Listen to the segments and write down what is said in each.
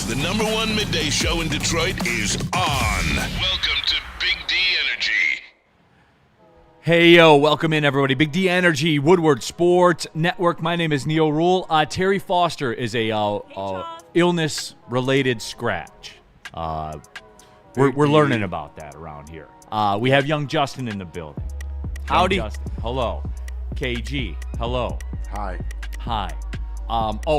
Sports, the #1 midday show in Detroit, is on. Welcome to Big D Energy. Hey, yo, welcome in, everybody. Big D Energy, Woodward Sports Network. My name is Neal, Ruhl. Terry Foster is a illness-related scratch. We're learning about that around here. We have young Justin in the building. Howdy. Justin. Hello. KG. Hello. Hi. Hi.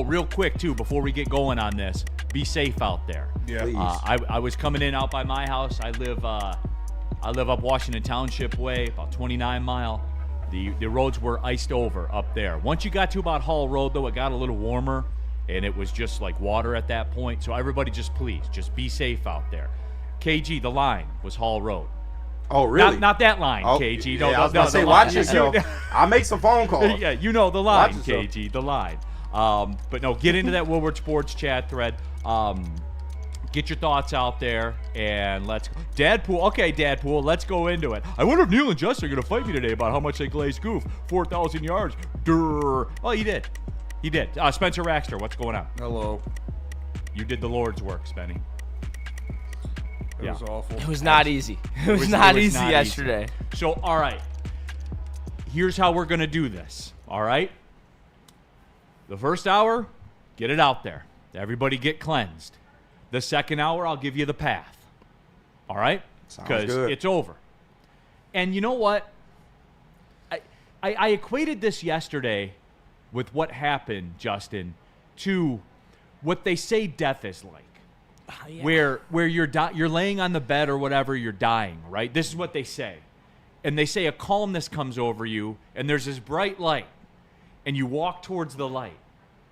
Real quick, too, before we get going on this, be safe out there. Yeah. Please. I was coming in out by my house. I live up Washington Township Way, about 29 mile. The roads were iced over up there. Once you got to about Hall Road, though, it got a little warmer, and it was just like water at that point. So everybody just be safe out there. KG, the line was Hall Road. Oh, really? Not that line, KG. No, I was about to say, watch yourself. I'll make some phone calls. Yeah, you know the line, KG, the line. But no, get into that Woodward Sports chat thread. Get your thoughts out there, and let's go. Dadpool. Okay, Dadpool, let's go into it. I wonder if Neal and Justin are going to fight me today about how much they glazed Goof. 4,000 yards. Durr. Oh, he did. Spencer Raxter, what's going on? Hello. You did the Lord's work, Spenny. It was awful. It was not easy. It was not easy yesterday. So, all right. Here's how we're going to do this, all right? The first hour, get it out there. Everybody get cleansed. The second hour, I'll give you the path. All right? Because it's over. And you know what? I equated this yesterday with what happened, Justin, to what they say death is like. Yeah. Where you're laying on the bed or whatever, you're dying, right? This is what they say. And they say a calmness comes over you, and there's this bright light, and you walk towards the light,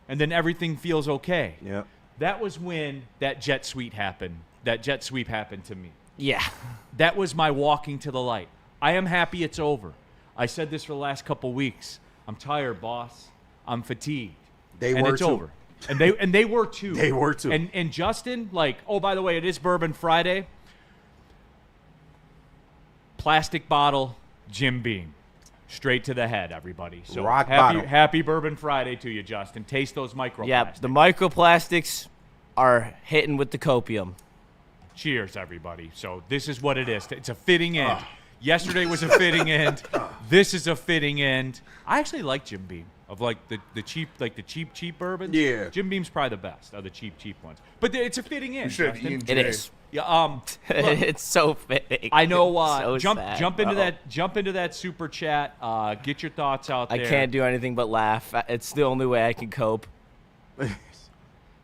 and then everything feels okay. Yeah. That was when that jet sweep happened. That jet sweep happened to me. Yeah. That was my walking to the light. I am happy it's over. I said this for the last couple weeks. I'm tired, boss. I'm fatigued. It's over. And they were too. They were too. And Justin, by the way, it is Bourbon Friday. Plastic bottle, Jim Beam. Straight to the head, everybody. So happy Bourbon Friday to you, Justin. Taste those microplastics. Yeah, the microplastics are hitting with the copium. Cheers, everybody. So this is what it is. It's a fitting end. Yesterday was a fitting end. This is a fitting end. I actually like Jim Beam of the cheap bourbons. Yeah. Jim Beam's probably the best of the cheap ones. But it's a fitting end. Justin. It is. Yeah. Look, it's so fitting. I know. So jump into that super chat. Get your thoughts out there. I can't do anything but laugh. It's the only way I can cope.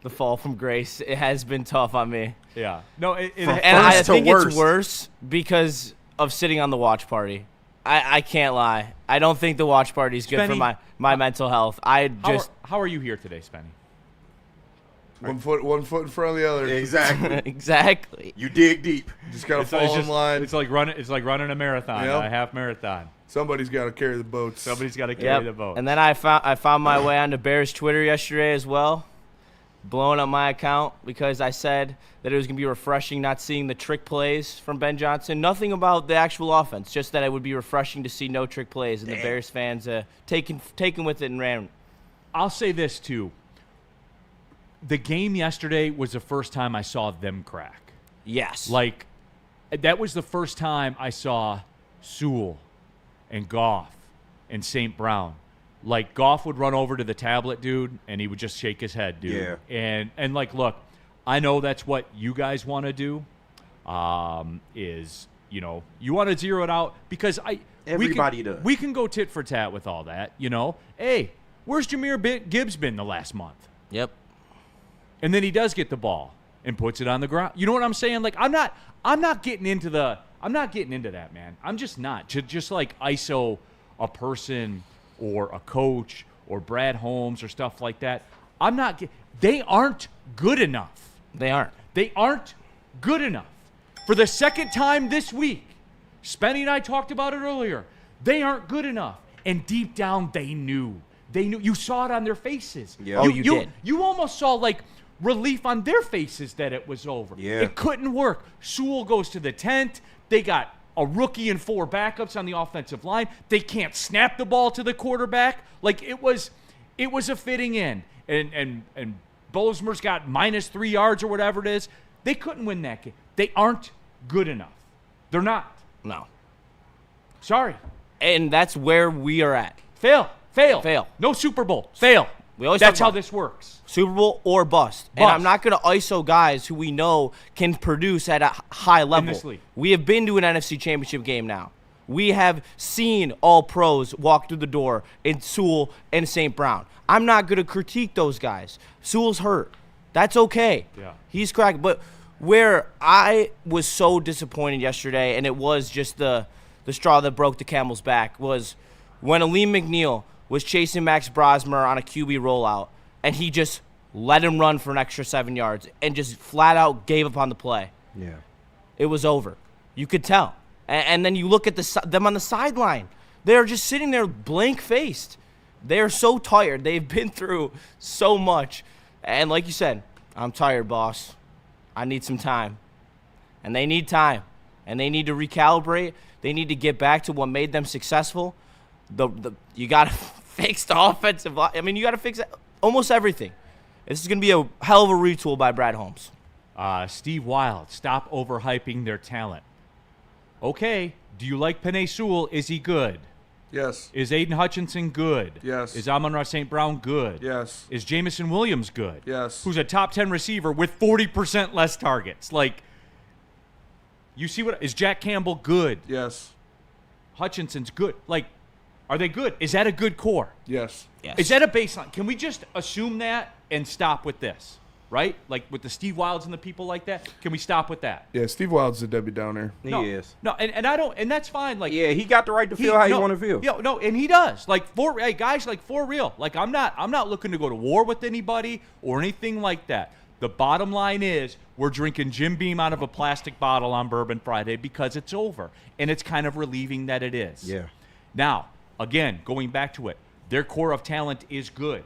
The fall from grace. It has been tough on me. Yeah. No. And I think it's worse because of sitting on the watch party. I can't lie. I don't think the watch party is good for my mental health. How are you here today, Spenny? One foot in front of the other. Exactly. Exactly. You dig deep. Just gotta fall in line. It's like running a marathon, a half marathon. Somebody's got to carry the boats. Somebody's got to carry the boat. And then I found my way onto Bears Twitter yesterday as well, blowing up my account because I said that it was gonna be refreshing not seeing the trick plays from Ben Johnson. Nothing about the actual offense, just that it would be refreshing to see no trick plays, and the Bears fans taken with it and ran. I'll say this too. The game yesterday was the first time I saw them crack. Yes. That was the first time I saw Sewell and Goff and St. Brown. Goff would run over to the tablet, dude, and he would just shake his head, dude. Yeah. And look, I know that's what you guys want to do. You want to zero it out because everybody does. We can go tit for tat with all that, Hey, where's Jahmyr Gibbs been the last month? Yep. And then he does get the ball and puts it on the ground. You know what I'm saying? I'm not getting into that, man. I'm just not. To just ISO a person or a coach or Brad Holmes or stuff like that. They aren't good enough. They aren't. They aren't good enough. For the second time this week, Spenny and I talked about it earlier. They aren't good enough. And deep down, they knew. You saw it on their faces. Yeah. You did. You almost saw relief on their faces that it was over. Yeah. It couldn't work. Sewell goes to the tent. They got a rookie and 4 backups on the offensive line. They can't snap the ball to the quarterback. It was a fitting end. And Bolzmer's got -3 yards or whatever it is. They couldn't win that game. They aren't good enough. They're not. No. Sorry. And that's where we are at. Fail. No Super Bowl. Fail. We always That's talk how about this works. Super Bowl or bust. And I'm not going to ISO guys who we know can produce at a high level. this league. We have been to an NFC Championship game now. We have seen all pros walk through the door in Sewell and St. Brown. I'm not going to critique those guys. Sewell's hurt. That's okay. Yeah. He's cracked. But where I was so disappointed yesterday, and it was just the straw that broke the camel's back, was when Aleem McNeil was chasing Max Brosmer on a QB rollout, and he just let him run for an extra 7 yards and just flat out gave up on the play. Yeah. It was over. You could tell. And then you look at them on the sideline. They're just sitting there blank-faced. They're so tired. They've been through so much. And like you said, I'm tired, boss. I need some time. And they need time. And they need to recalibrate. They need to get back to what made them successful. You got to fix the offensive line. I mean, you got to fix almost everything. This is going to be a hell of a retool by Brad Holmes. Steve Wild, stop overhyping their talent. Okay, do you like Penei Sewell? Is he good? Yes. Is Aiden Hutchinson good? Yes. Is Amon-Ra St. Brown good? Yes. Is Jamison Williams good? Yes. Who's a top 10 receiver with 40% less targets? Like, you see what – is Jack Campbell good? Yes. Hutchinson's good. Like, are they good? Is that a good core? Yes. Yes. Is that a baseline? Can we just assume that and stop with this, right? Like with the Steve Wilds and the people like that? Can we stop with that? Yeah, Steve Wild's a Debbie Downer. He No, is. No, and I don't – and that's fine. Like, Yeah, he got the right to feel how he want to feel. Yeah, no, and he does. Like guys, like for real. Like I'm not looking to go to war with anybody or anything like that. The bottom line is we're drinking Jim Beam out of a plastic bottle on Bourbon Friday because it's over, and it's kind of relieving that it is. Yeah. Now, again, going back to it, their core of talent is good.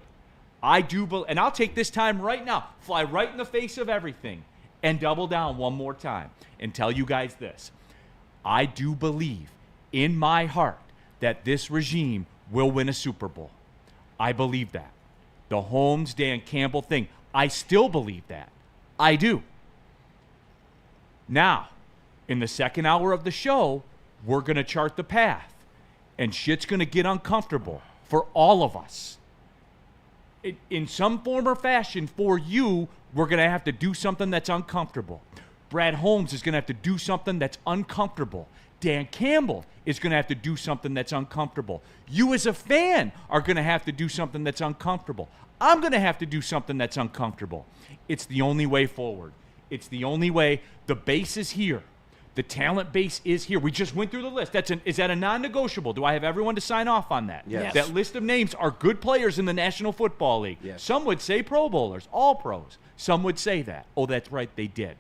I do believe, and I'll take this time right now, fly right in the face of everything, and double down one more time and tell you guys this. I do believe in my heart that this regime will win a Super Bowl. I believe that. The Holmes, Dan Campbell thing, I still believe that. I do. Now, in the second hour of the show, we're going to chart the path, and shit's going to get uncomfortable for all of us. In some form or fashion, for you, we're going to have to do something that's uncomfortable. Brad Holmes is going to have to do something that's uncomfortable. Dan Campbell is going to have to do something that's uncomfortable. You as a fan are going to have to do something that's uncomfortable. I'm going to have to do something that's uncomfortable. It's the only way forward. It's the only way. The base is here. The talent base is here. We just went through the list. Is that a non-negotiable? Do I have everyone to sign off on that? Yes. That list of names are good players in the National Football League. Yes. Some would say Pro Bowlers, all pros. Some would say that. Oh, that's right, they did.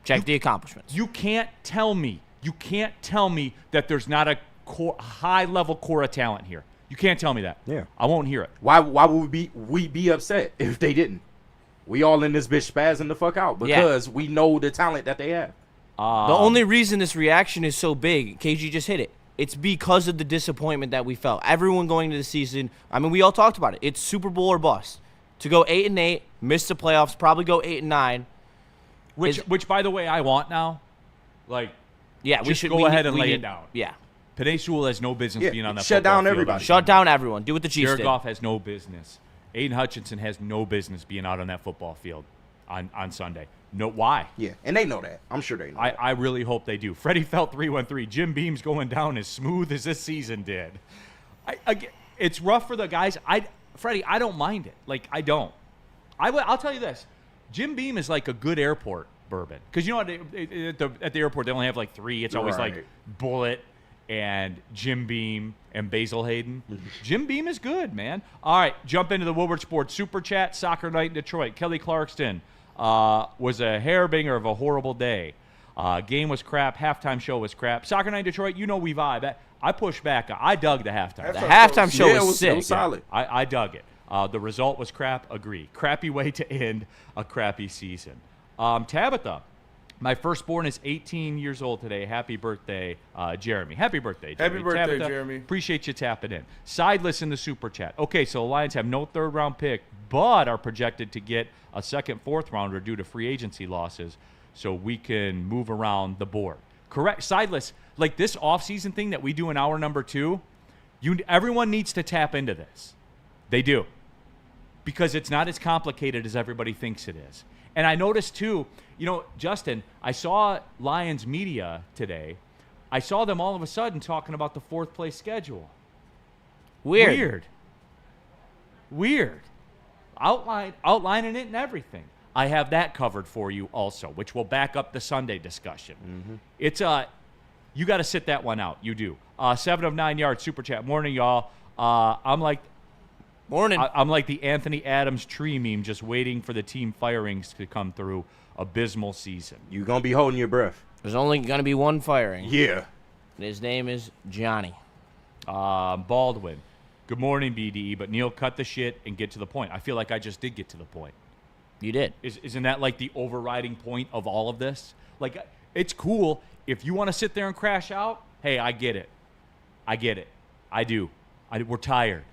Check the accomplishments. You can't tell me that there's not a high-level core of talent here. You can't tell me that. Yeah. I won't hear it. Why would we be upset if they didn't? We all in this bitch spazzing the fuck out because we know the talent that they have. The only reason this reaction is so big, KG just hit it, it's because of the disappointment that we felt. Everyone going into the season, I mean, we all talked about it. It's Super Bowl or bust. To go 8-8, miss the playoffs, probably go 8-9. Which, by the way, I want now. Like, yeah, we should go ahead and lay it down. Yeah. Penei Sewell has no business being on that shut football down field. everybody. Shut down everyone. Do what the Chiefs Jared did. Goff has no business. Aiden Hutchinson has no business being out on that football field on Sunday. No, why? Yeah, and they know that. I'm sure they know. I really hope they do. Freddie Felt 313. Jim Beam's going down as smooth as this season did. It's rough for the guys. Freddie, I don't mind it. Like, I don't. I'll tell you this. Jim Beam is like a good airport bourbon. Because, you know, at the airport, they only have like 3. It's always like Bullet and Jim Beam and Basil Hayden. Jim Beam is good, man. All right, jump into the Woodward Sports Super Chat. Soccer night in Detroit. Kelly Clarkston was a hair-binger of a horrible day. Game was crap. Halftime show was crap. Soccer night in Detroit, you know we vibe. I pushed back. I dug the halftime. The halftime show was sick. It was solid. I dug it. The result was crap. Agree. Crappy way to end a crappy season. Tabitha, My firstborn is 18 years old today. Happy birthday, Jeremy. Happy birthday, Jeremy. Happy birthday, Tabitha, Jeremy. Appreciate you tapping in. Sideless in the super chat. Okay, so the Lions have no third-round pick, but are projected to get a second, fourth-rounder due to free agency losses, so we can move around the board. Correct. Sideless, like this offseason thing that we do in hour number 2, everyone needs to tap into this. They do. Because it's not as complicated as everybody thinks it is. And I noticed, too, Justin, I saw Lions media today. I saw them all of a sudden talking about the fourth-place schedule. Weird. Outlining it and everything. I have that covered for you also, which will back up the Sunday discussion. Mm-hmm. It's you got to sit that one out. You do. 7 of 9 yards, super chat. Morning, y'all. Morning. I'm like the Anthony Adams tree meme, just waiting for the team firings to come through. Abysmal season. You gonna be holding your breath. There's only going to be one firing. Yeah. And his name is Johnny. Baldwin. Good morning, BDE, but Neal, cut the shit and get to the point. I feel like I just did get to the point. You did. Isn't that like the overriding point of all of this? Like, it's cool. If you want to sit there and crash out, hey, I get it. I do. We're tired.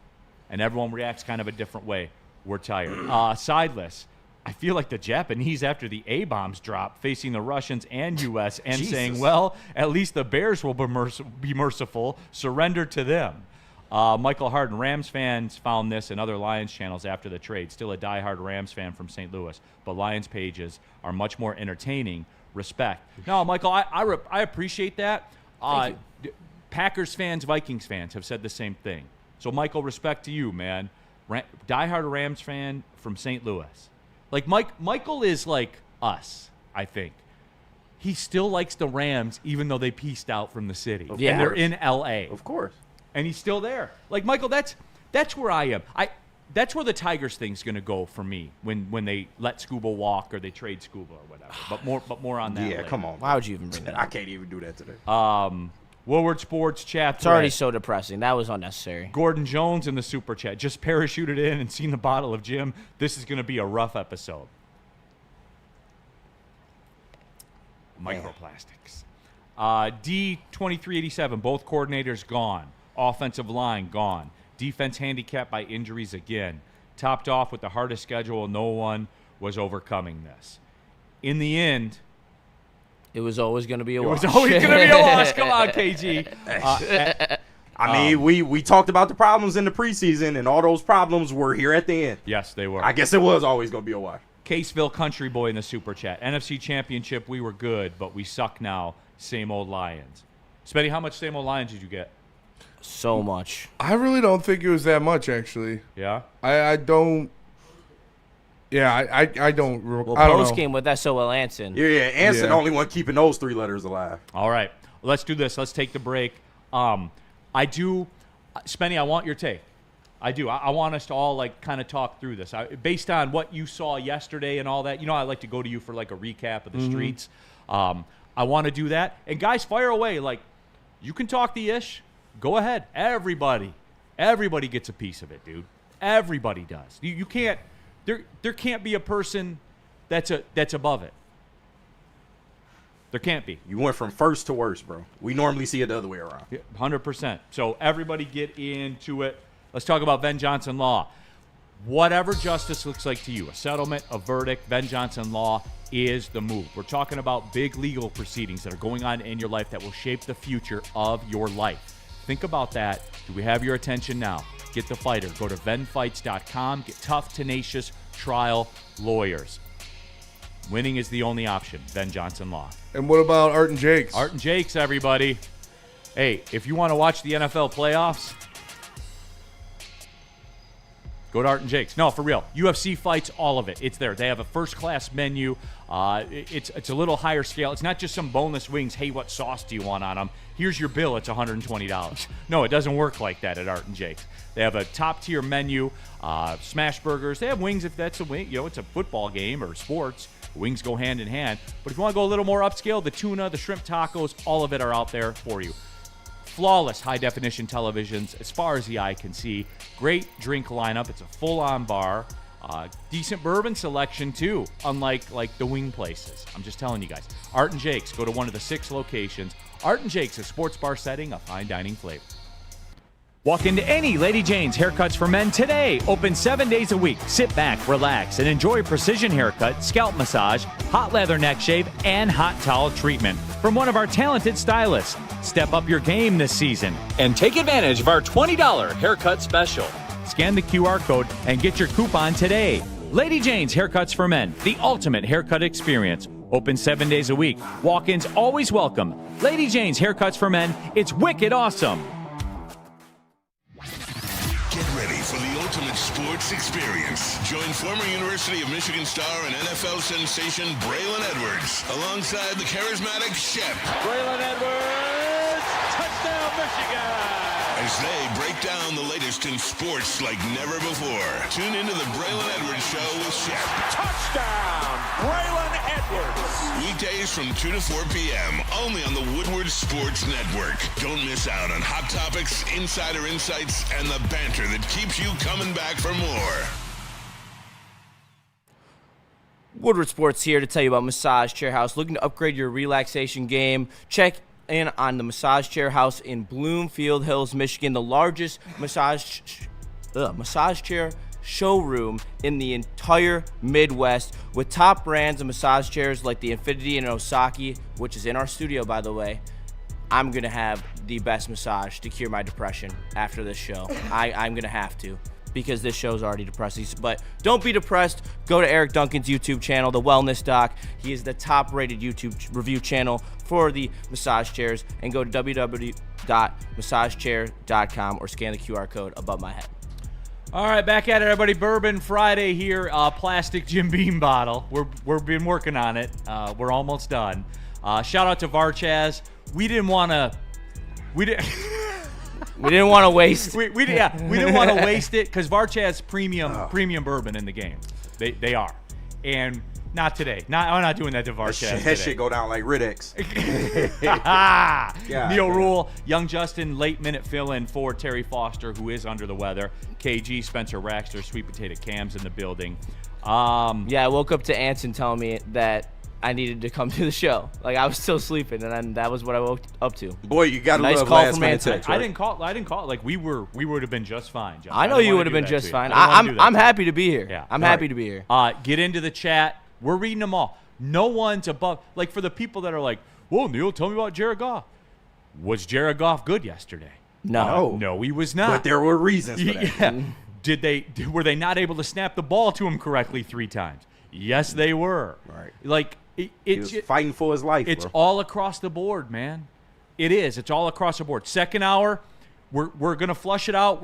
And everyone reacts kind of a different way. We're tired. Sideless. I feel like the Japanese, after the A-bombs drop, facing the Russians and U.S. and Jesus. saying, well, at least the Bears will be merciful. Surrender to them. Michael Harden, Rams fans found this in other Lions channels after the trade. Still a diehard Rams fan from St. Louis, but Lions pages are much more entertaining. Respect. No, Michael, I appreciate that. Thank you. Packers fans, Vikings fans have said the same thing. So, Michael, respect to you, man. Diehard Rams fan from St. Louis. Like, Michael is like us, I think. He still likes the Rams, even though they pieced out from the city. Yeah. And they're in L.A. Of course. And he's still there. Like, Michael, that's where I am. That's where the Tigers thing's going to go for me when they let Scuba walk or they trade Scuba or whatever. But more on that Yeah, later. come on. Why would you even bring that I up? can't even do that today. Woodward Sports chat. It's already so depressing. That was unnecessary. Gordon Jones in the super chat. Just parachuted in and seen the bottle of Jim. This is going to be a rough episode. Microplastics. D2387. Both coordinators gone. Offensive line gone. Defense handicapped by injuries again. Topped off with the hardest schedule. No one was overcoming this. In the end, It was always going to be a wash. it was always going to be a loss. Come on, KG. I mean, we talked about the problems in the preseason, and all those problems were here at the end. Yes, they were. I guess it was always going to be a wash. Caseville Country Boy in the super chat. NFC Championship, we were good, but we suck now. Same old Lions. Spenny, how much same old Lions did you get? So much. I really don't think it was that much, actually. Yeah? I don't. Yeah, I don't. Well, I don't post know. game with SOL Anson. Yeah, Anson Yeah. the only one keeping those 3 letters alive. All right. Let's do this. Let's take the break. Spenny, I want your take. I do. I want us to all, like, kind of talk through this. Based on what you saw yesterday and all that, I like to go to you for, like, a recap of the streets. I want to do that. And, guys, fire away. Like, you can talk the ish. Go ahead. Everybody gets a piece of it, dude. Everybody does. You can't. There can't be a person that's above it. There can't be. You went from first to worst, bro. We normally see it the other way around. 100%. So everybody get into it. Let's talk about Ben Johnson law. Whatever justice looks like to you, a settlement, a verdict, Ben Johnson law is the move. We're talking about big legal proceedings that are going on in your life that will shape the future of your life. Think about that. Do we have your attention now? Get the fighter. Go to venfights.com. Get tough, tenacious trial lawyers. Winning is the only option. Ben Johnson Law. And what about Art and Jakes? Art and Jakes, everybody. Hey, if you want to watch the NFL playoffs, go to Art and Jakes. No, for real. UFC fights, all of it. It's there. They have a first-class menu. It's a little higher scale. It's not just some boneless wings. Hey, what sauce do you want on them? Here's your bill. It's $120. No, it doesn't work like that at Art and Jakes. They have a top-tier menu, smash burgers. They have wings if that's a wing. It's a football game or sports. Wings go hand in hand. But if you want to go a little more upscale, the tuna, the shrimp tacos, all of it are out there for you. Flawless high-definition televisions as far as the eye can see. Great drink lineup. It's a full-on bar. Decent bourbon selection, too, unlike like the wing places. I'm just telling you guys. Art and Jake's, go to one of the 6 locations. Art and Jake's, a sports bar setting, a fine dining flavor. Walk into any Lady Jane's Haircuts for Men today. Open 7 days a week. Sit back, relax, and enjoy precision haircut, scalp massage, hot leather neck shave, and hot towel treatment from one of our talented stylists. Step up your game this season and take advantage of our $20 haircut special. Scan the QR code and get your coupon today. Lady Jane's Haircuts for Men, the ultimate haircut experience. Open 7 days a week. Walk-ins always welcome. Lady Jane's Haircuts for Men. It's wicked awesome. Get ready for the ultimate sports experience. Join former University of Michigan star and NFL sensation Braylon Edwards alongside the charismatic Shep. Braylon Edwards, touchdown Michigan! As they break down the latest in sports like never before. Tune into the Braylon Edwards Show with Shep. Touchdown, Braylon Edwards. Weekdays from 2 to 4 p.m. only on the Woodward Sports Network. Don't miss out on hot topics, insider insights, and the banter that keeps you coming back for more. Woodward Sports here to tell you about Massage Chair House. Looking to upgrade your relaxation game? Check in on the Massage Chair House in Bloomfield Hills, Michigan, the largest massage chair showroom in the entire Midwest, with top brands of massage chairs like the Infinity and Osaki, which is in our studio, by the way. I'm going to have the best massage to cure my depression after this show. I'm going to have to, because this show's already depressing. But don't be depressed. Go to Eric Duncan's YouTube channel, The Wellness Doc. He is the top-rated YouTube review channel for the massage chairs. And go to www.massagechair.com or scan the QR code above my head. All right, back at it, everybody. Bourbon Friday here. Plastic Jim Beam bottle. We've been working on it. We're almost done. Shout out to Varchaz. We didn't want to waste. We didn't want to waste it because Varchaz premium bourbon in the game. They are, and not today. I'm not doing that to Varchaz. That shit go down like Riddex. Neal Ruhl, Young Justin, late minute fill-in for Terry Foster, who is under the weather. KG, Spencer Raxter, Sweet Potato Cam's in the building. Yeah, I woke up to Anson telling me that I needed to come to the show. Like, I was still sleeping, and then that was what I woke up to. Boy, you got a nice love call last from minute Anson. text, right? I didn't call. Like we would have been just fine, John. I know you would have been just fine. I'm happy to be here. Yeah. I'm happy to be here. Get into the chat. We're reading them all. No one's above. Like, for the people that are like, whoa, Neal, tell me about Jared Goff. Was Jared Goff good yesterday? No. No, he was not. But there were reasons for that. Yeah. Were they not able to snap the ball to him correctly 3 times? Yes, they were. Right. Like, He was fighting for his life. It's bro. all across the board, man. It is. It's all across the board. Second hour, we're gonna flush it out.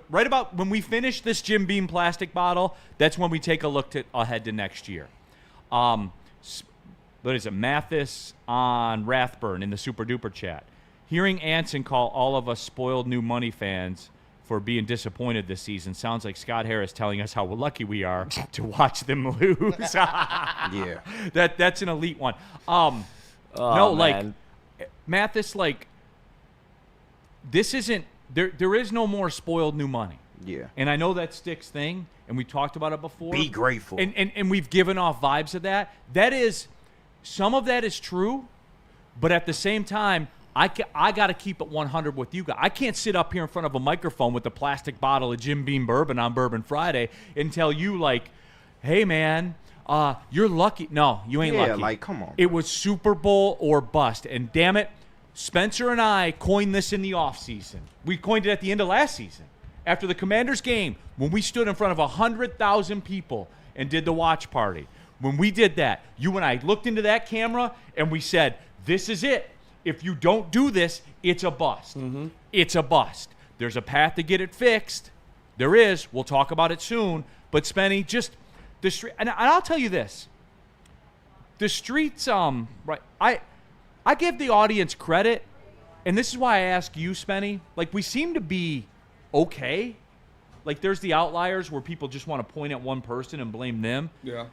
Right about when we finish this Jim Beam plastic bottle. That's when we take a look ahead to next year. What is it? Mathis on Rathburn in the Super Duper chat. Hearing Anson call all of us spoiled new money fans for being disappointed this season sounds like Scott Harris telling us how lucky we are to watch them lose. Yeah. That's an elite one. Man. Like, Mathis, like, this isn't there is no more spoiled new money. Yeah. And I know that Sticks thing, and we talked about it before. Be grateful. And we've given off vibes of that. That is, some of that is true, but at the same time, I got to keep it 100 with you guys. I can't sit up here in front of a microphone with a plastic bottle of Jim Beam bourbon on Bourbon Friday and tell you, like, hey, man, you're lucky. No, you ain't lucky. Yeah, like, come on. It was Super Bowl or bust. And damn it, Spencer and I coined this in the offseason. We coined it at the end of last season. After the Commanders game, when we stood in front of 100,000 people and did the watch party. When we did that, you and I looked into that camera and we said, this is it. If you don't do this, it's a bust. Mm-hmm. It's a bust. There's a path to get it fixed. There is. We'll talk about it soon. But, Spenny, just the street. And I'll tell you this. The streets, right. I give the audience credit, and this is why I ask you, Spenny. Like, we seem to be okay. Like, there's the outliers where people just want to point at one person and blame them. Yeah.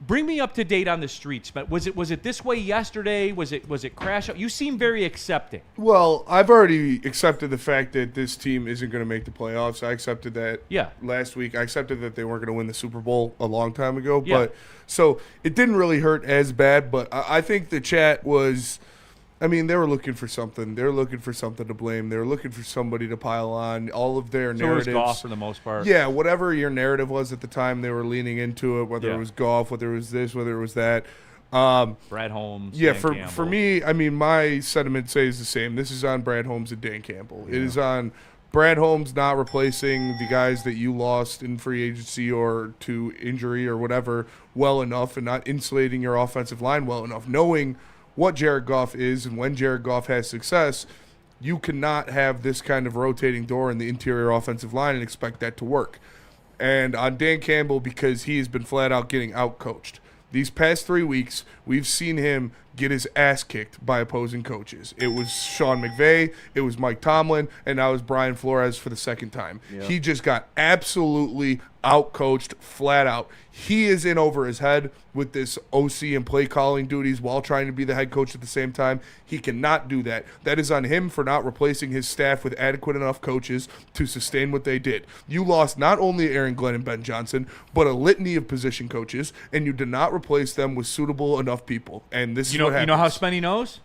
bring me up to date on the streets. But was it this way yesterday? Was it crash out? You seem very accepting. Well, I've already accepted the fact that this team isn't going to make the playoffs. I accepted that last week. I accepted that they weren't going to win the Super Bowl a long time ago. Yeah. But so it didn't really hurt as bad. But I think the chat was, I mean, they were looking for something. They were looking for something to blame. They were looking for somebody to pile on. All of their narratives. So it was Goff for the most part. Yeah, whatever your narrative was at the time, they were leaning into it, whether it was Goff, whether it was this, whether it was that. Brad Holmes. Yeah, Dan for me, I mean, my sentiment stays the same. This is on Brad Holmes and Dan Campbell. Yeah. It is on Brad Holmes not replacing the guys that you lost in free agency or to injury or whatever well enough and not insulating your offensive line well enough, knowing what Jared Goff is and when Jared Goff has success. You cannot have this kind of rotating door in the interior offensive line and expect that to work. And on Dan Campbell, because he has been flat out getting outcoached. These past 3 weeks, we've seen him get his ass kicked by opposing coaches. It was Sean McVay, it was Mike Tomlin, and now it's Brian Flores for the second time. Yep. He just got absolutely outcoached flat out. He is in over his head with this OC and play calling duties while trying to be the head coach at the same time. He cannot do that. That is on him for not replacing his staff with adequate enough coaches to sustain what they did. You lost not only Aaron Glenn and Ben Johnson, but a litany of position coaches, and you did not replace them with suitable enough people. And this is what happens. You know how Spenny knows?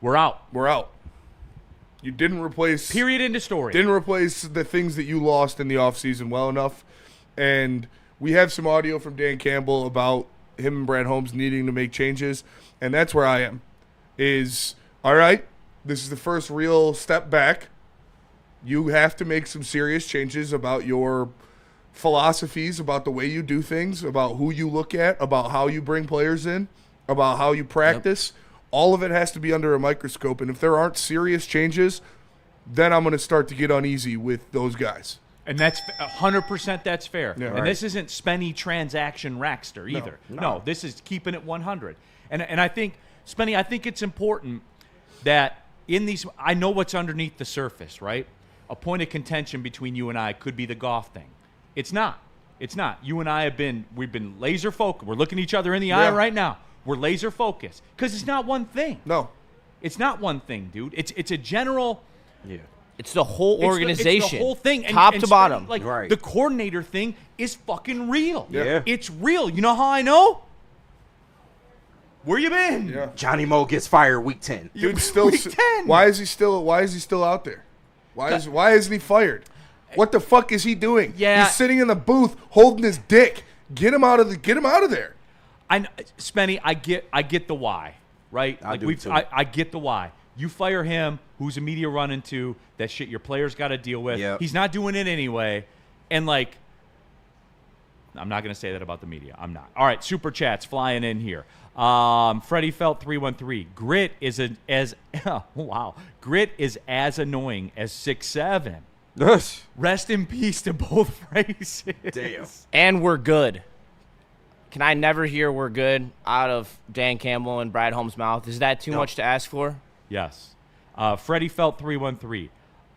We're out. We're out. You didn't replace... Period, end of story. Didn't replace the things that you lost in the offseason well enough. And we have some audio from Dan Campbell about him and Brad Holmes needing to make changes. And that's where I am. Is, all right, this is the first real step back. You have to make some serious changes about your philosophies, about the way you do things, about who you look at, about how you bring players in, about how you practice. Yep. All of it has to be under a microscope. And if there aren't serious changes, then I'm going to start to get uneasy with those guys. And that's 100%. That's fair. Yeah, and this isn't Spenny transaction rackster either. No, this is keeping it 100. And I think, Spenny, I think it's important that in these, I know what's underneath the surface, right? A point of contention between you and I could be the Goff thing. It's not. It's not. You and I we've been laser focused. We're looking each other in the eye right now. We're laser focused because it's not one thing. No, it's not one thing, dude. It's a general. Yeah. It's the whole organization. It's the whole thing. Top to bottom. Like, the coordinator thing is fucking real. Yeah. It's real. You know how I know? Where you been? Yeah. Johnny Moe gets fired week 10. Dude, still week 10. Why is he still out there? Why isn't he fired? What the fuck is he doing? Yeah. He's sitting in the booth holding his dick. Get him out of there. Spenny, I get the why, right? I do too. I get the why. You fire him, who's a media run into, that shit your players got to deal with. Yep. He's not doing it anyway. And, like, I'm not going to say that about the media. I'm not. All right, super chats flying in here. Freddie Felt 313. Grit is Grit is as annoying as 6'7". Rest in peace to both races. Damn. And we're good. Can I never hear "we're good" out of Dan Campbell and Brad Holmes' mouth? Is that too much to ask for? Yes. Freddie Felt 313.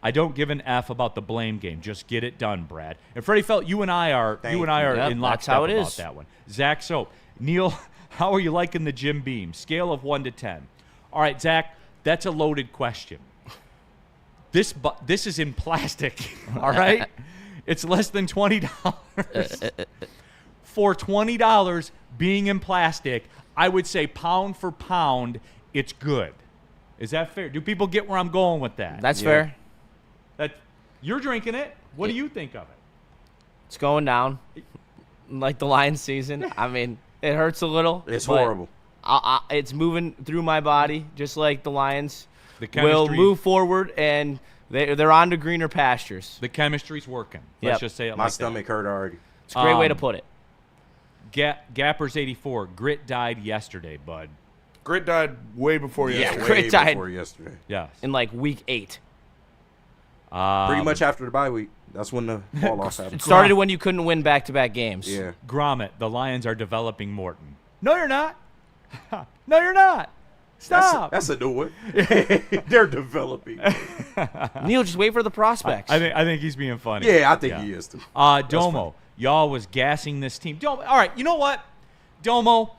I don't give an F about the blame game. Just get it done, Brad. And Freddie Felt, you and I are in lockstep about that one. Zach Soap. Neal, how are you liking the Jim Beam? Scale of 1 to 10. All right, Zach, that's a loaded question. This is in plastic, all right? It's less than $20. For $20 being in plastic, I would say pound for pound, it's good. Is that fair? Do people get where I'm going with that? That's fair. You're drinking it. What do you think of it? It's going down like the Lions season. I mean, it hurts a little. It's horrible. It's moving through my body just like the Lions will move forward, and they're on to greener pastures. The chemistry's working. Let's just say it like that. My stomach hurt already. It's a great way to put it. Gappers 84. Grit died yesterday, bud. Grit died way before yesterday. Grit died before yesterday. Yes. In like week 8. Pretty much after the bye week. That's when the fall off happened. It started when you couldn't win back-to-back games. Yeah. Grommet, the Lions are developing Morton. No, you're not. No, you're not. Stop. That's a new one. They're developing. Neal, just wait for the prospects. I think he's being funny. Yeah, I think he is too. Domo, y'all was gassing this team. Domo, all right, you know what? Domo,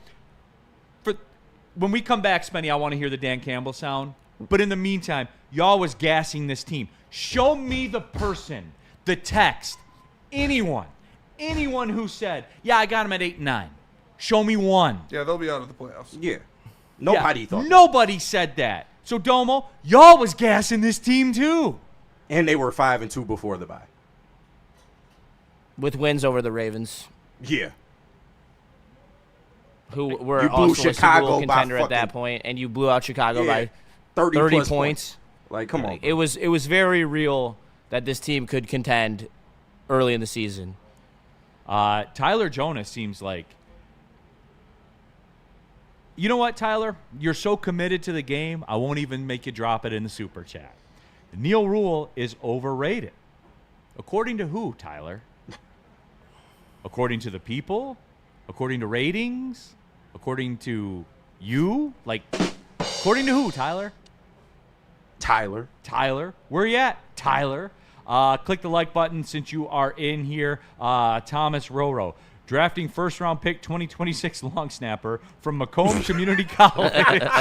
when we come back, Spenny, I want to hear the Dan Campbell sound. But in the meantime, y'all was gassing this team. Show me the person, the text, anyone who said, yeah, I got him at 8-9. Show me one. Yeah, they'll be out of the playoffs. Yeah. Nobody thought that. Nobody said that. So, Domo, y'all was gassing this team too. And they were 5-2 before the bye. With wins over the Ravens, Yeah. who were You blew also a Super Chicago Bowl by contender at that fucking- point, and you blew out Chicago Yeah. by 30 plus points. Like, come on. It was very real that this team could contend early in the season. Tyler Jonas seems like, you know what, Tyler? You're so committed to the game, I won't even make you drop it in the super chat. Neal Ruhl is overrated. According to who, Tyler? According to the people? According to ratings? According to you? Like, according to who, Tyler? Tyler. Where you at, Tyler? Click the like button since you are in here. Thomas Roro. Drafting first-round pick 2026 long snapper from Macomb Community College.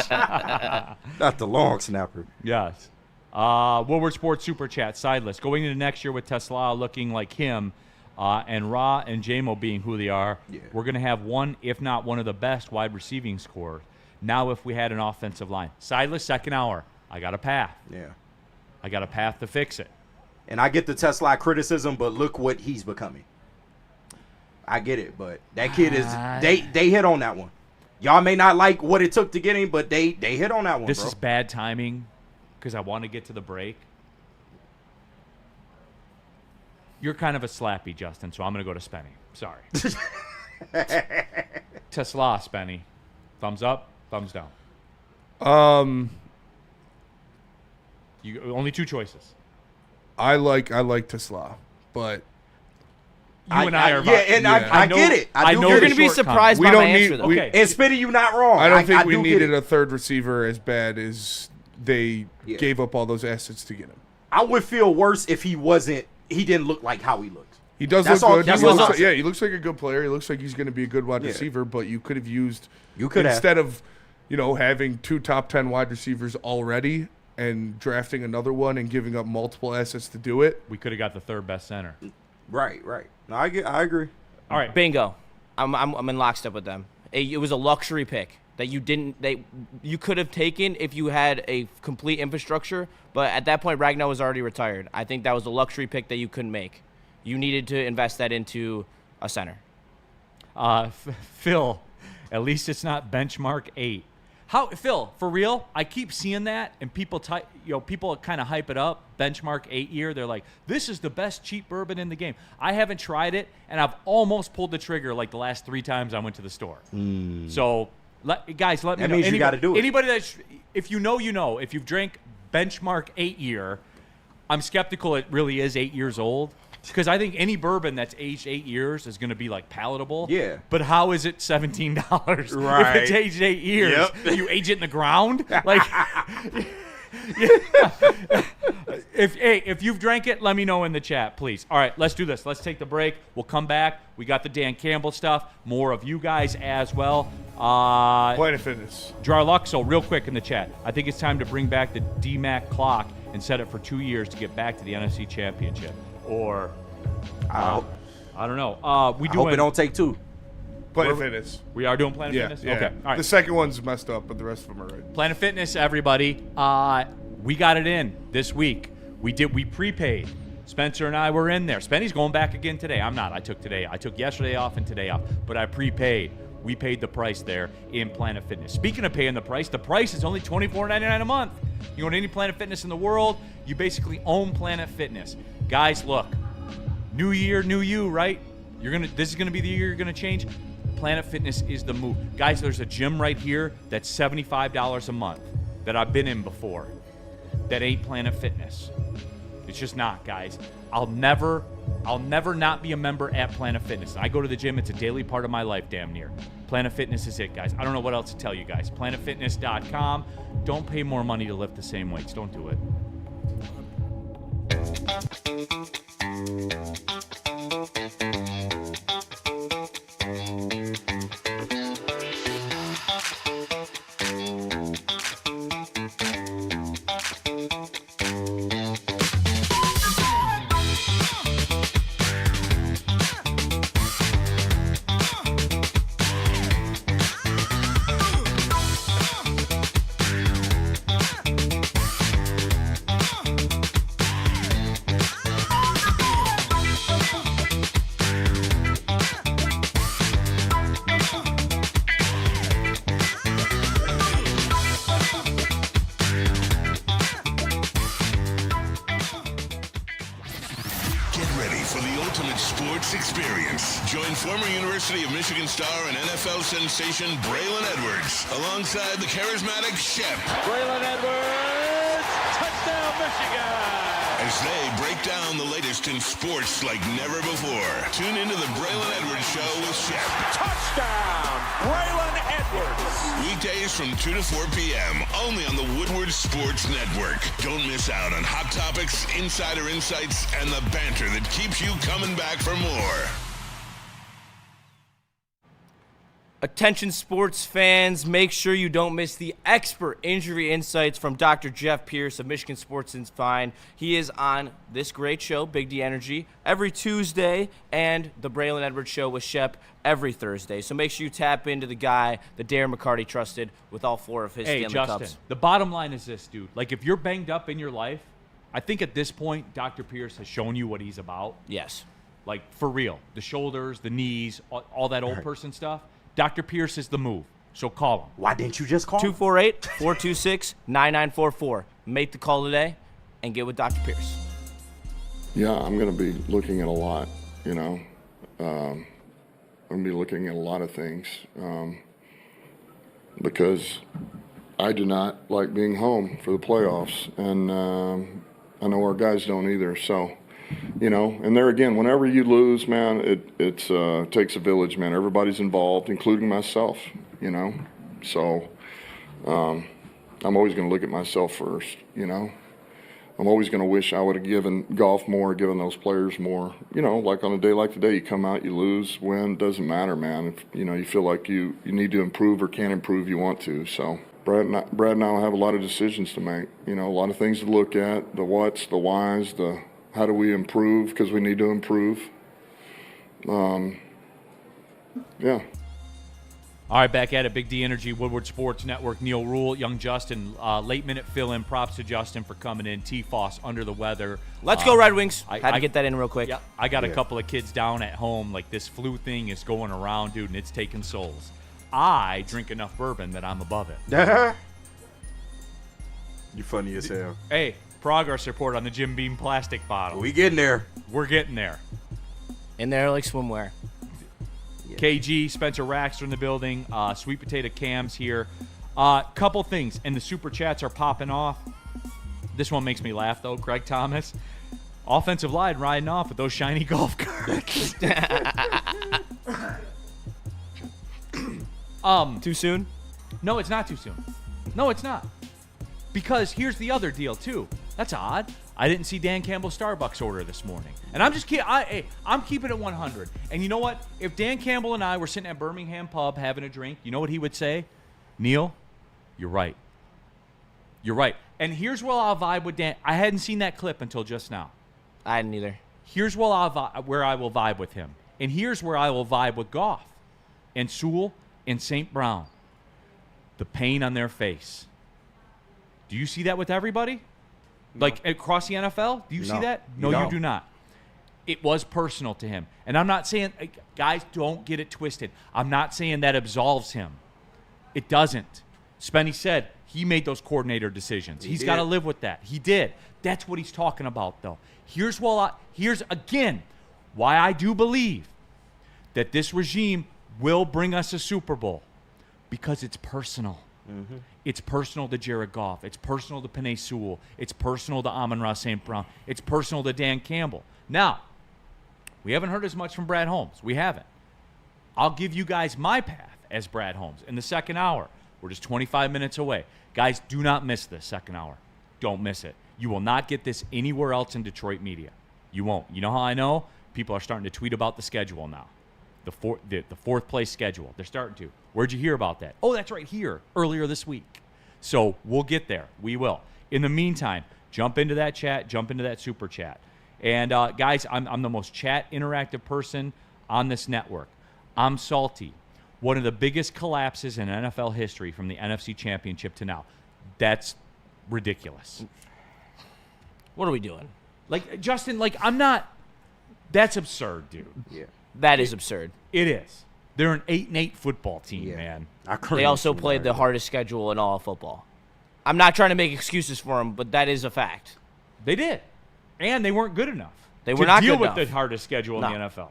Not the long snapper. Yes. Woodward Sports Super Chat, side list. Going into next year with Tesla looking like him and Ra and JMO being who they are, we're going to have one, if not one of the best wide receiving scores. Now if we had an offensive line. Side list, second hour. I got a path. Yeah. I got a path to fix it. And I get the Tesla criticism, but look what he's becoming. I get it, but that kid is they hit on that one. Y'all may not like what it took to get him, but they hit on that one. This bro. is bad timing because I want to get to the break. You're kind of a slappy, Justin, so I'm going to go to Spenny. Sorry. Tesla, Spenny. Thumbs up, thumbs down. You only two choices. I like Tesla, but You and I are. I get it. I do know get You're it. going to be surprised We by don't my need- answer, though. we- Okay. And Spitty, you not wrong. I don't think we do get needed it. a third receiver as bad as they Yeah. gave up all those assets to get him. I would feel worse if he didn't look like how he looked. He does That's look all- good. that's He looks all I'm like, yeah, he looks like a good player. He looks like he's going to be a good wide Yeah. receiver, but you could have used could have. instead of, having two top 10 wide receivers already and drafting another one and giving up multiple assets to do it. We could have got the third best center. Right. No, I agree. All right. Bingo. I'm in lockstep with them. It was a luxury pick that you could have taken if you had a complete infrastructure, but at that point Ragnar was already retired. I think that was a luxury pick that you couldn't make. You needed to invest that into a center. Phil, at least it's not benchmark 8. How, Phil, for real? I keep seeing that, and people kind of hype it up. Benchmark 8 year, they're like, "This is the best cheap bourbon in the game." I haven't tried it, and I've almost pulled the trigger like the last 3 times I went to the store. So, guys, let me That know. means you gotta do it. Anybody if you know, you know. If you've drank benchmark 8 year, I'm skeptical it really is 8 years old. Because I think any bourbon that's aged 8 years is going to be like palatable. Yeah. But how is it $17? Right. If it's aged 8 years, Yep. you age it in the ground. Like, if you've drank it, let me know in the chat, please. All right, let's do this. Let's take the break. We'll come back. We got the Dan Campbell stuff. More of you guys as well. Planet Fitness. Jarluxo, real quick in the chat. I think it's time to bring back the DMAC clock and set it for 2 years to get back to the NFC Championship. Or, I don't know. I hope it don't take 2. Planet Fitness. We are doing Planet Yeah, Fitness? yeah. Okay. All right. The second one's messed up, but the rest of them are right. Planet Fitness, everybody. We got it in this week. We prepaid. Spencer and I were in there. Spenny's going back again today. I'm not. I took today. I took yesterday off and today off. But I prepaid. We paid the price there in Planet Fitness. Speaking of paying the price is only $24.99 a month. You go to any Planet Fitness in the world, you basically own Planet Fitness. Guys, look. New year, new you, right? This is gonna be the year you're gonna change. Planet Fitness is the move. Guys, there's a gym right here that's $75 a month that I've been in before. That ain't Planet Fitness. It's just not, guys. I'll never not be a member at Planet Fitness. I go to the gym. It's a daily part of my life, damn near. Planet Fitness is it, guys. I don't know what else to tell you guys. PlanetFitness.com. Don't pay more money to lift the same weights. Don't do it. sports experience. Join former University of Michigan star and NFL sensation Braylon Edwards alongside the charismatic Shep Braylon Edwards, touchdown Michigan! as they break down the latest in sports like never before. Tune into the Braylon Edwards Show with Shep. Touchdown, Braylon Edwards! Weekdays from 2 to 4 p.m. only on the Woodward Sports Network. Don't miss out on hot topics, insider insights, and the banter that keeps you coming back for more. Attention sports fans, make sure you don't miss the expert injury insights from Dr. Jeff Pierce of Michigan Sports and Spine. He is on this great show, Big D Energy, every Tuesday, and the Braylon Edwards Show with Shep every Thursday. So make sure you tap into the guy that Darren McCarty trusted with all 4 of his Hey, Stanley Justin, Cups. the bottom line is this, dude. Like, if you're banged up in your life, I think at this point, Dr. Pierce has shown you what he's about. Yes. Like, for real. The shoulders, the knees, all that old person stuff. Dr. Pierce is the move. So call him. Why didn't you just call? 248-426-9944. Make the call today and get with Dr. Pierce. Yeah, I'm going to be looking at a lot, I'm going to be looking at a lot of things because I do not like being home for the playoffs, and I know our guys don't either. So, and there again, whenever you lose, man, it takes a village, man. Everybody's involved, including myself, So I'm always going to look at myself first, I'm always going to wish I would have given golf more, given those players more. Like on a day like today, you come out, you lose, win, doesn't matter, man. If, you feel like you need to improve or can't improve, you want to. So Brad and I will have a lot of decisions to make, a lot of things to look at, the whats, the whys, the how do we improve because we need to improve. Yeah. All right, back at it. Big D Energy, Woodward Sports Network, Neal, Ruhl, Young Justin. Late minute fill-in. Props to Justin for coming in. T-Foss under the weather. Let's go Red Wings. Had to get that in real quick. Yeah, I got a couple of kids down at home. Like, this flu thing is going around, dude, and it's taking souls. I drink enough bourbon that I'm above it. You funny as hell. Hey, progress report on the Jim Beam plastic bottle. We getting there. We're getting there. In there like swimwear. KG, Spencer Raxter in the building. Sweet Potato Cam's here. Couple things, and the super chats are popping off. This one makes me laugh, though. Craig Thomas. Offensive line riding off with those shiny golf carts. Too soon? No, it's not too soon. No, it's not. Because here's the other deal, too. That's odd. I didn't see Dan Campbell's Starbucks order this morning. And I'm just I'm keeping it 100. And you know what? If Dan Campbell and I were sitting at Birmingham Pub having a drink, you know what he would say? Neal, you're right. You're right. And here's where I'll vibe with Dan. I hadn't seen that clip until just now. I didn't either. Here's where I will vibe with him. And here's where I will vibe with Goff and Sewell and St. Brown. The pain on their face. Do you see that with everybody? No. Like across the NFL? Do you see that? No, you do not. It was personal to him. And I'm not saying, guys, don't get it twisted. I'm not saying that absolves him. It doesn't. Spenny said he made those coordinator decisions. He's got to live with that. He did. That's what he's talking about, though. Here's again why I do believe that this regime will bring us a Super Bowl, because it's personal. Mm-hmm. It's personal to Jared Goff. It's personal to Penei Sewell. It's personal to Amon-Ra St. Brown. It's personal to Dan Campbell. Now, we haven't heard as much from Brad Holmes. We haven't. I'll give you guys my path as Brad Holmes in the second hour. We're just 25 minutes away. Guys, do not miss this second hour. Don't miss it. You will not get this anywhere else in Detroit media. You won't. You know how I know? People are starting to tweet about the schedule now. The fourth place schedule. They're starting to. Where'd you hear about that? Oh, that's right here, earlier this week. So we'll get there. We will. In the meantime, jump into that chat, jump into that super chat. And guys, I'm the most chat interactive person on this network. I'm salty. One of the biggest collapses in NFL history from the NFC Championship to now. That's ridiculous. What are we doing? Like, Justin, I'm not. That's absurd, dude. Yeah. That is absurd. It is. They're an 8-8 football team, man. They also played the hardest schedule in all of football. I'm not trying to make excuses for them, but that is a fact. They did. And they weren't good enough. They were not good deal enough. with the hardest schedule in the NFL.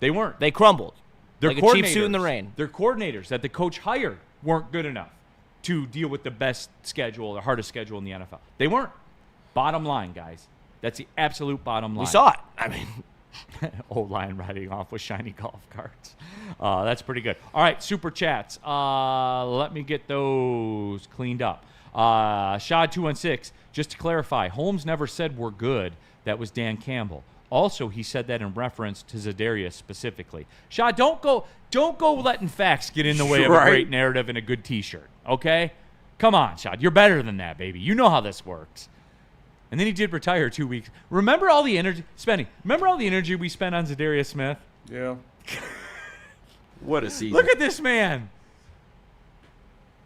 They weren't. They crumbled. Their like a cheap suit in the rain. Their coordinators that the coach hired weren't good enough to deal with the best schedule, the hardest schedule in the NFL. They weren't. Bottom line, guys. That's the absolute bottom line. We saw it. I mean, old line riding off with shiny golf carts. That's pretty good. All right, super chats. Let me get those cleaned up. Shad216, just to clarify, Holmes never said we're good. That was Dan Campbell. Also, he said that in reference to Zadarius specifically. Shad, don't go letting facts get in the way of a great narrative and a good T-shirt. Okay, come on, Shad, you're better than that, baby. You know how this works. And then he did retire 2 weeks. Remember all the energy, Remember all the energy we spent on Zadarius Smith? Yeah. What a season. Look at this man.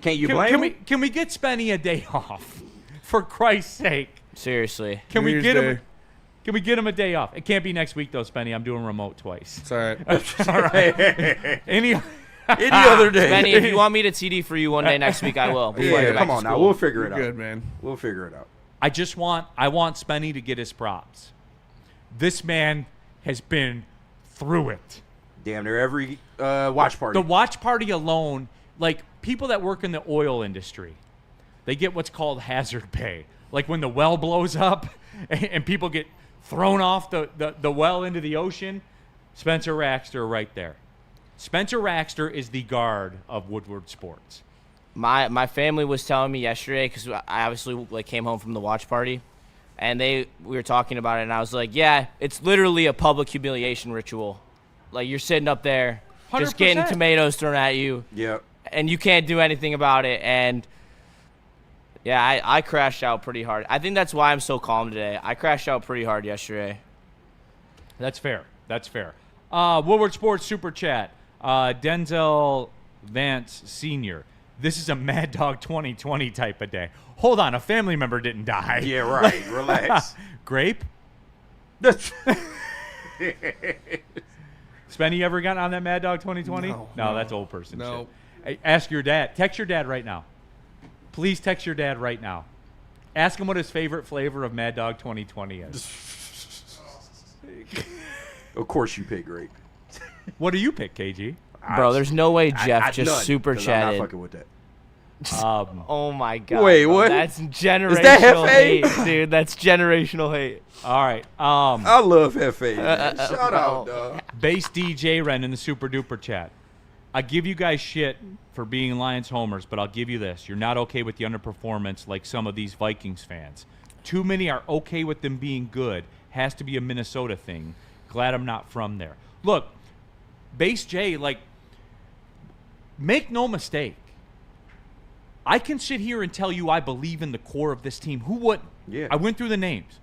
Can't you blame him? Can we get Spenny a day off? For Christ's sake. seriously. Can New we Year's get him? Day. Can we get him a day off? It can't be next week though, Spenny. I'm doing remote twice. It's all right. All right. Any other day. Benny, if you want me to TD for you one day next week, I will. before I Yeah, go back come to on now. school. We'll figure it out. Good, man. We'll figure it out. I want Spenny to get his props. This man has been through it. Damn near every watch party. The watch party alone, like people that work in the oil industry, they get what's called hazard pay. Like when the well blows up and people get thrown off the well into the ocean, Spencer Raxter right there. Spencer Raxter is the guard of Woodward Sports. My family was telling me yesterday, because I obviously came home from the watch party, and we were talking about it, and I was like, yeah, it's literally a public humiliation ritual. Like, you're sitting up there, just 100%. getting tomatoes thrown at you, Yep. and you can't do anything about it. And yeah, I crashed out pretty hard. I think that's why I'm so calm today. I crashed out pretty hard yesterday. That's fair. That's fair. Woodward Sports Super Chat. Denzel Vance Sr. This is a Mad Dog 2020 type of day. Hold on, a family member didn't die. Yeah, right. Relax. Grape? Spenny, you ever gotten on that Mad Dog 2020? No, that's old person No. shit. Hey, ask your dad. Text your dad right now. Please text your dad right now. Ask him what his favorite flavor of Mad Dog 2020 is. Of course you pick grape. What do you pick, KG? Bro, there's no way Jeff I just none, super 'cause I'm not chatted. fucking with that. Oh my god. Wait, bro. what? That's generational that Hefe? hate, dude. That's generational hate. All right. I love Hefe. man. Shout out, dog. Base DJ Ren in the super duper chat. I give you guys shit for being Lions homers, but I'll give you this. You're not okay with the underperformance like some of these Vikings fans. Too many are okay with them being good. Has to be a Minnesota thing. Glad I'm not from there. Look, Base J, make no mistake. I can sit here and tell you I believe in the core of this team. Who wouldn't? Yeah. I went through the names.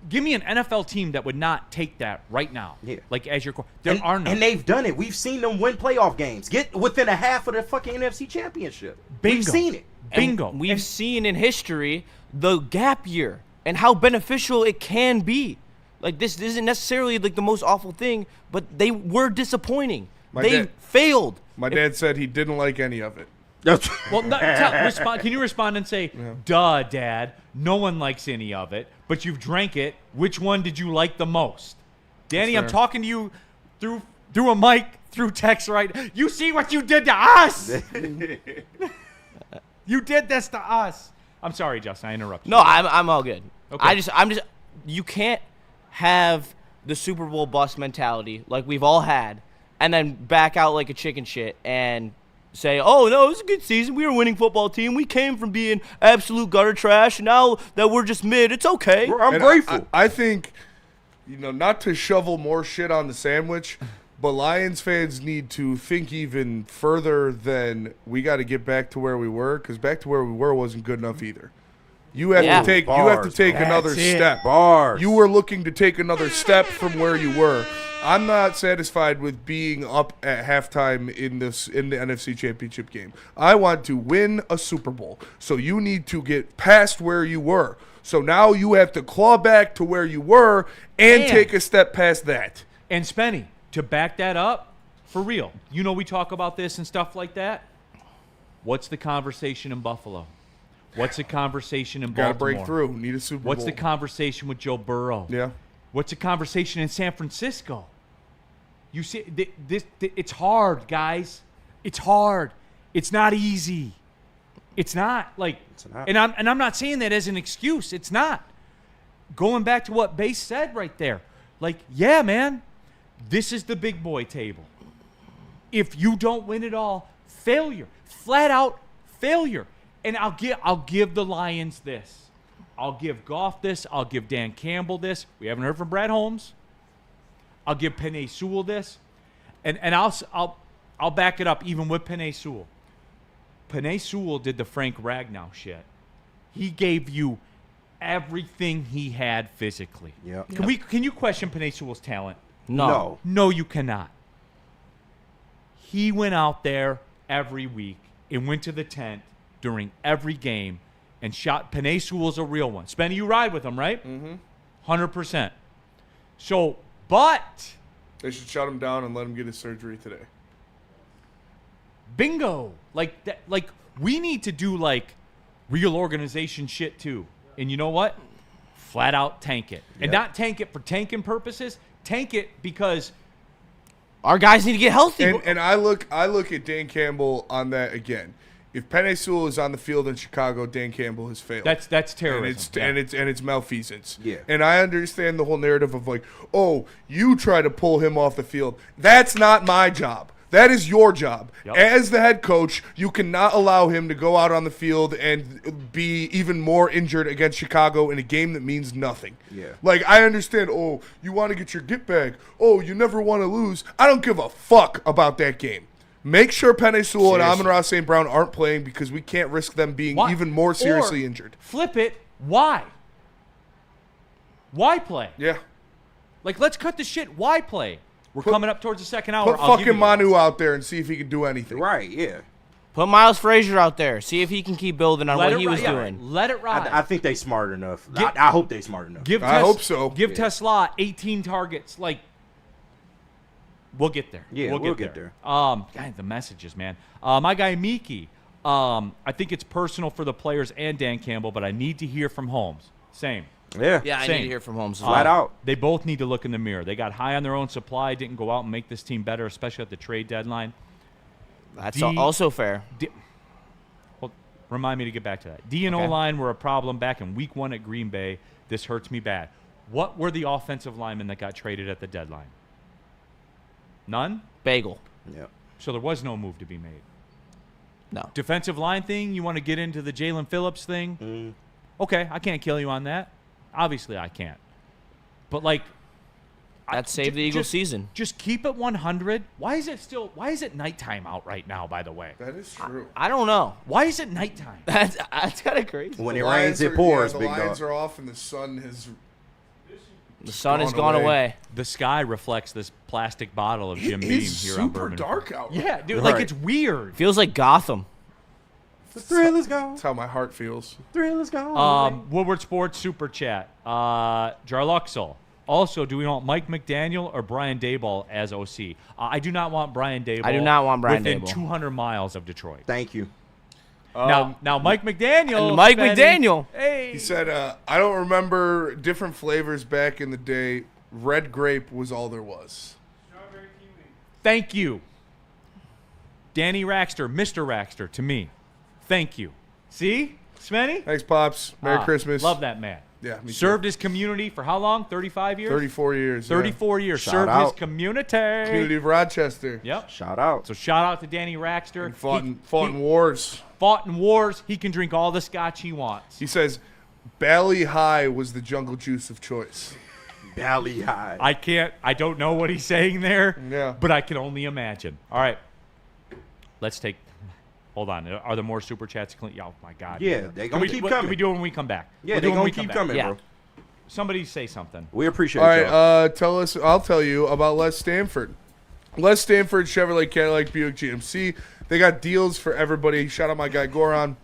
Give me an NFL team that would not take that right now. Yeah. As your core. There are none. And they've done it. We've seen them win playoff games. Get within a half of the fucking NFC Championship. Bingo. We've seen it. Bingo. And we've seen in history the gap year and how beneficial it can be. This isn't necessarily the most awful thing, but they were disappointing. They failed. My dad said he didn't like any of it. Well, can you respond and say, duh, Dad, no one likes any of it, but you've drank it. Which one did you like the most? Danny, I'm fair. talking to you through a mic, through text, right? You see what you did to us? You did this to us. I'm sorry, Justin, I interrupted No, you. I'm all good. Okay. I'm just you can't have the Super Bowl bust mentality like we've all had and then back out like a chicken shit and say, oh, no, it was a good season. We were a winning football team. We came from being absolute gutter trash, and now that we're just mid, it's okay. I'm And grateful. I think, not to shovel more shit on the sandwich, but Lions fans need to think even further than we got to get back to where we were, because back to where we were wasn't good enough either. You have Yeah. to take Bars, another That's it. step. Bars. You were looking to take another step from where you were. I'm not satisfied with being up at halftime in the NFC Championship game. I want to win a Super Bowl. So you need to get past where you were. So now you have to claw back to where you were and take a step past that. And Spenny, to back that up, for real, we talk about this and stuff like that. What's the conversation in Buffalo? What's the conversation in Got to Baltimore? break through. Need a Super Bowl. What's the conversation with Joe Burrow? Yeah. What's the conversation in San Francisco? You see, it's hard, guys. It's hard. It's not easy. It's not like, and I'm not saying that as an excuse. It's not. Going back to what Base said right there, like, yeah, man, this is the big boy table. If you don't win it all, failure, flat out failure. And I'll give the Lions this. I'll give Goff this. I'll give Dan Campbell this. We haven't heard from Brad Holmes. I'll give Penei Sewell this, and I'll back it up even with Penei Sewell. Penei Sewell did the Frank Ragnow shit. He gave you everything he had physically. Yep. Can you question Penei Sewell's talent? No. No, you cannot. He went out there every week and went to the tent during every game and shot. Penei Sewell's a real one. Spenny, you ride with him, right? Mm-hmm. 100%. So, but They should shut him down and let him get his surgery today. bingo. Like that, like we need to do like real organization shit too. And you know what? Flat out tank it. And not tank it for tanking purposes. Tank it because Our guys need to get healthy. And I look at Dan Campbell on that again. If Penei Sewell is on the field in Chicago, Dan Campbell has failed. that's terrorism. And it's malfeasance. Yeah. And I understand the whole narrative of like, oh, you try to pull him off the field. That's not my job. That is your job. Yep. As the head coach, you cannot allow him to go out on the field and be even more injured against Chicago in a game that means nothing. Yeah. Like, I understand, oh, you want to get your get back. Oh, you never want to lose. I don't give a fuck about that game. Make sure Penei Sewell and Amon-Ra St. Brown aren't playing because we can't risk them being Why? even more seriously Or injured. Flip it. Why? Why play? Yeah. Like, let's cut the shit. Why play? We're coming up towards the second hour. Put I'll give fucking you Manu out there and see if he can do anything. Right, yeah. Put Miles Frazier out there. See if he can keep building on Let what it he ri- was yeah, doing. Let it ride. I think they smart enough. Give- I hope they smart enough. I hope so. Give Yeah. Tesla 18 targets. Like, we'll get there. Yeah, we'll get there. God, the messages, man. My guy Miki. I think it's personal for the players and Dan Campbell, but I need to hear from Holmes. Same. Yeah. Yeah, I Same. need to hear from Holmes. as Flat well. out. They both need to look in the mirror. They got high on their own supply, didn't go out and make this team better, especially at the trade deadline. That's D- also fair. Well, remind me to get back to that. D and Okay. O-line were a problem back in week 1 at Green Bay. This hurts me bad. What were the offensive linemen that got traded at the deadline? None? Bagel. Yep. So there was no move to be made. No. Defensive line thing, you want to get into the Jalen Phillips thing? Okay, I can't kill you on that. Obviously, I can't. But, like, That saved the Eagles' season. Just keep it 100. Why is it nighttime out right now, by the way? That is true. I don't know. Why is it nighttime? That's kind of crazy. When The it Lions rains, it are- pours, yeah, big the Lions dog. are off and the sun has The sun has gone gone away. away. The sky reflects this plastic bottle of Jim Beam It's here on super Bourbon. dark out. Yeah, dude, Right. like it's weird. Feels like Gotham. The thrill is gone. That's how my heart feels. Thrill is gone. Woodward Sports Super Chat. Jarluxel. Also, do we want Mike McDaniel or Brian Daboll as OC? I do not want Brian Daboll. I do not want Brian within Daboll. 200 miles of Detroit. Thank you. Now, Mike McDaniel. And Mike Spenny, McDaniel. Hey. He said, I don't remember different flavors back in the day. Red grape was all there was. Thank you. Danny Raxter, Mr. Raxter, to me. Thank you. See? Spenny? Thanks, Pops. Merry Christmas. Love that man. Yeah, me too. Served his community for how long? 35 years? 34 years. yeah. 34 years. Shout Served his out. community. Community of Rochester. Yep. Shout out. So shout out to Danny Raxter. And fought, He in wars. fought in wars. He can drink all the scotch he wants. He says, Bally High was the jungle juice of choice. Bally high. I don't know what he's saying there, Yeah. but I can only imagine. All right. Hold on. Are there more super chats? Oh, my God. Yeah, they Can gonna we, keep what coming. Can we do it when we come back? Yeah, We'll they do it when gonna we keep come back. coming, Yeah. bro. Somebody say something. We appreciate All right, y'all. tell us. I'll tell you about Les Stanford. Les Stanford, Chevrolet, Cadillac, Buick, GMC. They got deals for everybody. Shout out my guy Goran.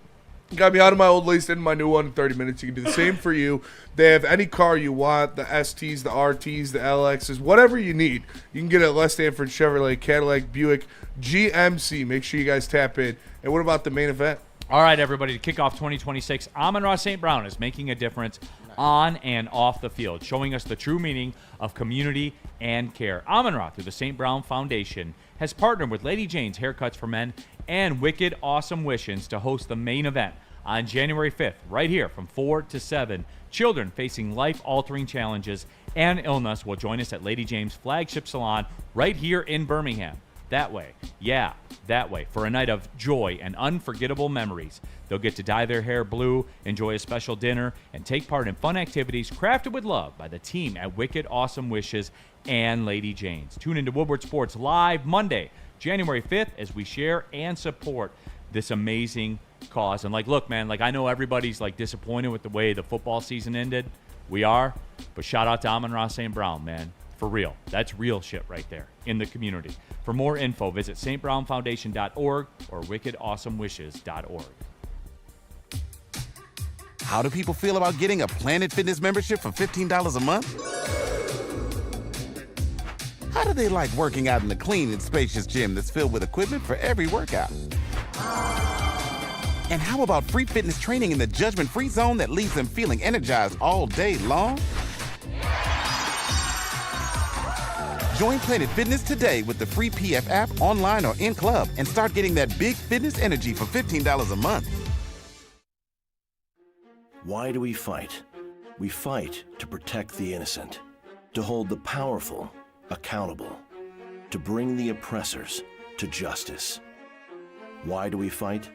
Got me out of my old lease into my new one in 30 minutes. You can do the same for you. They have any car you want, the STs, the RTs, the LXs, whatever you need. You can get it at Les Stanford, Chevrolet, Cadillac, Buick, GMC. Make sure you guys tap in. And what about the main event? All right, everybody, to kick off 2026, Amon-Ra St. Brown is making a difference on and off the field, showing us the true meaning of community and care. Amon-Ra, through the St. Brown Foundation, has partnered with Lady Jane's Haircuts for Men and Wicked Awesome Wishes to host the main event on January 5th, right here from 4 to 7. Children facing life-altering challenges and illness will join us at Lady Jane's flagship salon right here in Birmingham. That way, yeah, that way, for a night of joy and unforgettable memories. They'll get to dye their hair blue, enjoy a special dinner, and take part in fun activities crafted with love by the team at Wicked Awesome Wishes and Lady Jane's. Tune into Woodward Sports live Monday, January 5th, as we share and support this amazing cause. And look, man, I know everybody's disappointed with the way the football season ended. We are, but shout out to Amon-Ra St. Brown, man. For real. That's real shit right there in the community. For more info, visit stbrownfoundation.org or wickedawesomewishes.org. How do people feel about getting a Planet Fitness membership for $15 a month? How do they like working out in a clean and spacious gym that's filled with equipment for every workout? And how about free fitness training in the judgment-free zone that leaves them feeling energized all day long? Join Planet Fitness today with the free PF app, online or in club, and start getting that big fitness energy for $15 a month. Why do we fight? We fight to protect the innocent, to hold the powerful accountable, to bring the oppressors to justice. Why do we fight?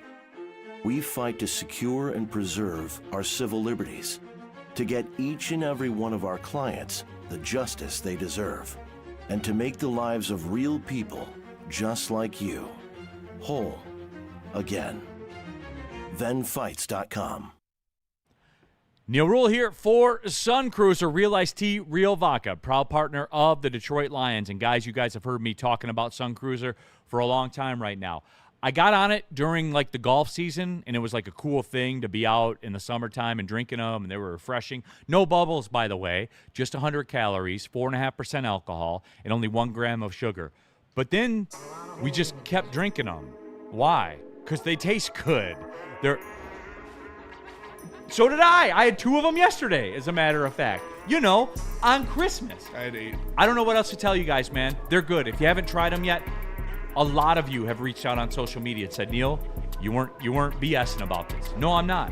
We fight to secure and preserve our civil liberties, to get each and every one of our clients the justice they deserve, and to make the lives of real people just like you whole again. ThenFights.com. Neal Ruhl here for Sun Cruiser, Real Iced Tea, Real Vodka, proud partner of the Detroit Lions. And guys, you guys have heard me talking about Sun Cruiser for a long time right now. I got on it during the golf season, and it was a cool thing to be out in the summertime and drinking them, and they were refreshing. No bubbles, by the way, just 100 calories, 4.5% alcohol, and only 1 gram of sugar. But then we just kept drinking them. Why? Because they taste good. So did I. I had 2 of them yesterday, as a matter of fact. On Christmas. I had 8. I don't know what else to tell you guys, man. They're good. If you haven't tried them yet, a lot of you have reached out on social media and said, Neal, you weren't BSing about this. No, I'm not.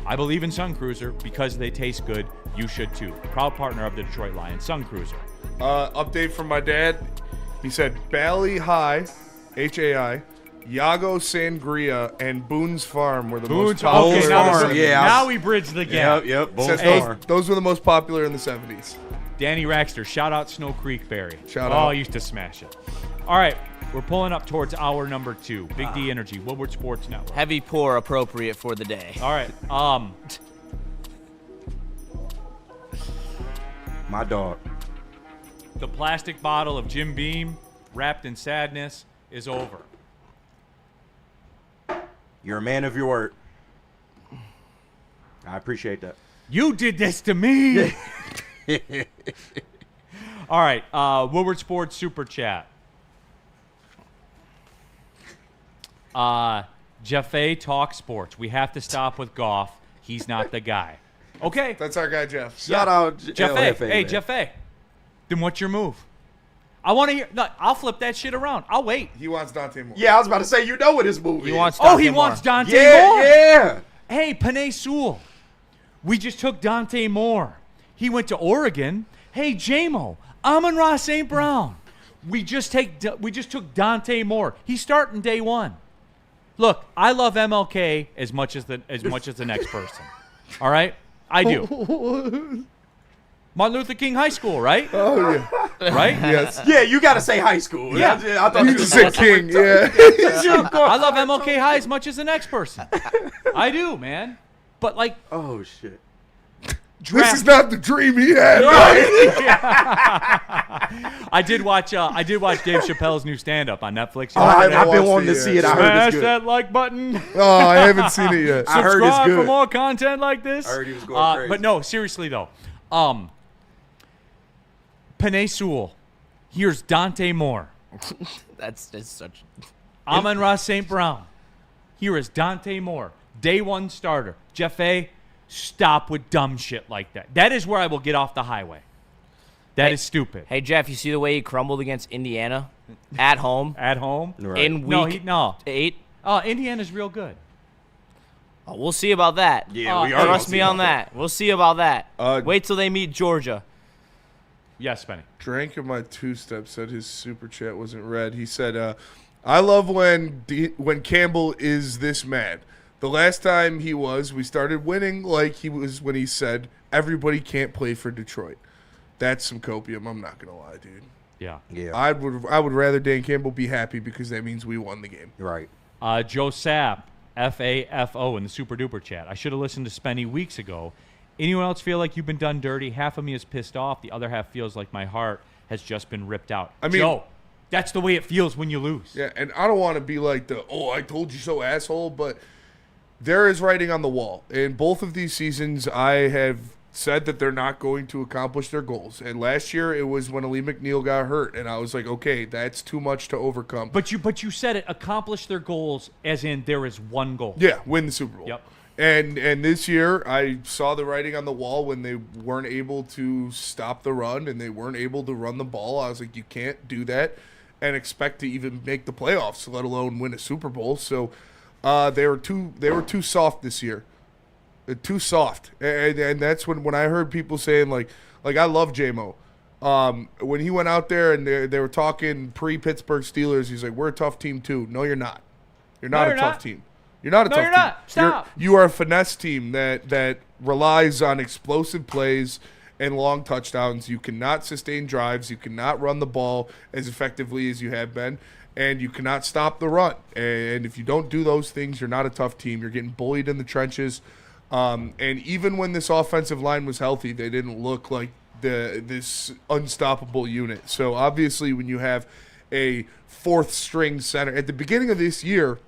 I believe in Sun Cruiser because they taste good. You should too. Proud partner of the Detroit Lions, Sun Cruiser. Update from my dad. He said Bali High, H-A-I, Yago Sangria, and Boone's Farm were the most popular. Okay, Farm, now we bridge the gap. Yep. Says those were the most popular in the 70s. Danny Raxter, shout out Snow Creek Berry. Shout out. out. I used to smash it. All right, we're pulling up towards hour number 2. Big D Energy, Woodward Sports Network. Heavy pour appropriate for the day. All right. My dog. The plastic bottle of Jim Beam, wrapped in sadness, is over. You're a man of your word. I appreciate that. You did this to me. All right, Woodward Sports Super Chat. Jaffe Talk Sports. We have to stop with Goff. He's not the guy. Okay. That's our guy, Jeff. Shout out Jaffe. Hey, man. Jaffe. Then what's your move? I want to hear. No, I'll flip that shit around. I'll wait. He wants Dante Moore. Yeah, I was about to say, what his move is. He wants Dante He Moore. wants Dante Yeah, Moore? yeah. Hey, Panay Sewell. We just took Dante Moore. He went to Oregon. Hey, JMO. Amon-Ra St. Brown. We just took Dante Moore. He's starting day 1. Look, I love MLK as much as the next person. All right? I do. Martin Luther King High School, right? Oh, yeah. Right? Yes. Yeah, you got to say high school. Yeah. I thought You just said King, yeah. I love MLK High as much as the next person. I do, man. But Oh, shit. This is not the dream he had. I did watch Dave Chappelle's new stand-up on Netflix. Oh, I've been watched wanting to see it. I heard Smash it's good. that like button. Oh, I haven't seen it yet. I heard it's Subscribe good. for more content like this. I heard he was going crazy. But no, seriously though. Panay Sewell. Here's Dante Moore. That's such. Amon-Ra St. Brown. Here is Dante Moore. Day one starter. Jeff A., stop with dumb shit like that. That is where I will get off the highway. That is stupid. Hey, Jeff, you see the way he crumbled against Indiana at home? At home? Right. In week no. 8? Indiana's real good. Oh, we'll see about that. Yeah, we are. Trust me on that. We'll see about that. Uh, Wait till they meet Georgia. Yes, Benny. Drank in my two-step said his super chat wasn't read. He said, I love when Campbell is this mad. The last time we started winning like he was when he said, everybody can't play for Detroit. That's some copium. I'm not going to lie, dude. Yeah. Yeah. I would rather Dan Campbell be happy because that means we won the game. Right. Joe Sapp, FAFO in the super duper chat. I should have listened to Spenny weeks ago. Anyone else feel like you've been done dirty? Half of me is pissed off. The other half feels like my heart has just been ripped out. I mean, Joe, that's the way it feels when you lose. Yeah, and I don't want to be like I told you so asshole, but there is writing on the wall. In both of these seasons, I have said that they're not going to accomplish their goals. And last year, it was when Ali McNeil got hurt, and I was like, okay, that's too much to overcome. But you said it, accomplish their goals as in there is one goal. Yeah, win the Super Bowl. Yep. And this year, I saw the writing on the wall when they weren't able to stop the run and they weren't able to run the ball. I was like, you can't do that and expect to even make the playoffs, let alone win a Super Bowl. So they were too soft this year. Too soft. And that's when I heard people saying, like I love J-Mo. When he went out there and they were talking pre-Pittsburgh Steelers, he's like, we're a tough team too. No, you're not. You're not a tough team. You're not a tough team. No, you're not. Stop. You are a finesse team that relies on explosive plays and long touchdowns. You cannot sustain drives. You cannot run the ball as effectively as you have been. And you cannot stop the run. And if you don't do those things, you're not a tough team. You're getting bullied in the trenches. And even when this offensive line was healthy, they didn't look like this unstoppable unit. So obviously when you have a fourth string center, at the beginning of this year,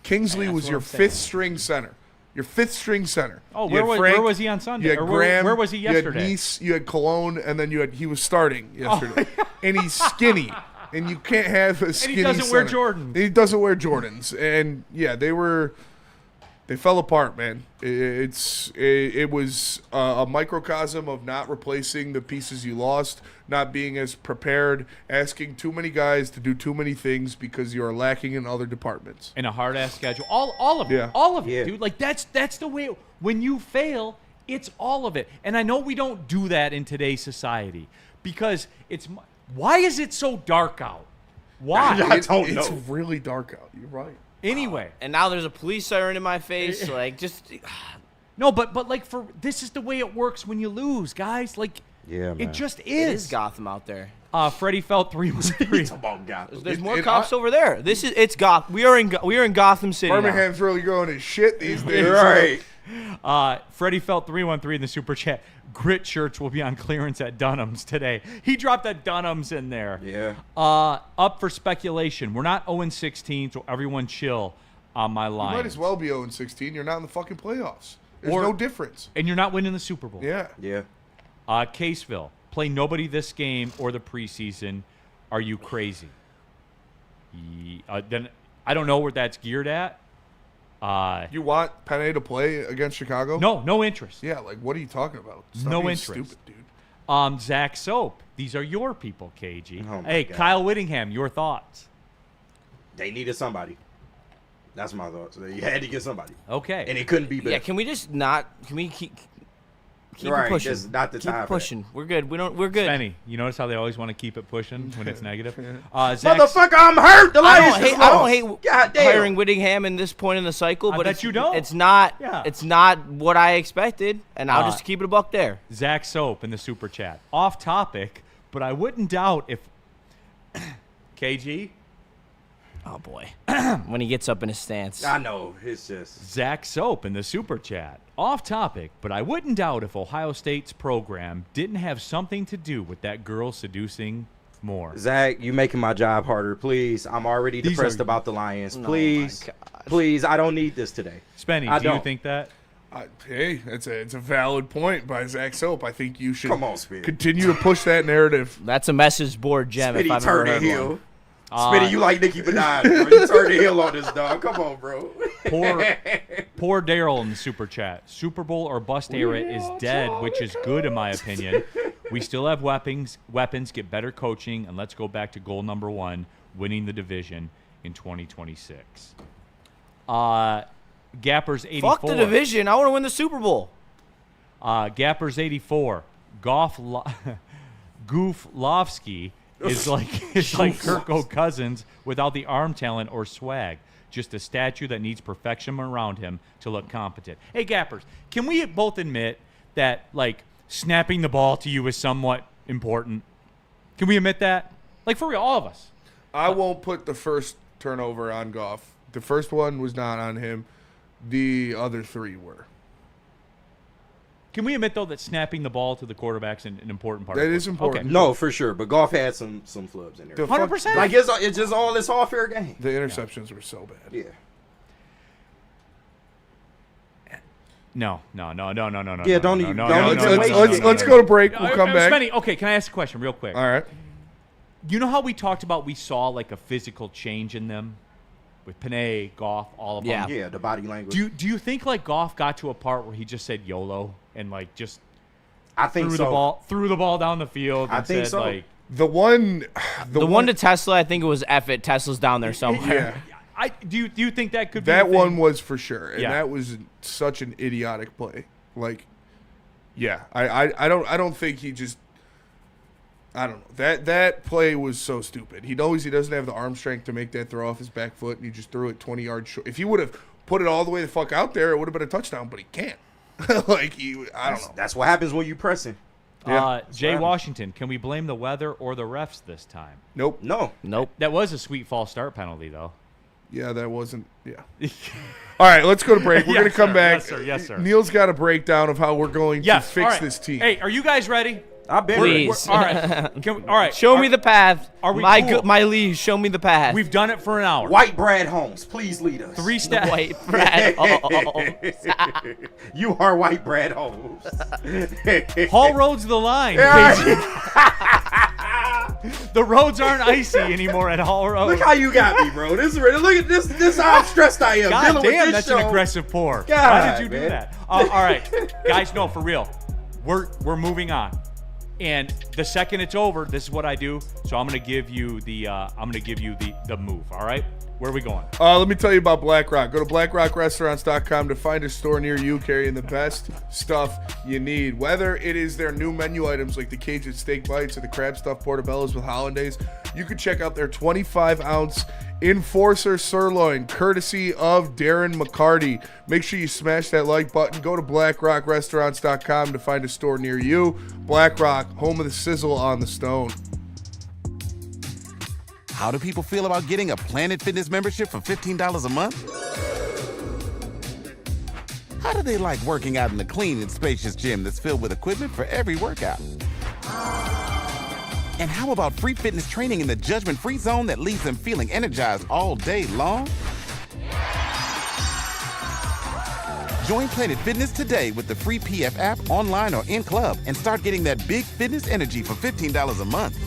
Kingsley was your fifth string center. Your fifth string center. Oh, where was he on Sunday? You had Or Graham, where was he yesterday? You had Nice, you had Cologne, and then he was starting yesterday. And he's skinny. And you can't have a skinny And he doesn't wear center. Jordans. He doesn't wear Jordans. And yeah, they fell apart, man. It was a microcosm of not replacing the pieces you lost, not being as prepared, asking too many guys to do too many things because you are lacking in other departments. And a hard-ass schedule. All of it. Yeah. All of it, Yeah. dude. Like, that's the way when you fail, it's all of it. And I know we don't do that in today's society because why is it so dark out? Why? I don't It's know. really dark out. You're right. Anyway. And now there's a police siren in my face. Like, just No, but like this is the way it works when you lose, guys. Like, Yeah, man. it just it is is. Gotham out there. Freddie felt 313. About God. There's more cops over there. It's Gotham. We are in Gotham City now. Birmingham's really going to shit these days. Right. Freddie felt 313 in the super chat. Grit shirts will be on clearance at Dunham's today. He dropped that Dunham's in there. Yeah. Up for speculation. We're not 0-16, so everyone chill on my line. You might as well be 0-16. You're not in the fucking playoffs. There's Or- no difference. And you're not winning the Super Bowl. Yeah. Yeah. Caseville, play nobody this game or the preseason. Are you crazy? Then I don't know where that's geared at. You want Penny to play against Chicago? No interest. Yeah, like, what are you talking about? Stop No being interest. stupid, dude. Zach Soap. These are your people, KG. Oh my Hey, God. Kyle Whittingham, your thoughts? They needed somebody. That's my thoughts. You had to get somebody. Okay. And it couldn't be better. Yeah, can we just not? Can we keep Right, it pushing? just not the keep time it for pushing. We're good. We're good. Benny, you notice how they always want to keep it pushing when it's negative? Zach, Motherfucker, I'm hurt. The I Lions don't just hate. I don't lost. hate God damn. hiring Whittingham in this point in the cycle, I but bet you don't. It's not. Yeah. It's not what I expected, and I'll just keep it a buck there. Zach Soap in the super chat. Off topic, but I wouldn't doubt if KG, Oh boy, when he gets up in his stance. I know. It's just. Zach Soap in the super chat. Off topic, but I wouldn't doubt if Ohio State's program didn't have something to do with that girl seducing more. Zach, you making my job harder. Please. I'm already These depressed are- about the Lions. Oh, Please. my gosh. Please. I don't need this today. Spenny, I do you don't. think that? Hey, it's a valid point by Zach Soap. I think you should Come on, Speedy. continue to push that narrative. That's a message board gem if Spitty I've ever turn heard heel. one. Spinny, you like Nicki Minaj, bro. You turned the hill on this, dog. Come on, bro. Poor Daryl in the super chat. Super Bowl or bust era is dead, which is good in my opinion. We still have weapons, get better coaching, and let's go back to goal number 1, winning the division in 2026. Gappers 84. Fuck the division. I want to win the Super Bowl. Gappers 84. Gooflovsky is like Kirko Cousins without the arm talent or swag. Just a statue that needs perfection around him to look competent. Hey, Gappers, can we both admit that, like, snapping the ball to you is somewhat important? Can we admit that? Like, for real, all of us. I won't put the first turnover on Goff. The first one was not on him. The other 3 were. Can we admit, though, that snapping the ball to the quarterback's an important part? That is important. Okay. No, for sure. But Goff had some flubs in there. 100%. Like, it's just all this all fair game. The interceptions were so bad. Yeah. No. Yeah, don't even. Let's go to break. We'll come back. Spenny, okay, can I ask a question real quick? All right. You know how we talked about we saw like a physical change in them with Panay, Goff, all of them? Yeah, the body language. Do you think like Goff got to a part where he just said YOLO and like just I think threw the ball down the field and I think said so. like The one to Tesla, I think it was F it. Tesla's down there somewhere. Yeah. Do you think that could be that a thing? one was for sure, and Yeah. that was such an idiotic play. Like, yeah, I don't think he just. I don't know. That play was so stupid. He knows he doesn't have the arm strength to make that throw off his back foot, and he just threw it 20 yards short. If he would have put it all the way the fuck out there, it would have been a touchdown, but he can't. I don't know. That's what happens when you pressing. Yeah. Jay Washington, can we blame the weather or the refs this time? Nope. No. Nope. That was a sweet false start penalty, though. Yeah, that wasn't. Yeah. All right, let's go to break. We're going to come back. Yes, sir. Neal's got a breakdown of how we're going to fix this team. Hey, are you guys ready? I've been Please. All right. All right. Show me the path. Are we my cool? my liege, show me the path. We've done it for an hour. White Brad Holmes, please lead us. 3 the steps. white bread. You are White Brad Holmes. Hall road's the line. The roads aren't icy anymore at Hall Road. Look how you got me, bro. This is look at this. This is how stressed I am. God dealing with damn, this that's show. an aggressive pour. God, why did you do man. that? All right, guys, no, for real. We're moving on. And the second it's over, this is what I do. So I'm gonna give you the move. All right, where are we going? Let me tell you about Black Rock. Go to blackrockrestaurants.com to find a store near you carrying the best stuff you need. Whether it is their new menu items like the Cajun steak bites or the crab stuffed portobellos with hollandaise, you can check out their 25-ounce Enforcer sirloin, courtesy of Darren McCarty. Make sure you smash that like button. Go to blackrockrestaurants.com to find a store near you. Black Rock, home of the sizzle on the stone. How do people feel about getting a Planet Fitness membership for $15 a month? How do they like working out in a clean and spacious gym that's filled with equipment for every workout? And how about free fitness training in the judgment-free zone that leaves them feeling energized all day long? Join Planet Fitness today with the free PF app, online or in club, and start getting that big fitness energy for $15 a month.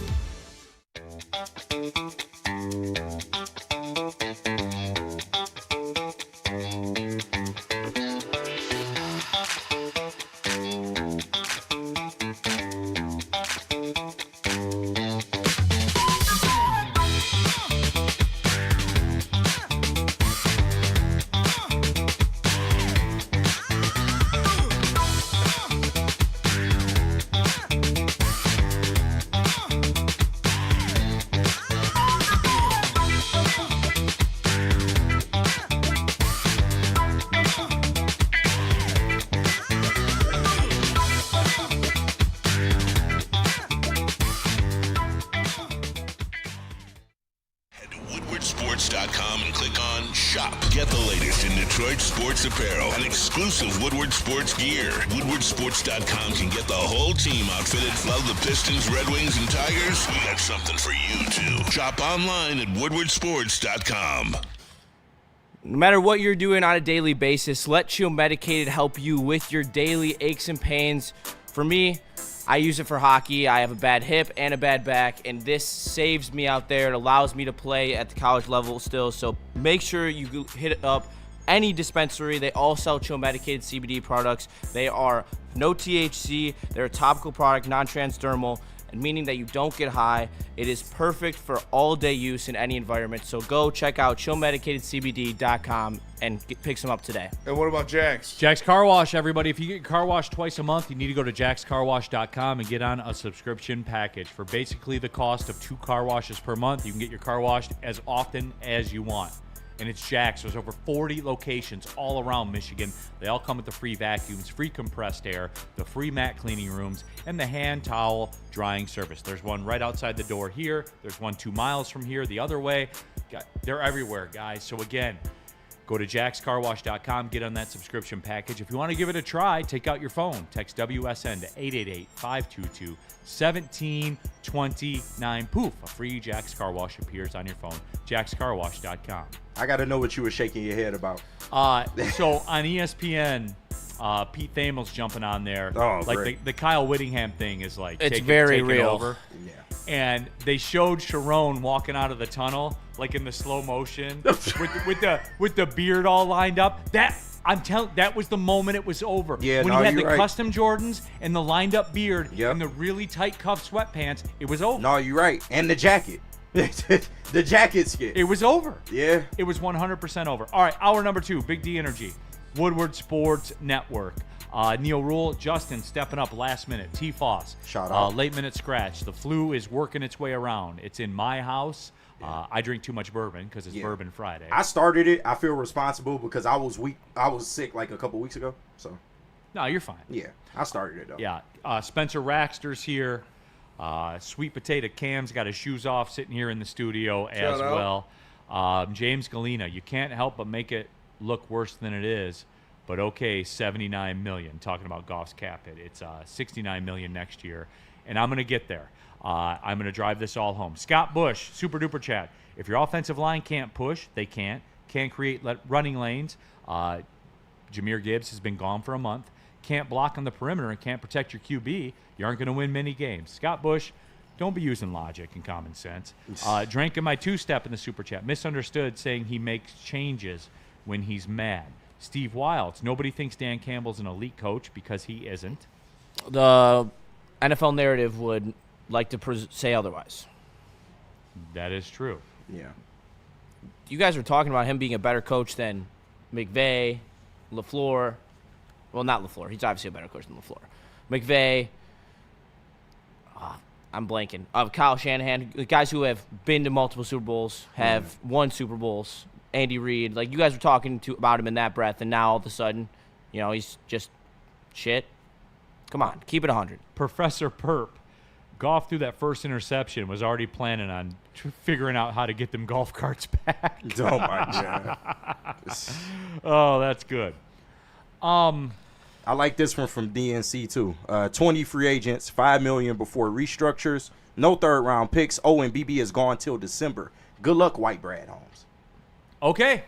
Woodwardsports.com and click on Shop. Get the latest in Detroit sports apparel and exclusive Woodward Sports gear. Woodwardsports.com can get the whole team outfitted. Love the Pistons, Red Wings, and Tigers? We got something for you, too. Shop online at woodwardsports.com. No matter what you're doing on a daily basis, let Chill Medicated help you with your daily aches and pains. For me, I use it for hockey. I have a bad hip and a bad back, and this saves me out there. It allows me to play at the college level still. So make sure you hit it up. Any dispensary, they all sell chill medicated CBD products. They are no THC. They're a topical product, non-transdermal, and meaning that you don't get high. It is perfect for all-day use in any environment. So go check out chillmedicatedcbd.com and pick some up today. And what about Jack's? Jack's Car Wash, everybody. If you get car wash twice a month, you need to go to jackscarwash.com and get on a subscription package. For basically the cost of 2 car washes per month, you can get your car washed as often as you want. And it's Jack's. There's over 40 locations all around Michigan. They all come with the free vacuums, free compressed air, the free mat cleaning rooms, and the hand towel drying service. There's one right outside the door here. There's one 2 miles from here the other way. They're everywhere, guys. So again, go to jackscarwash.com, get on that subscription package. If you want to give it a try, take out your phone. Text WSN to 888-522-1729. Poof, a free Jack's Car Wash appears on your phone. jackscarwash.com. I got to know what you were shaking your head about. So on ESPN, Pete Thamel's jumping on there. Oh, like great. the Kyle Whittingham thing is like It's take very it real. over. Yeah. And they showed Sharon walking out of the tunnel like in the slow motion with the beard all lined up. That was the moment it was over. Yeah, when no, he had you're the right. custom Jordans and the lined up beard Yep. and the really tight cuff sweatpants, it was over. No, you're right. And the jacket. The jacket skit. It was over. Yeah. It was 100% over. All right, hour number 2, Big D Energy, Woodward Sports Network. Neal, Ruhl, Justin stepping up last minute. T. Foss. Shout out. Late minute scratch. The flu is working its way around. It's in my house. I drink too much bourbon because it's Bourbon Friday. I started it. I feel responsible because I was weak. I was sick like a couple weeks ago. So, No, you're fine. yeah, I started it, though. Yeah. Spencer Raxter's here. Sweet Potato Cam's got his shoes off sitting here in the studio as out. well. James Galena, you can't help but make it look worse than it is. But okay, $79 million. Talking about Goff's cap hit. It's $69 million next year. And I'm going to get there. I'm going to drive this all home. Scott Bush, super duper chat. If your offensive line can't push, they can't create running lanes. Jahmyr Gibbs has been gone for a month. Can't block on the perimeter and can't protect your QB. You aren't going to win many games. Scott Bush, don't be using logic and common sense. Drank in my 2-step in the super chat. Misunderstood, saying he makes changes when he's mad. Steve Wilds, nobody thinks Dan Campbell's an elite coach because he isn't. The NFL narrative would like to say otherwise. That is true. Yeah. You guys were talking about him being a better coach than McVay, LaFleur. Well, not LaFleur. He's obviously a better coach than LaFleur. McVay. I'm blanking. Kyle Shanahan. The guys who have been to multiple Super Bowls, have won Super Bowls. Andy Reid. Like, you guys were talking about him in that breath, and now all of a sudden, he's just shit. Come on. Keep it 100. Professor Perp, Goff through that first interception was already planning on figuring out how to get them golf carts back. Oh, my God. Oh, that's good. I like this one from DNC, too. 20 free agents, $5 million before restructures, no third-round picks. And BB is gone till December. Good luck, White Brad Holmes. Okay,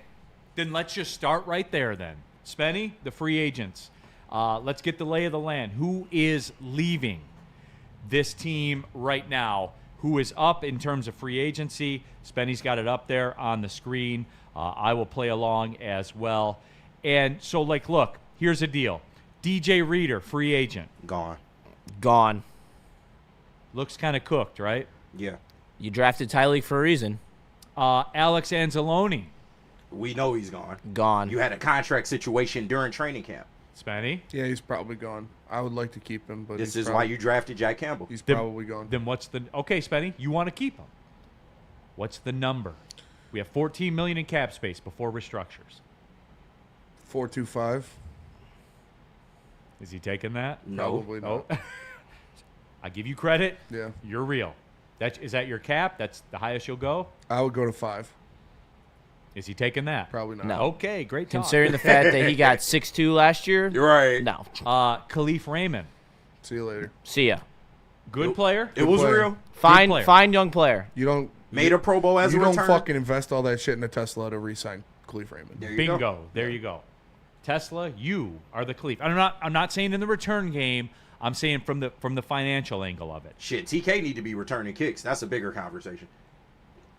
then let's just start right there then. Spenny, the free agents. Let's get the lay of the land. Who is leaving this team right now? Who is up in terms of free agency? Spenny's got it up there on the screen. I will play along as well. And so, look, here's the deal. DJ Reader, free agent. Gone. Looks kind of cooked, right? Yeah. You drafted Tyleek for a reason. Alex Anzalone. We know he's gone. Gone. You had a contract situation during training camp. Spenny? Yeah, he's probably gone. I would like to keep him, but This is why you drafted Jack Campbell. He's probably gone. Then what's the okay, Spenny? You want to keep him? What's the number? We have $14 million in cap space before restructures. 425. Is he taking that? Probably not. Oh. I give you credit. Yeah. You're real. Is that your cap? That's the highest you'll go? I would go to 5. Is he taking that? Probably not. No. Okay, great talk. Considering the fact that he got 6'2" last year. You're right. No. Khalif Raymond. See you later. See ya. Good player. It was player. real. player. Fine young player. You don't Made a Pro Bowl as a you don't return. fucking invest all that shit in a Tesla to re-sign Khalif Raymond. There you Bingo. go. There you go. Tesla, you are the Khalif. I'm not saying in the return game. I'm saying from the financial angle of it. Shit, TK need to be returning kicks. That's a bigger conversation.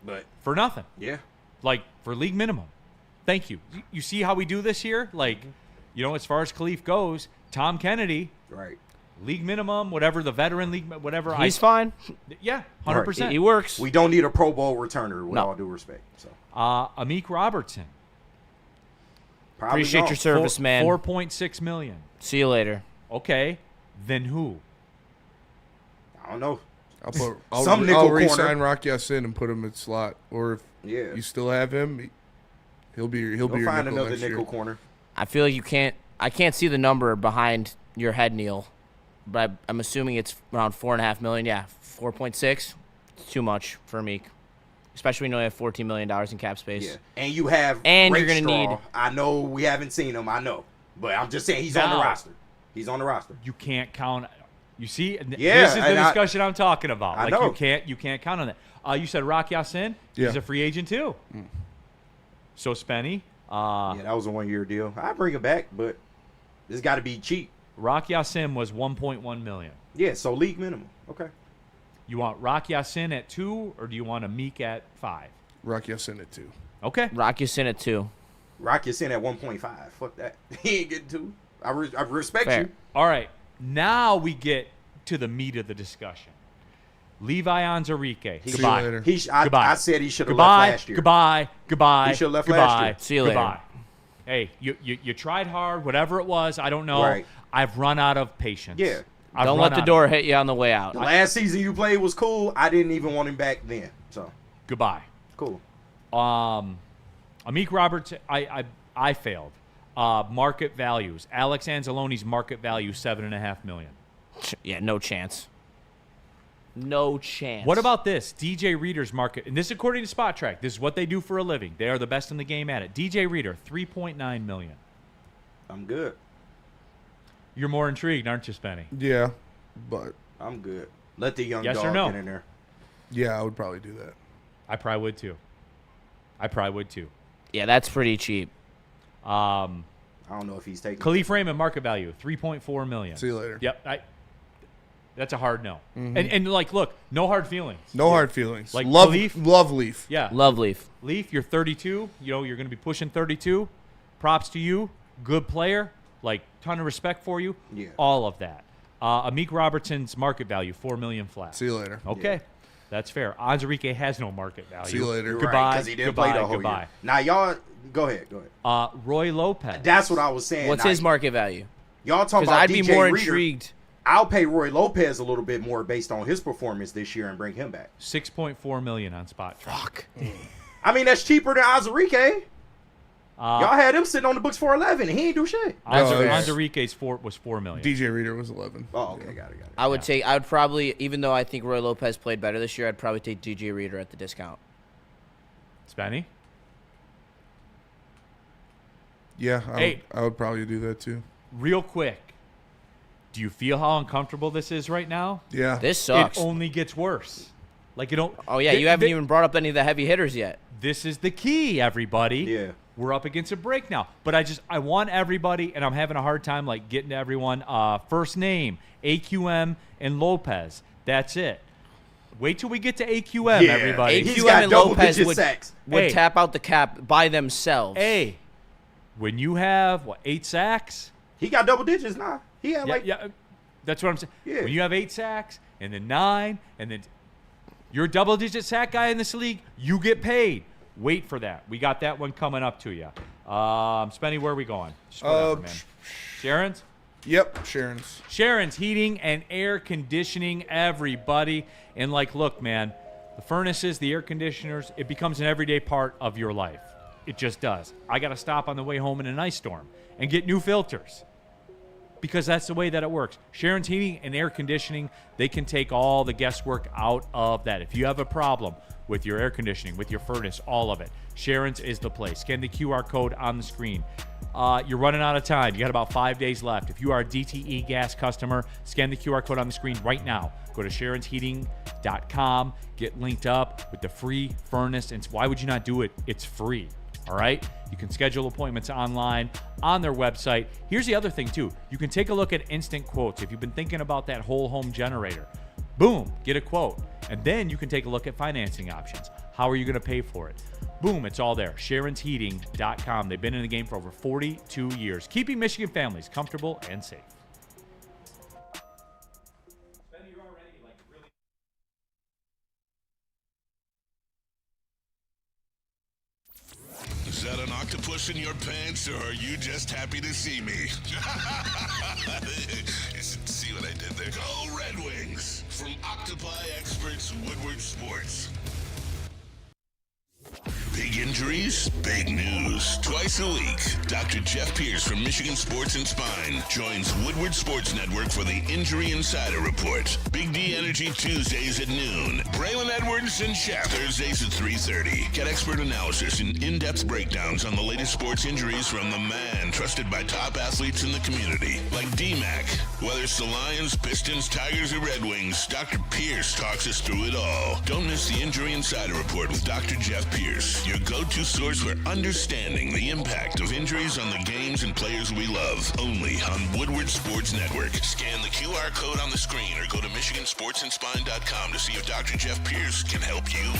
But For nothing. yeah, Like, for league minimum. Thank you. You see how we do this here? Like, as far as Khalif goes, Tom Kennedy, right. league minimum, whatever, the veteran league, whatever. He's fine. Yeah, 100%. He works. We don't need a Pro Bowl returner with No. all due respect. So Amik Robertson. probably Appreciate don't. your service, man. $4.6 million. See you later. Okay, then who? I don't know. I'll nickel re-sign corner. Rock Ya-Sin and put him at slot. Or if Yeah. you still have him, he'll be your Go nickel find another next nickel year. corner. I feel like I can't see the number behind your head, Neal, but I'm assuming it's around $4.5 million. Yeah, 4.6. It's too much for Meek, especially when you only have $14 million in cap space. Yeah, and you have And you're Rakestraw. gonna need- I know we haven't seen him. I know, but I'm just saying he's on the Now- roster. He's on the roster. You can't count. You see, Yeah, this is the and discussion I'm talking about. I Like know. you can't count on that. You said Rock Ya-Sin. Yeah. He's a free agent too. So Spenny, Yeah, that was a 1-year deal. I bring him back, but this got to be cheap. Rock Ya-Sin was $1.1 million. Yeah, so league minimum. Okay. You want Rock Ya-Sin at 2, or do you want a Meek at 5? Rock Ya-Sin at 2. Okay. Rock Ya-Sin at 2. Rock is in at 1.5. Fuck that. He ain't getting 2. I respect Fair. you. All right. Now we get to the meat of the discussion. Levi Onwuzurike. See you Goodbye. later. Goodbye. I said he should have Goodbye. left last year. Goodbye. He should've left goodbye, last year. See you later. Goodbye. Hey, you tried hard, whatever it was. I don't know. Right. I've run out of patience. Yeah. I've Don't run let the out door of- hit you on the way out. The last season you played was cool. I didn't even want him back then. So, Goodbye. cool. Amik Roberts, I failed. Market values. Alex Anzalone's market value $7.5 million. Yeah, no chance. No chance. What about this? DJ Reader's market, and this is according to Spot Track. This is what they do for a living. They are the best in the game at it. DJ Reader, $3.9 million. I'm good. You're more intrigued, aren't you, Spenny? Yeah, but I'm good. Let the young Yes or dog no? get in there. yeah, I would probably do that. I probably would too. Yeah, that's pretty cheap. I don't know if he's taking Khalif Raymond market value, $3.4 million. See you later. Yep. That's a hard no. And like, look, no hard feelings. No hard feelings. Like love Khalif? Leaf. Yeah. Love Leaf. Leaf, you're 32. You're going to be pushing 32. Props to you. Good player. Like, ton of respect for you. Yeah. All of that. Amik Robertson's market value, $4 million flat. See you later. Okay. That's fair. Onwuzurike has no market value. See you later. You're Goodbye. right, 'cause he didn't goodbye. play the whole goodbye. year. Now, y'all, go ahead. Roy Lopez. That's what I was saying. What's Now, his market value? Y'all talking Because about I'd DJ be more Reader. intrigued. I'll pay Roy Lopez a little bit more based on his performance this year and bring him back. $6.4 million on Spot Track. Fuck. I mean, that's cheaper than Onwuzurike. Y'all had him sitting on the books for 11. He ain't do shit. Onwuzurike's was $4 million. DJ Reader was 11. Oh, okay, got it. I would probably, even though I think Roy Lopez played better this year, I'd probably take DJ Reader at the discount. Spenny? Yeah, Hey. I would probably do that too. Real quick. Do you feel how uncomfortable this is right now? Yeah. This sucks. It only gets worse. Like, you don't. Oh, yeah, you haven't even brought up any of the heavy hitters yet. This is the key, everybody. Yeah. We're up against a break now. But I want everybody, and I'm having a hard time, like, getting to everyone. First name, AQM, and Lopez. That's it. Wait till we get to AQM, Yeah. everybody. He's AQM got and Lopez double-digit would sacks. would Hey. tap out the cap by themselves. Hey, when you have, 8 sacks? He got double digits now. He had Yeah, that's what I'm saying. Yeah. When you have 8 sacks, and then 9, and then you're a double-digit sack guy in this league, you get paid. Wait for that. We got that one coming up to you. Spenny, where are we going? Just whatever, man. Sharon's? Yep, Sharon's. Sharon's Heating and Air Conditioning, everybody. And, like, look, man, the furnaces, the air conditioners, it becomes an everyday part of your life. It just does. I got to stop on the way home in an ice storm and get new filters because that's the way that it works. Sharon's Heating and Air Conditioning, they can take all the guesswork out of that. If you have a problem with your air conditioning, with your furnace, all of it, Sharon's is the place. Scan the QR code on the screen. You're running out of time. You got about 5 days left. If you are a DTE gas customer, scan the QR code on the screen right now. Go to SharonsHeating.com. Get linked up with the free furnace. And why would you not do it? It's free. All right? You can schedule appointments online on their website. Here's the other thing, too. You can take a look at instant quotes. If you've been thinking about that whole home generator, boom, get a quote. And then you can take a look at financing options. How are you going to pay for it? Boom, it's all there. Sharon'sHeating.com. They've been in the game for over 42 years, keeping Michigan families comfortable and safe. Is that an octopus in your pants, or are you just happy to see me? You should see what I did there. Go Red Wings! From Octopi experts, Woodward Sports. Big injuries, big news. Twice a week, Dr. Jeff Pierce from Michigan Sports and Spine joins Woodward Sports Network for the Injury Insider Report. Big D Energy Tuesdays at noon. Braylon Edwards and Chef Thursdays at 3:30. Get expert analysis and in-depth breakdowns on the latest sports injuries from the man trusted by top athletes in the community, like D-Mac. Whether it's the Lions, Pistons, Tigers, or Red Wings, Dr. Pierce talks us through it all. Don't miss the Injury Insider Report with Dr. Jeff Pierce, your go-to source for understanding the impact of injuries on the games and players we love. Only on Woodward Sports Network. Scan the QR code on the screen or go to MichiganSportsandSpine.com to see if Dr. Jeff Pierce can help you.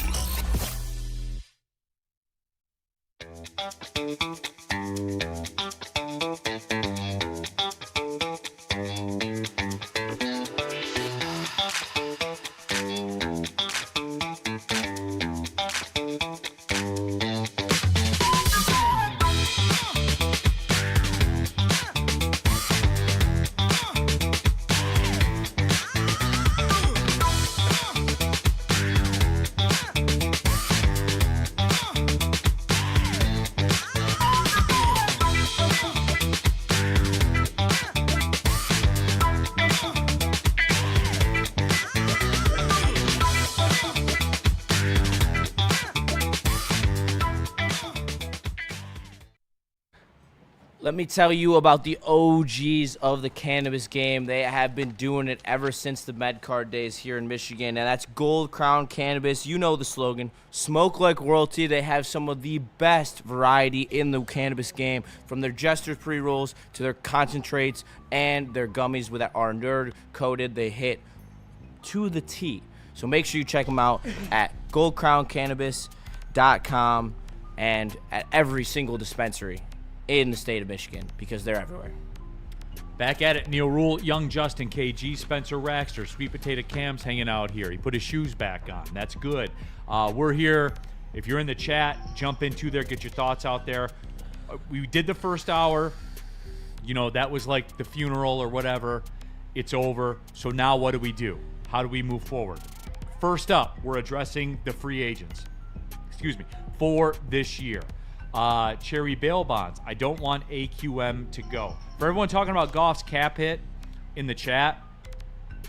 Let me tell you about the OGs of the cannabis game. They have been doing it ever since the MedCard days here in Michigan, and that's Gold Crown Cannabis. You know the slogan, smoke like royalty. They have some of the best variety in the cannabis game, from their Jester's pre-rolls to their concentrates and their gummies that are nerd-coated. They hit to the T. So make sure you check them out at goldcrowncannabis.com and at every single dispensary in the state of Michigan, because they're everywhere. Back at it, Neal, Ruhl, Young Justin, KG, Spencer Raxter, Sweet Potato Cam's hanging out here. He put his shoes back on. That's good. We're here. If you're in the chat, jump into there, get your thoughts out there. We did the first hour. You know, that was like the funeral or whatever. It's over. So now what do we do? How do we move forward? First up, we're addressing the free agents. For this year. Cherry bail bonds. I don't want AQM to go. For everyone talking about Goff's cap hit in the chat,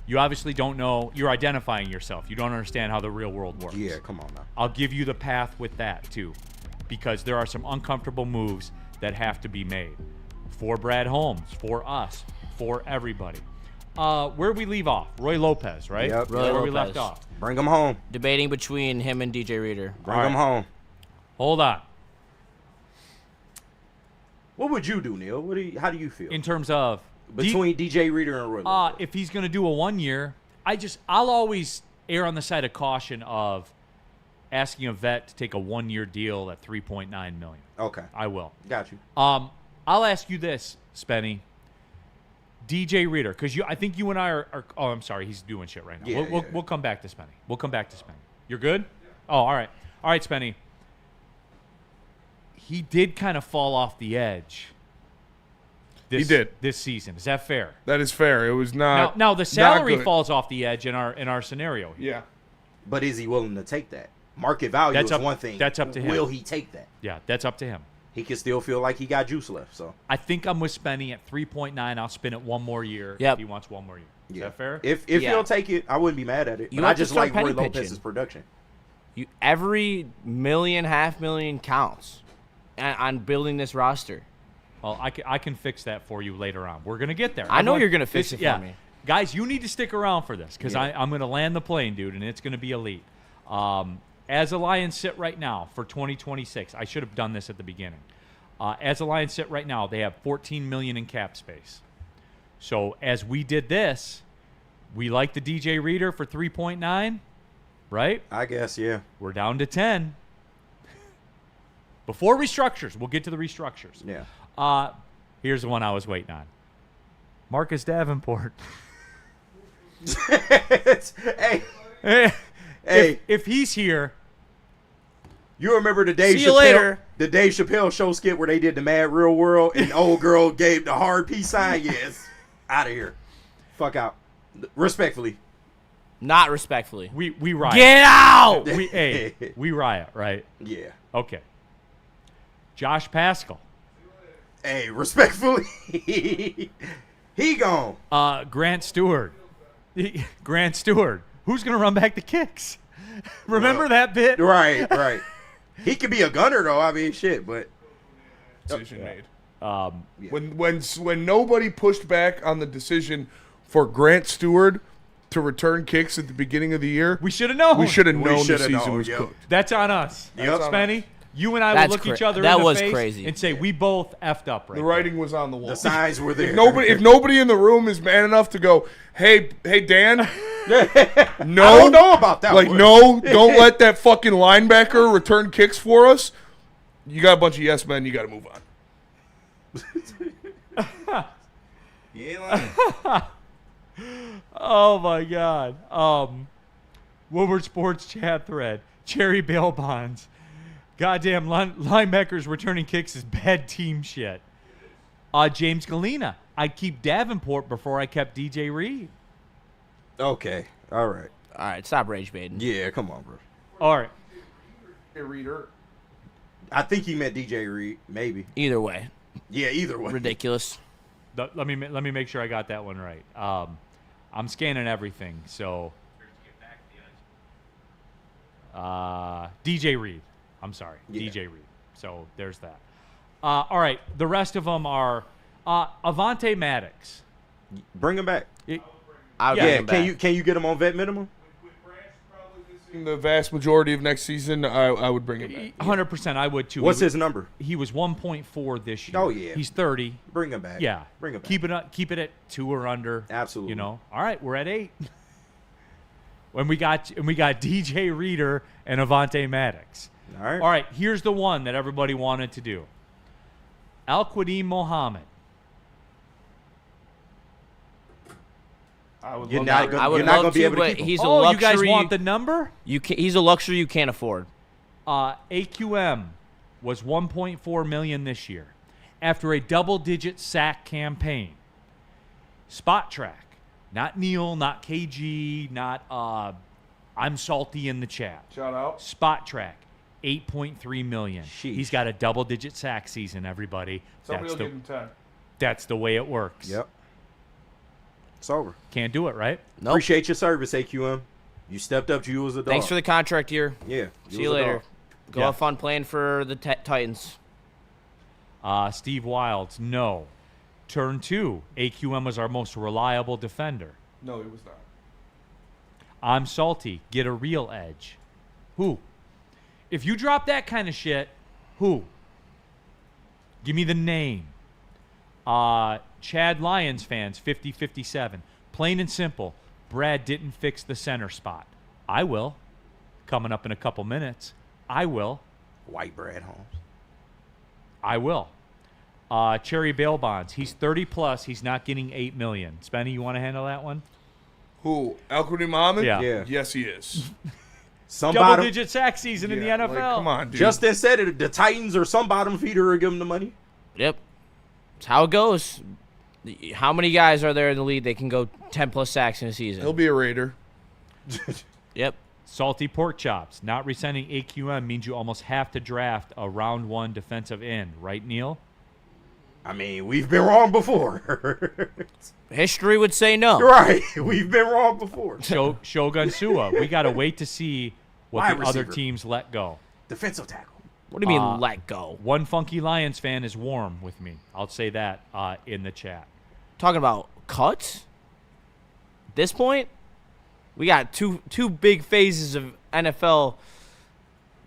you obviously don't know. You're identifying yourself. You don't understand how the real world works. Yeah, come on now. I'll give you the path with that too, because there are some uncomfortable moves that have to be made for Brad Holmes, for us, for everybody. Where we leave off? Roy Lopez, right? Yep. Roy Where we Lopez. left off. Bring him home. Debating between him and DJ Reader. Bring him home. Hold on. What would you do, Neal? How do you feel? In terms of Between DJ Reader and Roy Lopez. if he's going to do a 1 year, I'll always err on the side of caution of asking a vet to take a 1 year deal at $3.9 million. Okay. I will. Got you. I'll ask you this, Spenny. DJ Reader, because I think you and I are. Oh, I'm sorry, he's doing shit right now. Yeah, We'll come back to Spenny. You're good? Oh, all right. All right, Spenny. He did kind of fall off the edge. He did this season. Is that fair? That is fair. It was not. Now the salary not good. falls off the edge in our scenario here. Yeah. But is he willing to take that? Market value is one thing. That's up to him. Will he take that? Yeah, that's up to him. He can still feel like he got juice left. So I think I'm with Spenny at 3.9. I'll spin it one more year Yep. if he wants one more year. Is yeah. that fair? If he'll take it, I wouldn't be mad at it. You But have I to just start like Roy penny Lopez's pitching. production. Every million, $500,000 counts on building this roster. Well, I can fix that for you later on. We're going to get there. I know Everyone- you're gonna fix it for yeah. me. Guys, you need to stick around for this because Yeah. I'm going to land the plane, dude, and it's going to be elite. as the Lions sit right now for 2026, I should have done this at the beginning. As the Lions sit right now, they have $14 million in cap space. So as we did this, we like the DJ Reader for 3.9, right? I guess, yeah. We're down to 10. Before restructures, we'll get to the restructures. Yeah. Here's the one I was waiting on. Marcus Davenport. Hey, If he's here, you remember the Dave See you later. The Dave Chappelle show skit where they did the Mad Real World and the old girl gave the hard peace sign? Yes. Out of here. Fuck out. Respectfully. Not respectfully. we riot. Get out! We riot, right? Yeah. Okay. Josh Pascal. Hey, respectfully. He gone. Grant Stewart. Grant Stewart. Who's going to run back the kicks? Remember that bit? Right. He could be a gunner, though. I mean, shit, but. Decision made. When nobody pushed back on the decision for Grant Stewart to return kicks at the beginning of the year, We should have known. we should have known the shoulda season known, was yep. cooked. That's on us. Yep. Spenny, you and I That's would look each other that in the was face crazy. and say, we both effed up right The there." writing was on the wall. The signs were there. If nobody in the room is man enough to go, hey Dan, no, I don't know about that like one. no, don't let that fucking linebacker return kicks for us. You got a bunch of yes men. You got to move on. You ain't lying. Oh, my God. Woodward Sports chat thread. Cherry bail bonds. Goddamn linebackers returning kicks is bad team shit. James Galena. I'd keep Davenport before I kept DJ Reed. Okay. All right. All right, stop rage baiting. Yeah, come on, bro. All right. Hey, Reader. I think he meant DJ Reed, maybe. Either way, Yeah, either way. ridiculous. Let me make sure I got that one right. I'm scanning everything, so DJ Reed. I'm sorry, Yeah. DJ Reed. So there's that. All right, the rest of them are Avante Maddox. Bring him back. I would Yeah, bring Yeah, him back. can you get him on vet minimum? In the vast majority of next season, I would bring it back. 100%, I would too. What's his number? He was 1.4 this year. Oh, yeah. He's 30. Bring him back. Yeah, Bring him back. Keep it at 2 or under. Absolutely. You know. All right, we're at 8. When we got DJ Reader and Avante Maddox. All right. All right, here's the one that everybody wanted to do. Al-Qadim Mohammed. I would You're love not that. gonna- I would you're not love gonna be to, able to but keep him. he's a Oh, luxury. you guys want the number? He's a luxury you can't afford. AQM was $1.4 million this year after a double-digit sack campaign. Spot track, not Neal, not KG, not I'm salty in the chat. Shout out. Spot track, $8.3 million. Sheesh. He's got a double-digit sack season. Everybody, Somebody will give him 10. that's the way it works. Yep. It's over. Can't do it, right? Nope. Appreciate your service, AQM. You stepped up. You was a dog. Thanks for the contract year. Yeah. See you was a later. dog. Go Yeah. have fun playing for the Titans. Steve Wilds, no. Turn 2, AQM was our most reliable defender. No, he was not. I'm salty. Get a real edge. Who? If you drop that kind of shit, who? Give me the name. Chad Lyons fans, 50-57. Plain and simple. Brad didn't fix the center spot. I will. Coming up in a couple minutes. I will. White Brad Holmes. I will. Cherry bail bonds. He's 30 plus. He's not getting $8 million. Spenny, you want to handle that one? Who? Al-Qadim Muhammad? Yeah. Yeah. Yes, he is. Some bottom. Double-digit sack season in the Yeah, NFL. like, come on, dude. Justin said it. The Titans or some bottom feeder will give him the money. Yep. It's how it goes. How many guys are there in the league that can go 10-plus sacks in a season? He'll be a Raider. Yep. Salty pork chops. Not resending AQM means you almost have to draft a round 1 defensive end, right, Neal? I mean, we've been wrong before. History would say no. Right. We've been wrong before. Shogun Sua. We got to wait to see what Wide the other receiver. teams let go. Defensive tackle. What do you mean let go? One funky Lions fan is warm with me. I'll say that in the chat. Talking about cuts? At this point, we got two big phases of NFL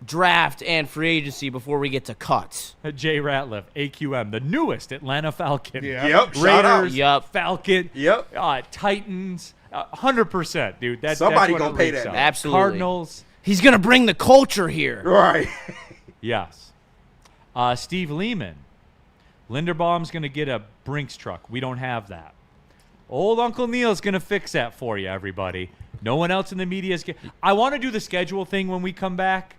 draft and free agency before we get to cuts. Jay Ratliff, AQM, the newest Atlanta Falcon. Yeah. Yep. Shout out. Raiders, Yup. Falcon, Yep. Titans, 100%, dude. Somebody that's what gonna it pay reeks that. of. Absolutely. Cardinals, He's going to bring the culture here. Right. yes. Steve Lehman, Linderbaum's going to get a Brinks truck. We don't have that. Old Uncle Neal's going to fix that for you, everybody. No one else in the media is. I want to do the schedule thing when we come back,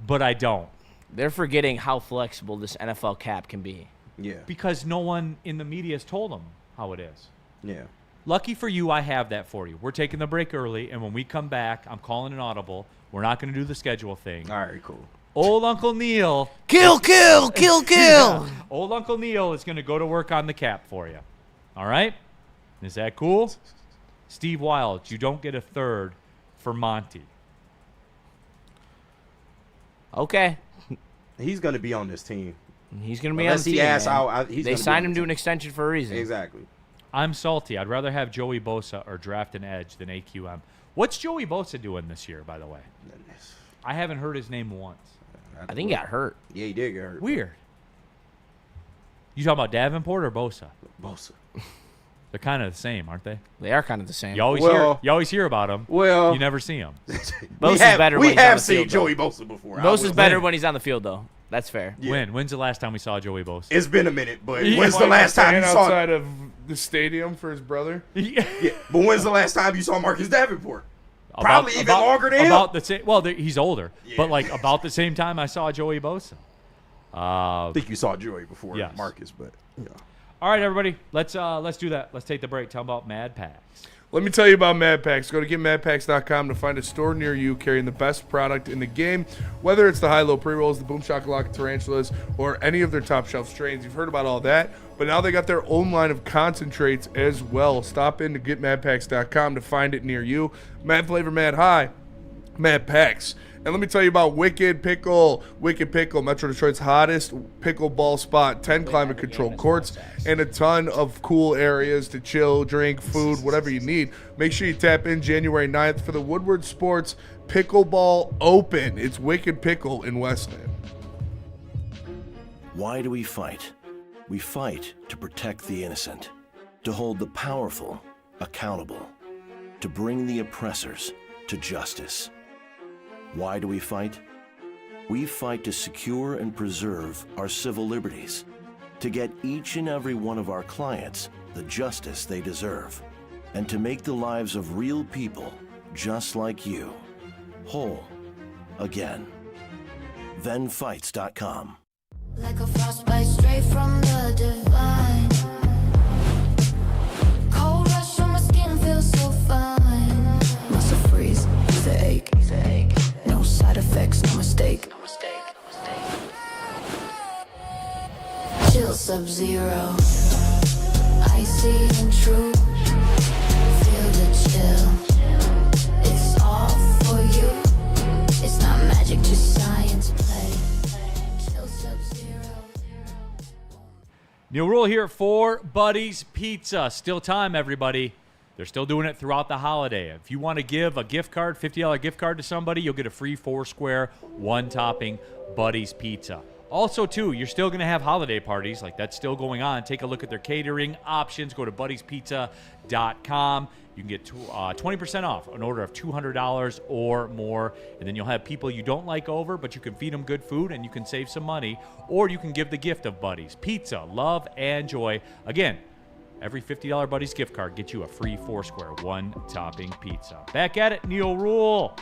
but I don't. They're forgetting how flexible this NFL cap can be. Yeah. Because no one in the media has told them how it is. Yeah. Lucky for you, I have that for you. We're taking the break early, and when we come back, I'm calling an audible. We're not going to do the schedule thing. All right, cool. Old Uncle Neal. Kill. Old Uncle Neal is going to go to work on the cap for you. All right? Is that cool? Steve Wild, you don't get a third for Monty. Okay. He's going to be on this team. He's going to be Unless on the he team, asks man. out, he's They gonna be signed on him the to an team. extension for a reason. Exactly. I'm salty. I'd rather have Joey Bosa or draft an edge than AQM. What's Joey Bosa doing this year, by the way? I haven't heard his name once. I think he got hurt. Yeah, he did get hurt. Weird. You talking about Davenport or Bosa? Bosa. They're kind of the same, aren't they? They are kind of the same. You always hear about them. Well, You never see them. Bosa's better when We he's on have the seen field, Joey though. Bosa before. Bosa's better When? when he's on the field, though. That's fair. Yeah. When's the last time we saw Joey Bosa? It's been a minute, but Yeah. when's the last time you saw? outside of the stadium for his brother? Yeah, but when's the last time you saw Marcus Davenport? Probably even longer than him. About the same. Well, he's older, Yeah. but like about the same time I saw Joey Bosa. I think you saw Joey before Yes. Marcus, but yeah. All right, everybody, let's do that. Let's take the break. Tell them about Mad Packs. Let me tell you about Mad Packs. Go to getmadpacks.com to find a store near you carrying the best product in the game, whether it's the high-low pre-rolls, the Boom Shakalaka Tarantulas, or any of their top-shelf strains. You've heard about all that, but now they got their own line of concentrates as well. Stop in to getmadpacks.com to find it near you. Mad Flavor, Mad High, Mad Packs. And let me tell you about Wicked Pickle. Wicked Pickle, Metro Detroit's hottest pickleball spot. 10 climate-controlled courts and a ton of cool areas to chill, drink, food, whatever you need. Make sure you tap in January 9th for the Woodward Sports Pickleball Open. It's Wicked Pickle in Westland. Why do we fight? We fight to protect the innocent, to hold the powerful accountable, to bring the oppressors to justice. Why do we fight? We fight to secure and preserve our civil liberties, to get each and every one of our clients the justice they deserve, and to make the lives of real people just like you whole again. ThenFights.com. Like a frostbite straight from the divine. Cold rush on my skin feels so fine. Muscle freeze, the ache. No side effects, no mistake. Chill Sub-Zero. Icy and true. Feel the chill. It's all for you. It's not magic, just science play. Chill Sub-Zero. Neal Ruhl here for Buddy's Pizza. Still time, everybody. They're still doing it throughout the holiday. If you want to give a gift card, $50 gift card to somebody, you'll get a free 4-square, 1-topping Buddy's Pizza. Also, too, you're still going to have holiday parties. Like, that's still going on. Take a look at their catering options. Go to buddyspizza.com. You can get 20% off an order of $200 or more. And then you'll have people you don't like over, but you can feed them good food and you can save some money. Or you can give the gift of Buddy's Pizza. Love and joy. Again, every $50 Buddy's gift card gets you a free 4-square, 1-topping pizza. Back at it, Neal Ruhl.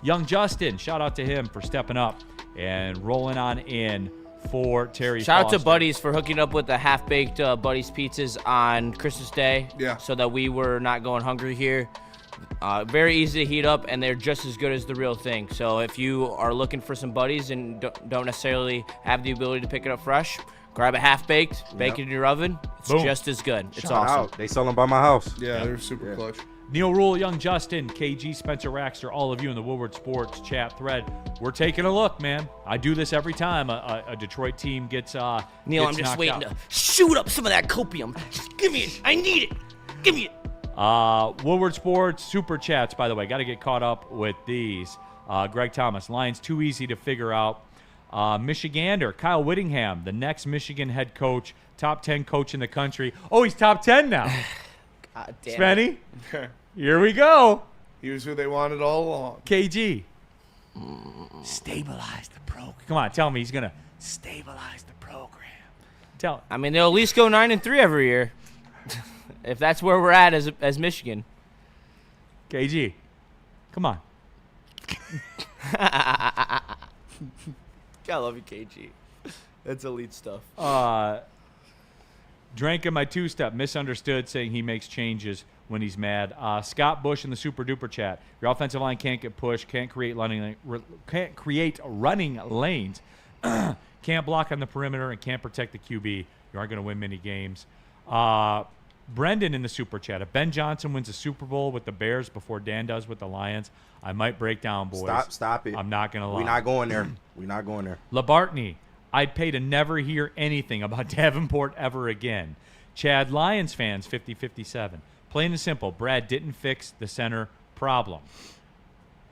Young Justin, shout out to him for stepping up and rolling on in for Terry Shout out Foster. to Buddy's for hooking up with the half-baked Buddy's pizzas on Christmas Day. Yeah. So that we were not going hungry here. Very easy to heat up, and they're just as good as the real thing. So if you are looking for some Buddies and don't necessarily have the ability to pick it up fresh, grab a half-baked, bake it in your oven. It's Boom. just as good. It's Shout awesome. out. They sell them by my house. Yeah, they're super clutch. Neal Ruhl, Young Justin, KG, Spencer Raxter, all of you in the Woodward Sports chat thread. We're taking a look, man. I do this every time a Detroit team gets Neal, gets I'm just knocked waiting out. to shoot up some of that copium. Just give me it. I need it. Give me it. Woodward Sports super chats, by the way. Got to get caught up with these. Greg Thomas, Lions too easy to figure out. Michigander, Kyle Whittingham, the next Michigan head coach, top 10 coach in the country. Oh, he's top 10 now. God damn Spenny, here we go. He was who they wanted all along. KG. Stabilize the program. Come on, tell me he's going to stabilize the program. I mean, they'll at least go 9-3 every year, if that's where we're at as Michigan. KG, come on. I love you, KG. That's elite stuff. Drank in my two-step, misunderstood, saying he makes changes when he's mad. Scott Bush in the super duper chat. Your offensive line can't get pushed, can't create running lanes, can't block on the perimeter, and can't protect the QB. You aren't going to win many games. Brendan in the super chat. If Ben Johnson wins a Super Bowl with the Bears before Dan does with the Lions, I might break down, boys. Stop it. I'm not going to lie. We're not going there. We're not going there. LaBartney, I'd pay to never hear anything about Davenport ever again. Chad, Lions fans, 50-57. Plain and simple, Brad didn't fix the center problem.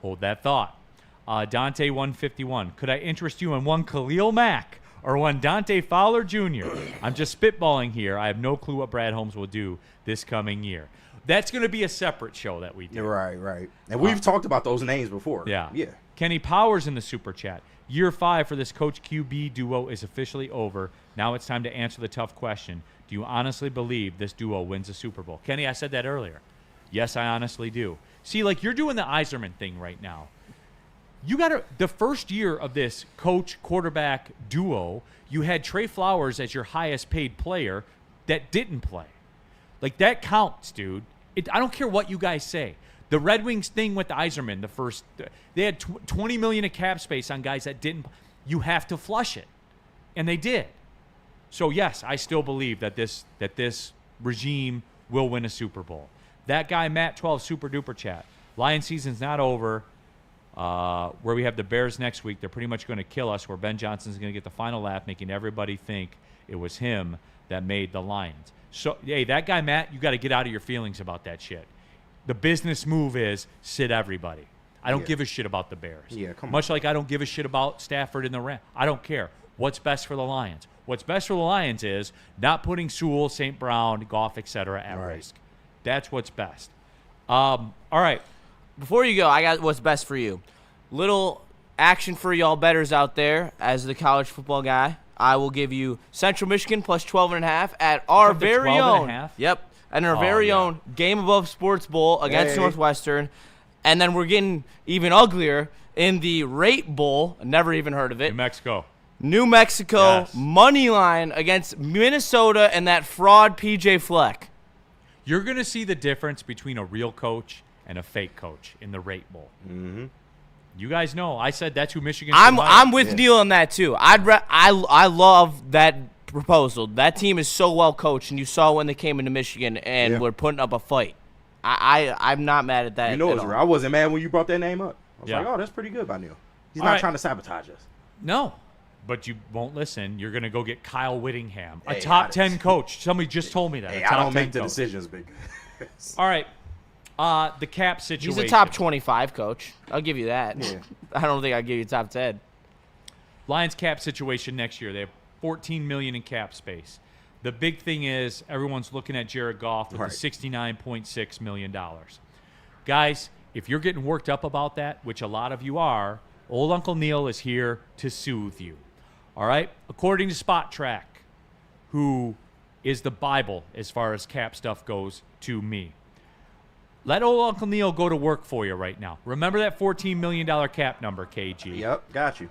Hold that thought. Dante, 151. Could I interest you in one Khalil Mack or one Dante Fowler Jr.? I'm just spitballing here. I have no clue what Brad Holmes will do this coming year. That's going to be a separate show that we do. Right. And we've talked about those names before. Yeah. Yeah. Kenny Powers in the super chat. Year 5 for this coach QB duo is officially over. Now it's time to answer the tough question. Do you honestly believe this duo wins a Super Bowl? Kenny, I said that earlier. Yes, I honestly do. See, like you're doing the Iserman thing right now. You got to the first year of this coach quarterback duo, you had Trey Flowers as your highest paid player that didn't play. Like that counts, dude. I don't care what you guys say. The Red Wings thing with the Iserman, they had $20 million of cap space on guys that didn't. You have to flush it, and they did. So yes, I still believe that this regime will win a Super Bowl. That guy Matt 12 super duper chat. Lion season's not over. Where we have the Bears next week, they're pretty much going to kill us. Where Ben Johnson's going to get the final laugh, making everybody think it was him that made the Lions. So hey, that guy Matt, you got to get out of your feelings about that shit. The business move is sit everybody. I don't give a shit about the Bears. Yeah, come on. Much like I don't give a shit about Stafford and the Rams. I don't care. What's best for the Lions? What's best for the Lions is not putting Sewell, St. Brown, Goff, etc. at risk. That's what's best. All right. Before you go, I got what's best for you. Little action for y'all bettors out there. As the college football guy, I will give you Central Michigan plus 12.5 at our very own. Yep. And our very own Game Above Sports Bowl against Northwestern. And then we're getting even uglier in the Rate Bowl. Never even heard of it. New Mexico money line against Minnesota and that fraud PJ Fleck. You're going to see the difference between a real coach and a fake coach in the Rate Bowl. Mm-hmm. You guys know. I said that's who Michigan. I'm with Neal on that too. I love that proposal. That team is so well coached, and you saw when they came into Michigan and were putting up a fight. I'm not mad at that. You know, I wasn't mad when you brought that name up. I was like, oh, that's pretty good by Neal. He's not trying to sabotage us. No. But you won't listen. You're going to go get Kyle Whittingham, a top 10 coach. Somebody just told me that. Hey, I don't make the decisions, big. All right. The cap situation. He's a top 25 coach. I'll give you that. Yeah. I don't think I'll give you top 10. Lions cap situation next year. They have $14 million in cap space. The big thing is everyone's looking at Jared Goff with the $69.6 million. Guys, if you're getting worked up about that, which a lot of you are, old Uncle Neal is here to soothe you. All right? According to Spot Track, who is the Bible as far as cap stuff goes to me. Let old Uncle Neal go to work for you right now. Remember that $14 million cap number, KG. Yep, got you.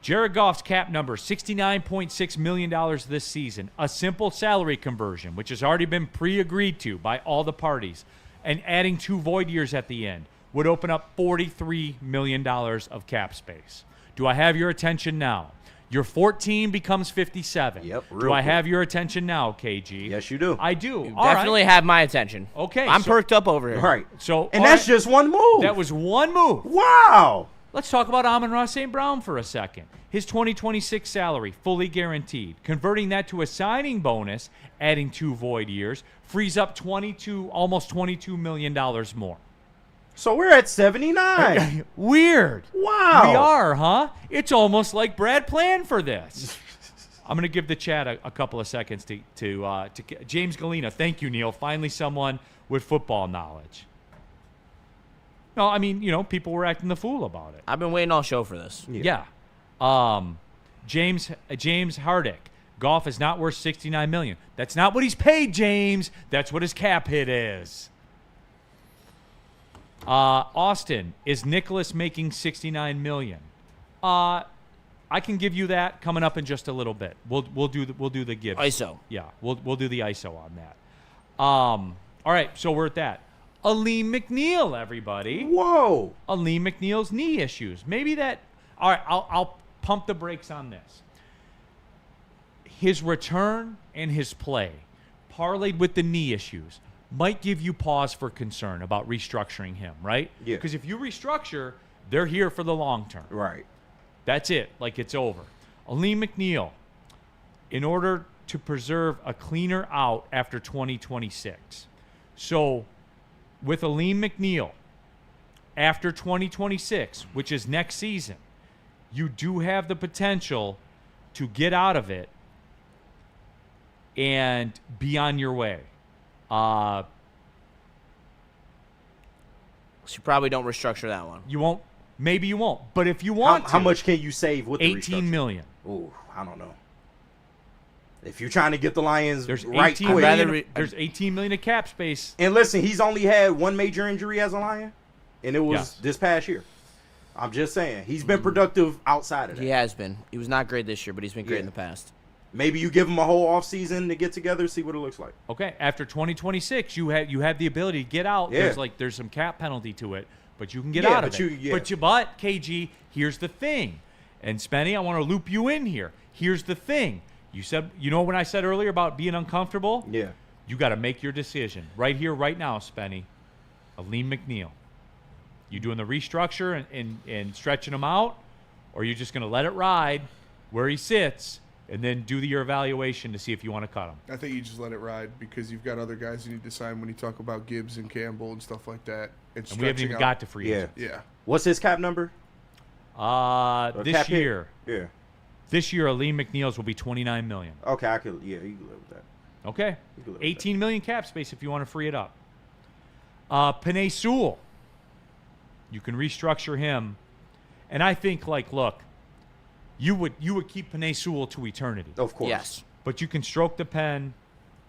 Jared Goff's cap number, $69.6 million this season. A simple salary conversion, which has already been pre-agreed to by all the parties, and adding 2 void years at the end would open up $43 million of cap space. Do I have your attention now? Your 14 becomes 57. Yep. Do I have your attention now, KG? Yes, you do. I do. You definitely have my attention. Okay. I'm perked up over here. Right. And that's just one move. That was one move. Wow. Let's talk about Amon-Ra St. Brown for a second. His 2026 salary, fully guaranteed. Converting that to a signing bonus, adding 2 void years, frees up almost $22 million more. So we're at 79. Weird. Wow. We are, huh? It's almost like Brad planned for this. I'm going to give the chat a couple of seconds to James Galena. Thank you, Neal. Finally someone with football knowledge. No, I mean, people were acting the fool about it. I've been waiting all show for this. Yeah. James Hardick. Goff is not worth $69 million. That's not what he's paid, James. That's what his cap hit is. Austin, is Nicholas making $69 million? I can give you that coming up in just a little bit. We'll do the give. ISO. Yeah, we'll do the ISO on that. All right, so we're at that. Aleem McNeil, everybody. Whoa. Aleem McNeil's knee issues. Maybe that. All right, I'll pump the brakes on this. His return and his play, parlayed with the knee issues, might give you pause for concern about restructuring him, right? Yeah. Because if you restructure, they're here for the long term. Right. That's it. Like, it's over. Aleem McNeil, in order to preserve a cleaner out after 2026. So, with Aleem McNeil, after 2026, which is next season, you do have the potential to get out of it and be on your way. So you probably don't restructure that one. You won't. Maybe you won't. But if you want how much can you save with the $18 million. Ooh, I don't know. If you're trying to get the Lions There's right $18 quick. million, there's $18 million of cap space. And listen, he's only had one major injury as a Lion, and it was this past year. I'm just saying. He's been productive outside of that. He has been. He was not great this year, but he's been great in the past. Maybe you give him a whole offseason to get together, see what it looks like. Okay, after 2026, you have the ability to get out. Yeah. There's some cap penalty to it, but you can get out of it. But KG, here's the thing. And Spenny, I want to loop you in here. Here's the thing. You said, when I said earlier about being uncomfortable? Yeah. You got to make your decision right here, right now, Spenny. Aleem McNeil. You doing the restructure and stretching him out, or are you just going to let it ride where he sits and then do your evaluation to see if you want to cut him? I think you just let it ride because you've got other guys you need to sign when you talk about Gibbs and Campbell and stuff like that. And we haven't even got to free agents. Yeah. What's his cap number? This year. Yeah. This year, Aleem McNeil's will be $29 million. Okay, you can live with that. Okay. $18 million cap space if you want to free it up. Penei Sewell. You can restructure him. And I think, look, you would keep Penei Sewell to eternity. Of course. Yes. But you can stroke the pen,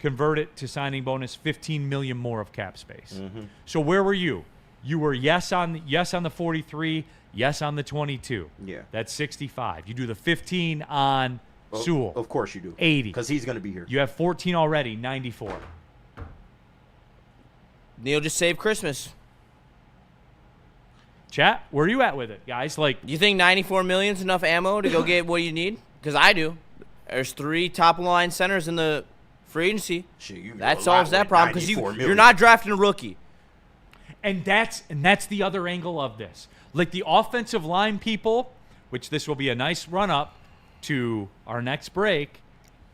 convert it to signing bonus, $15 million more of cap space. Mm-hmm. So where were you? You were yes on the 43, yes on the 22. Yeah. That's 65. You do the 15 on Sewell. Of course you do. 80. Because he's going to be here. You have 14 already, 94. Neal just saved Christmas. Chat, where are you at with it, guys? You think $94 million is enough ammo to go get what you need? Because I do. There's 3 top-line centers in the free agency. That solves that problem because you're not drafting a rookie. And that's the other angle of this. The offensive line people, which this will be a nice run-up to our next break,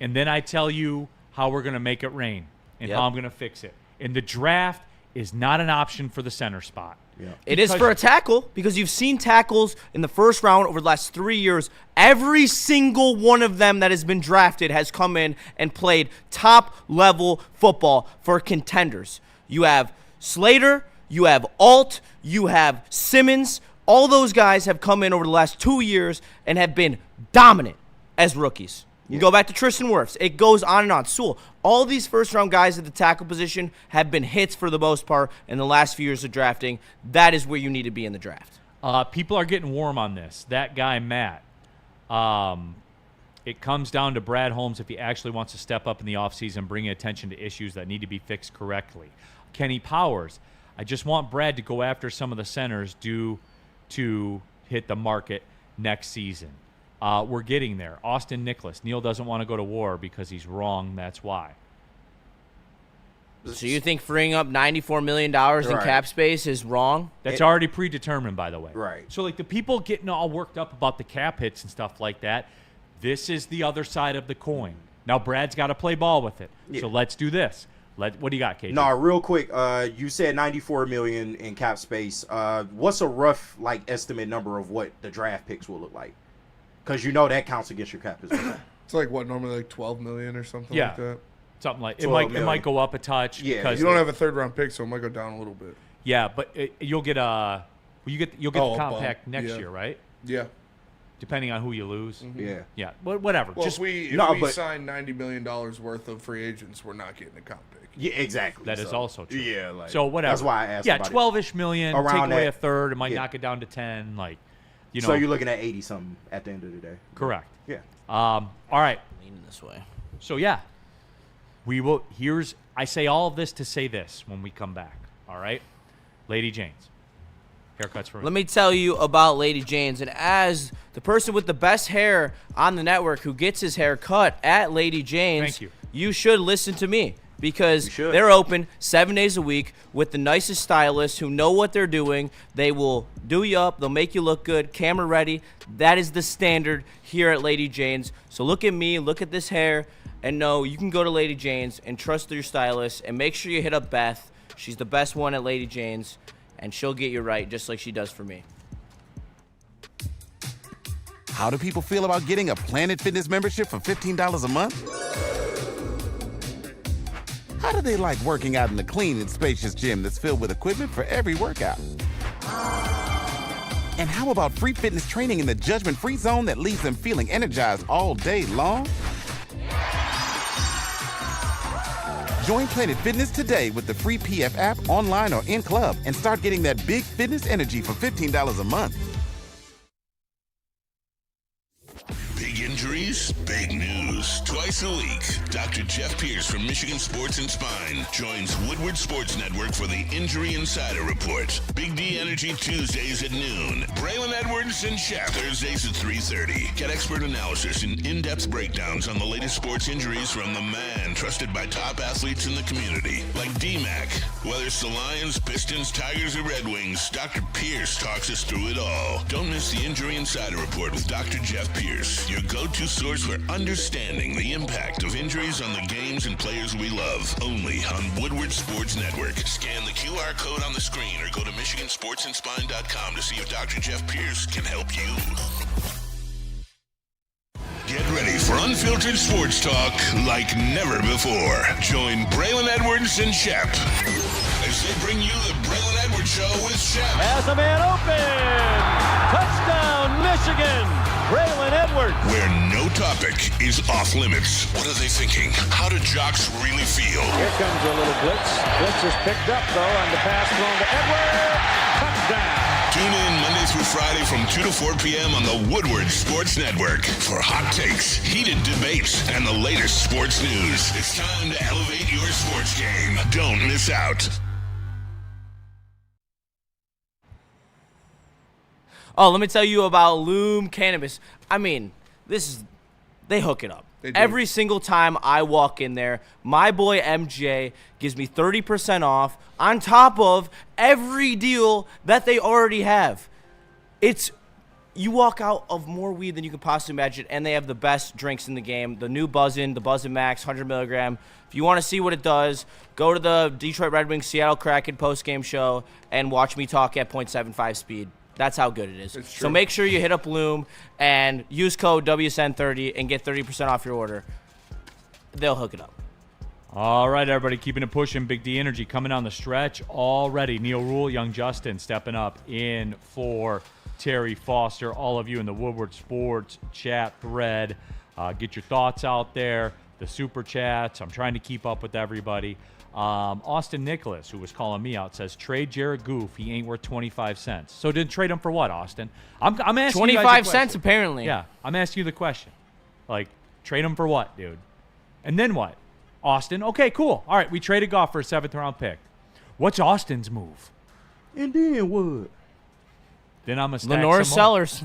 and then I tell you how we're going to make it rain and how I'm going to fix it. And the draft is not an option for the center spot. Yeah. It is for a tackle because you've seen tackles in the first round over the last 3 years. Every single one of them that has been drafted has come in and played top-level football for contenders. You have Slater, you have Alt, you have Simmons. All those guys have come in over the last 2 years and have been dominant as rookies. You go back to Tristan Wirfs. It goes on and on. Sewell. All these first-round guys at the tackle position have been hits for the most part in the last few years of drafting. That is where you need to be in the draft. People are getting warm on this. That guy, Matt. It comes down to Brad Holmes if he actually wants to step up in the offseason, bringing attention to issues that need to be fixed correctly. Kenny Powers. I just want Brad to go after some of the centers due to hit the market next season. We're getting there. Austin Nicholas. Neal doesn't want to go to war because he's wrong. That's why. So you think freeing up $94 million in cap space is wrong? That's already predetermined, by the way. Right. So, the people getting all worked up about the cap hits and stuff like that, this is the other side of the coin. Now, Brad's got to play ball with it. Yeah. So let's do this. What do you got, KJ? No, real quick. You said $94 million in cap space. What's a rough estimate number of what the draft picks will look like? Because that counts against your cap as well. It's like what, normally like $12 million or something like that. Something like it might go up a touch. Yeah, because you don't have a third round pick, so it might go down a little bit. Yeah, but you'll get the compact next year, right? Yeah. Depending on who you lose. Mm-hmm. Yeah. Yeah. But whatever. Well, just if we sign $90 million worth of free agents, we're not getting a comp pick. Yeah, exactly. That is also true. Yeah, so whatever. That's why I asked. Yeah, 12-ish million. Around take away that. a third, it might knock it down to 10. So you're looking at 80 something at the end of the day. Correct. Yeah. All right. Leaning this way. So yeah, we will. I say all of this to say this when we come back. All right, Lady Jane's haircuts for me. Let me tell you about Lady Jane's, and as the person with the best hair on the network who gets his hair cut at Lady Jane's, Thank you. should listen to me because they're open 7 days a week with the nicest stylists who know what they're doing. They will do you up. They'll make you look good, camera ready. That is the standard here at Lady Jane's. So look at me, look at this hair, and know you can go to Lady Jane's and trust your stylist, and make sure you hit up Beth. She's the best one at Lady Jane's, and she'll get you right just like she does for me. How do people feel about getting a Planet Fitness membership for $15 a month? How do they like working out in a clean and spacious gym that's filled with equipment for every workout? And how about free fitness training in the judgment-free zone that leaves them feeling energized all day long? Join Planet Fitness today with the free PF app, online or in club, and start getting that big fitness energy for $15 a month. Big injuries, big news. Twice a week, Dr. Jeff Pierce from Michigan Sports and Spine joins Woodward Sports Network for the Injury Insider Report. Big D Energy Tuesdays at noon. Braylon Edwards and Shaq Thursdays at 3:30. Get expert analysis and in-depth breakdowns on the latest sports injuries from the man trusted by top athletes in the community, like D-Mac. Whether it's the Lions, Pistons, Tigers, or Red Wings, Dr. Pierce talks us through it all. Don't miss the Injury Insider Report with Dr. Jeff Pierce, your go-to source for understanding the impact of injuries on the games and players we love. Only on Woodward Sports Network. Scan the QR code on the screen or go to MichiganSportsandSpine.com to see if Dr. Jeff Pierce can help you. Get ready for unfiltered sports talk like never before. Join Braylon Edwards and Shep as they bring you the Braylon Edwards Show with Shep. Has a man open. Touchdown, Michigan. Braylon Edwards. Where no topic is off limits. What are they thinking? How do jocks really feel? Here comes a little blitz. Blitz is picked up, though, and the pass thrown to Edwards. Touchdown. Tune in Monday through Friday from 2 to 4 p.m. on the Woodward Sports Network for hot takes, heated debates, and the latest sports news. It's time to elevate your sports game. Don't miss out. Oh, let me tell you about Loom Cannabis. I mean, they hook it up. Every single time I walk in there, my boy MJ gives me 30% off on top of every deal that they already have. You walk out of more weed than you can possibly imagine, and they have the best drinks in the game. The new Buzzin', the Buzzin' Max, 100 milligram. If you want to see what it does, go to the Detroit Red Wings Seattle Kraken post-game show and watch me talk at 0.75 speed. That's how good it is. So make sure you hit up Loom and use code WSN30 and get 30% off your order. They'll hook it up. All right, everybody, keeping it pushing. Big D Energy coming down the stretch already. Neal Ruhl, Young Justin stepping up in for Terry Foster. All of you in the Woodward Sports chat thread. Get your thoughts out there. The super chats. I'm trying to keep up with everybody. Austin Nicholas, who was calling me out, says trade Jared Goof. He ain't worth 25 cents. So did trade him for what, Austin? I'm asking 25 cents apparently. Yeah, I'm asking you the question. Like, trade him for what, dude? And then what? Austin, okay, cool. All right, we traded Goff for a 7th-round pick. What's Austin's move? And then what? Then I'm a stack Lenora some Sellers.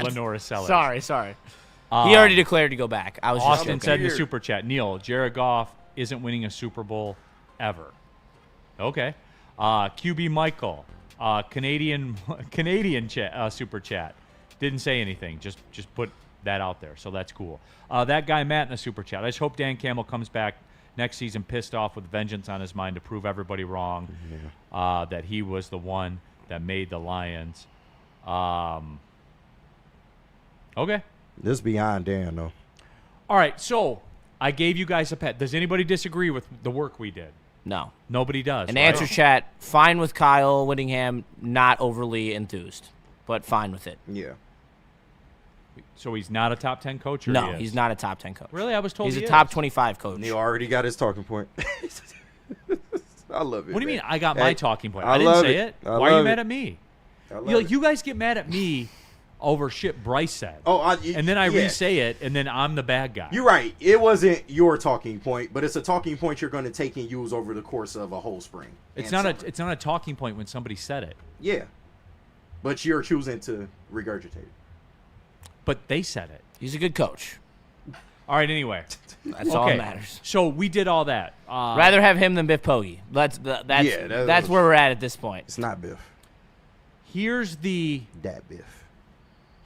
Lenora Sellers. Sorry. He already declared to go back. I was Austin just said in the super chat, Neal, Jared Goff isn't winning a Super Bowl ever. Okay. QB Michael, Canadian super chat. Didn't say anything. Just put that out there. So that's cool. That guy Matt in a super chat. I just hope Dan Campbell comes back next season pissed off with vengeance on his mind to prove everybody wrong, that he was the one that made the Lions. Okay. This is beyond Dan, though. All right, so I gave you guys a pet. Does anybody disagree with the work we did? No. Nobody does. And right? answer chat, fine with Kyle Whittingham, not overly enthused, but fine with it. Yeah. So he's not a top 10 coach? Or No, he is? he's not a top 10 coach. Really? I was told he's he a top is. 25 coach. Neal already got his talking point. I love it. What do you man. mean I got my talking point? I I didn't love say it. it. I Why are you love mad it. at me? I love You guys get mad at me over shit Bryce said. And then I re-say it, and then I'm the bad guy. You're right. It wasn't your talking point, but it's a talking point you're going to take and use over the course of a whole spring. It's and not summer. it's not a talking point when somebody said it. Yeah. But you're choosing to regurgitate it. But they said it. He's a good coach. All right, anyway. That's all that matters. So we did all that. Rather have him than Biff Poggi. That's where we're at this point. It's not Biff. Here's the Biff.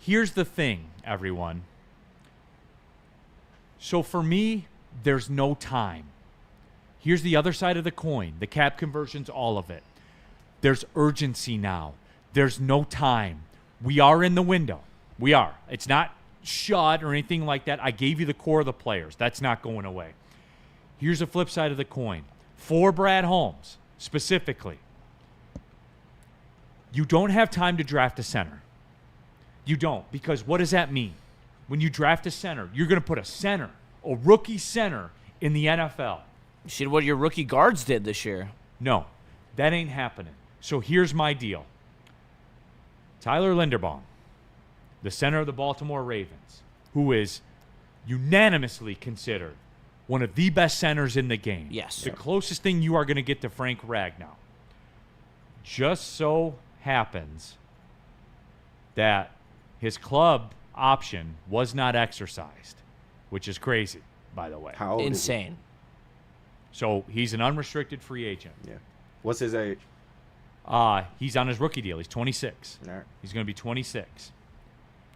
Here's the thing, everyone. So for me, there's no time. Here's the other side of the coin. The cap conversions, all of it. There's urgency now. There's no time. We are in the window. We are. It's not shut or anything like that. I gave you the core of the players. That's not going away. Here's the flip side of the coin. For Brad Holmes, specifically, you don't have time to draft a center. You don't, because what does that mean? When you draft a center, you're going to put a rookie center in the NFL. You see what your rookie guards did this year. No, that ain't happening. So here's my deal. Tyler Linderbaum, the center of the Baltimore Ravens, who is unanimously considered one of the best centers in the game. Yes. The closest thing you are going to get to Frank Ragnow. Just so happens that his club option was not exercised, which is crazy, by the way. How old Insane. So he's an unrestricted free agent. Yeah. What's his age? He's on his rookie deal. He's 26. All right. He's going to be 26.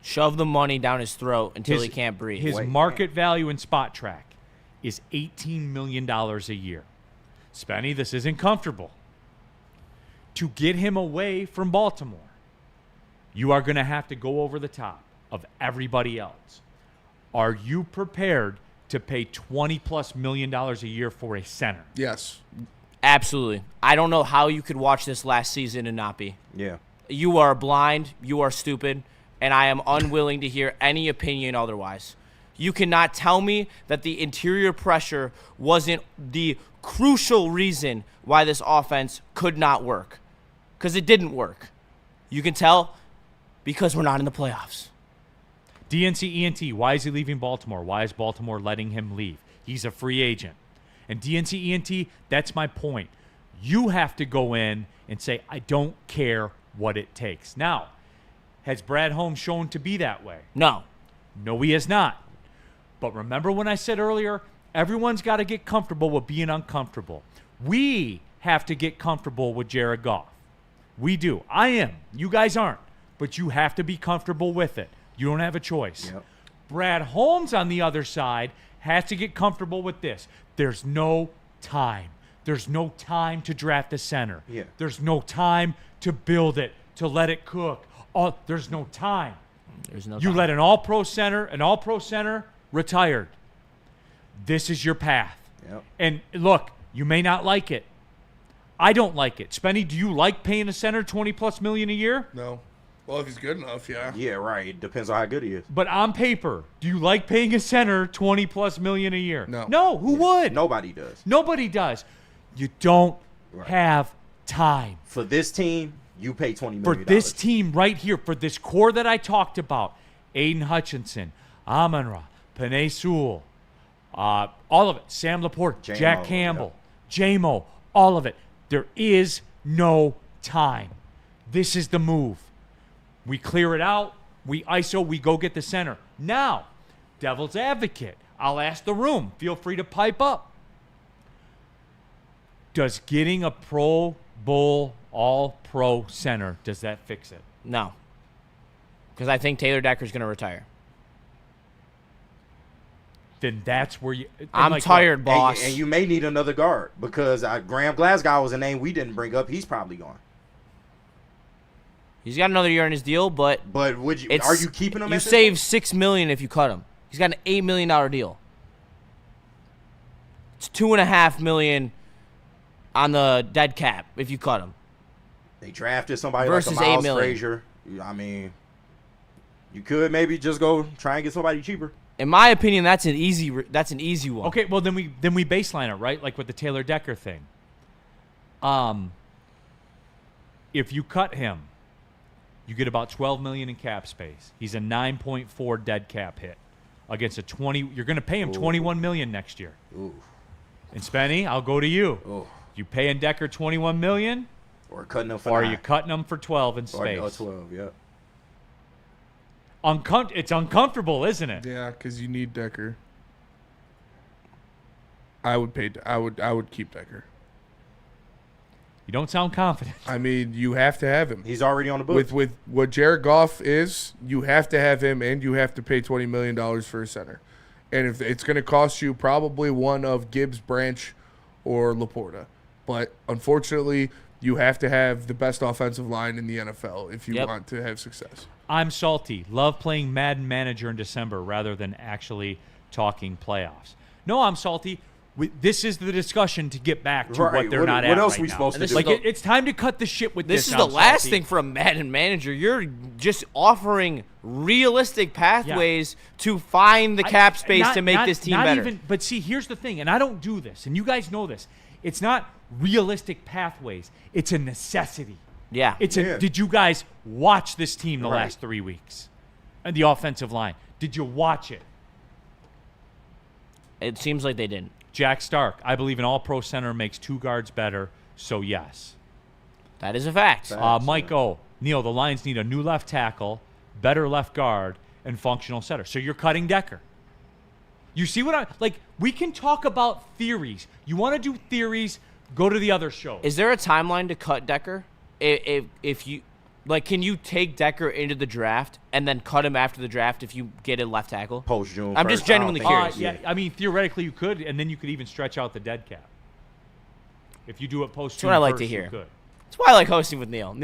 Shove the money down his throat until he can't breathe. His market value in Spot Track is $18 million a year. Spenny, this isn't comfortable. To get him away from Baltimore, you are going to have to go over the top of everybody else. Are you prepared to pay $20+ million a year for a center? Yes. Absolutely. I don't know how you could watch this last season and not be. Yeah. You are blind, you are stupid, and I am unwilling to hear any opinion otherwise. You cannot tell me that the interior pressure wasn't the crucial reason why this offense could not work. Because it didn't work. You can tell because we're not in the playoffs. DNC ENT, why is he leaving Baltimore? Why is Baltimore letting him leave? He's a free agent. And DNC ENT, that's my point. You have to go in and say, I don't care what it takes. Now, has Brad Holmes shown to be that way? No. No, he has not. But remember when I said earlier, everyone's got to get comfortable with being uncomfortable. We have to get comfortable with Jared Goff. We do. I am. You guys aren't. But you have to be comfortable with it. You don't have a choice. Yep. Brad Holmes, on the other side, has to get comfortable with this. There's no time. There's no time to draft a center. Yeah. There's no time to build it, to let it cook. There's no time. There's no You time. let an all-pro center retired. This is your path. Yep. And look, you may not like it. I don't like it. Spenny, do you like paying a center $20+ million a year? No. Well, if he's good enough, yeah. Yeah, right. It depends on how good he is. But on paper, do you like paying a center $20+ million a year? No. No, who would? Nobody does. Nobody does. You don't have time. For this team, you pay $20 million. For this team right here, for this core that I talked about, Aiden Hutchinson, Amon-Ra, Penei Sewell, all of it, Sam Laporte, J-Mo, Jack Campbell, J-Mo, all of it. There is no time. This is the move. We clear it out. We ISO. We go get the center. Now, devil's advocate. I'll ask the room. Feel free to pipe up. Does getting a Pro Bowl all-pro center, does that fix it? No. Because I think Taylor Decker's going to retire. then that's where you. I'm tired, boss. And you may need another guard because Graham Glasgow was a name we didn't bring up. He's probably gone. He's got another year in his deal, but would you? Are you keeping him? You save $6 million if you cut him. He's got an $8 million deal. It's $2.5 million on the dead cap if you cut him. They drafted somebody versus like a Miles $8 million. Frazier. I mean, you could maybe just go try and get somebody cheaper. In my opinion, that's an easy one. Okay, well then we baseline it, right? Like with the Taylor Decker thing. If you cut him, you get about $12 million in cap space. He's a 9.4 dead cap hit against a 20. You're going to pay him $21 million next year. Ooh. And Spenny, I'll go to you. Ooh. You paying Decker $21 million, or cutting him for or 9. are you cutting him for 12 in space? Or 12, yeah. It's uncomfortable, isn't it? Yeah, because you need Decker. I would keep Decker. You don't sound confident. I mean, you have to have him. He's already on the book. With what Jared Goff is, you have to have him, and you have to pay $20 million for a center. And if it's going to cost you probably one of Gibbs, Branch, or Laporta. But unfortunately, you have to have the best offensive line in the NFL if you want to have success. I'm salty. Love playing Madden Manager in December rather than actually talking playoffs. No, I'm salty. This is the discussion to get back to what they're not at. What else right we now. supposed to do? Like it's time to cut the shit with this. This is the last thing for a Madden manager. You're just offering realistic pathways to find the cap space to make this team better. But see, here's the thing, and I don't do this, and you guys know this. It's not realistic pathways. It's a necessity. Yeah. Did you guys watch this team the last 3 weeks? And the offensive line. Did you watch it? It seems like they didn't. Jack Stark, I believe an all-pro center makes 2 guards better, so yes. That is a fact. Mike O. Neal, the Lions need a new left tackle, better left guard, and functional center. So you're cutting Decker. You see what we can talk about theories. You want to do theories, go to the other show. Is there a timeline to cut Decker? If you can you take Decker into the draft and then cut him after the draft if you get a left tackle? Post June. I'm just genuinely curious. Yeah, I mean theoretically you could, and then you could even stretch out the dead cap. If you do it post June, that's what I like to hear. That's why I like hosting with Neal.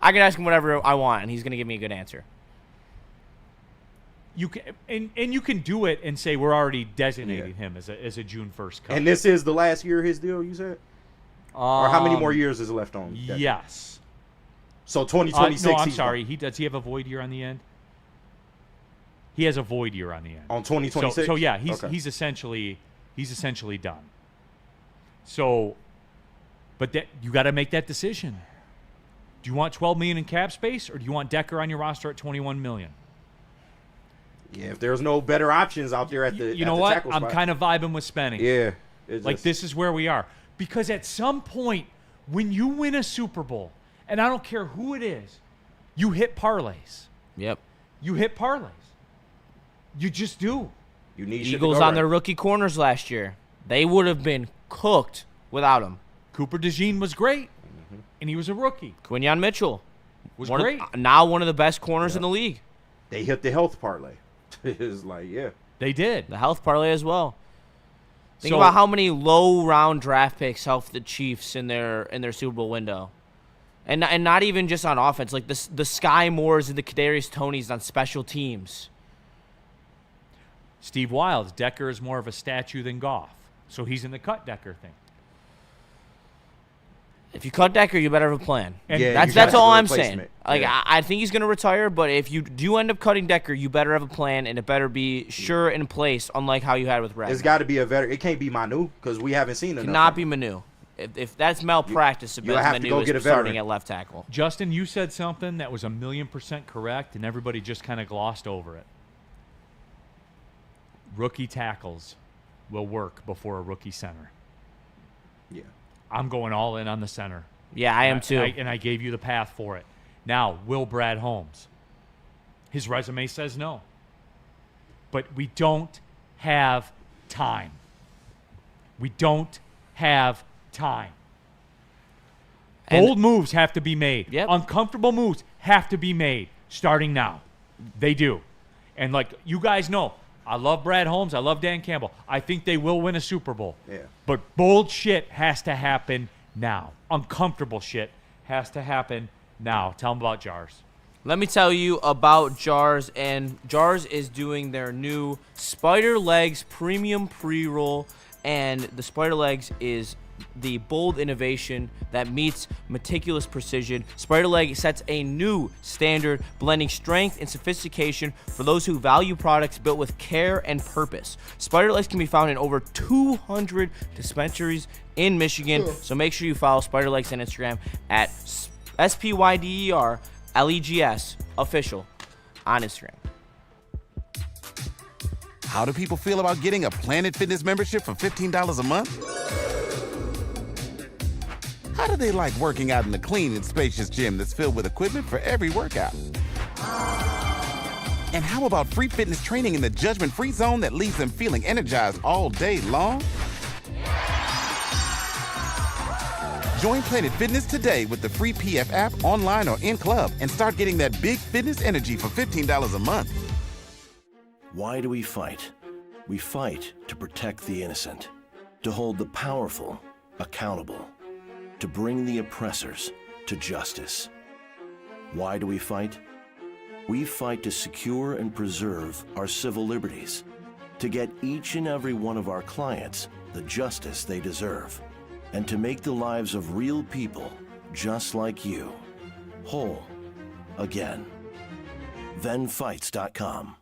I can ask him whatever I want, and he's going to give me a good answer. You can, and you can do it and say we're already designating him as a June 1st cut. And this is the last year of his deal, you said? Or how many more years is left on? Yes. So 2026. No, I'm sorry. Does he have a void year on the end? He has a void year on the end. On 2026. So yeah, he's essentially done. So, but you got to make that decision. Do you want $12 million in cap space, or do you want Decker on your roster at $21 million? Yeah, if there's no better options out there at the you know the what? tackle I'm spot. kind of vibing with Spenny. Yeah. This is where we are. Because at some point, when you win a Super Bowl, and I don't care who it is, you hit parlays. Yep. You hit parlays. You just do. You need Eagles on their rookie corners last year. They would have been cooked without him. Cooper DeJean was great, and he was a rookie. Quinyon Mitchell was great. Now one of the best corners in the league. They hit the health parlay. It's They did. The health parlay as well. Think about how many low-round draft picks helped the Chiefs in their Super Bowl window. And not even just on offense, like the Sky Moores and the Kadarius Tonys on special teams. Steve Wild, Decker is more of a statue than Goff, so he's in the cut Decker thing. If you cut Decker, you better have a plan. And that's all I'm saying. Yeah. I think he's going to retire, but if you do end up cutting Decker, you better have a plan, and it better be sure in place, unlike how you had with Red. It's got to be it can't be Manu because we haven't seen it. It cannot be Manu. If that's malpractice, you have Manu to go get a is veteran. starting at left tackle. Justin, you said something that was 1,000,000% correct, and everybody just kind of glossed over it. Rookie tackles will work before a rookie center. Yeah. I'm going all in on the center. Yeah, I am too. And I gave you the path for it. Now, will Brad Holmes? His resume says no. But we don't have time. We don't have time. Bold moves have to be made. Yep. Uncomfortable moves have to be made starting now. They do. And like you guys know, I love Brad Holmes. I love Dan Campbell. I think they will win a Super Bowl. Yeah. But bold shit has to happen now. Uncomfortable shit has to happen now. Tell them about Jars. Let me tell you about Jars, and Jars is doing their new Spider Legs Premium Pre-Roll, and the Spider Legs is the bold innovation that meets meticulous precision. Spider Leg sets a new standard, blending strength and sophistication for those who value products built with care and purpose. Spider Legs can be found in over 200 dispensaries in Michigan, so make sure you follow Spider Legs on Instagram at SPYDERLEGS official on Instagram. How do people feel about getting a Planet Fitness membership for $15 a month? How do they like working out in a clean and spacious gym that's filled with equipment for every workout? And how about free fitness training in the judgment-free zone that leaves them feeling energized all day long? Join Planet Fitness today with the free PF app, online or in club, and start getting that big fitness energy for $15 a month. Why do we fight? We fight to protect the innocent, to hold the powerful accountable, to bring the oppressors to justice. Why do we fight? We fight to secure and preserve our civil liberties, to get each and every one of our clients the justice they deserve, and to make the lives of real people just like you whole again. ThenFights.com.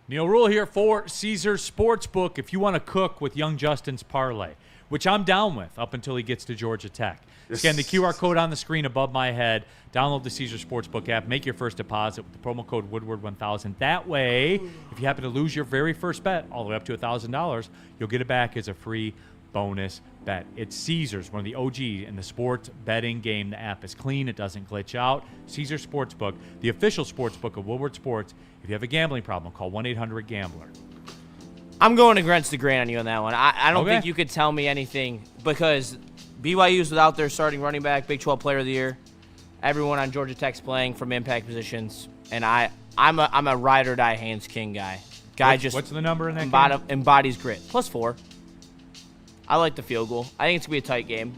Neal Ruhl here for Caesars Sportsbook. If you want to cook with young Justin's parlay, which I'm down with up until he gets to Georgia Tech. Scan the QR code on the screen above my head. Download the Caesars Sportsbook app. Make your first deposit with the promo code Woodward1000. That way, if you happen to lose your very first bet, all the way up to $1,000, you'll get it back as a free bonus bet. It's Caesars, one of the OG in the sports betting game. The app is clean. It doesn't glitch out. Caesars Sportsbook, the official sportsbook of Woodward Sports. If you have a gambling problem, call 1-800-GAMBLER. I'm going against the grain on you on that one. I don't Okay. think you could tell me anything because BYU's without their starting running back, Big 12 Player of the Year. Everyone on Georgia Tech's playing from impact positions, and I'm a ride or die Haynes King guy. What's the number in that game? Embodies grit. +4. I like the field goal. I think it's gonna be a tight game.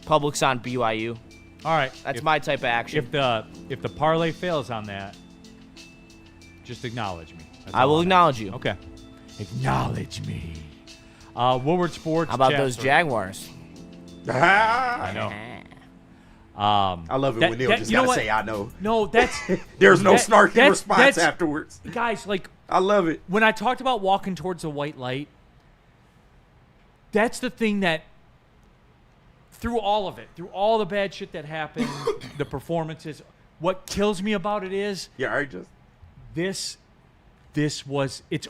Public's on BYU. All right. That's my type of action. If the parlay fails on that, just acknowledge me. That's I all will I'm acknowledge you. Okay. Acknowledge me. Woodward Sports. How about chat those for- Jaguars? I know. I love it when Neal just gotta say, I know. No, that's There's no snarky response afterwards. Guys, like, I love it. when I talked about walking towards the white light, that's the thing that through all of it, through all the bad shit that happened, the performances, what kills me about it is it's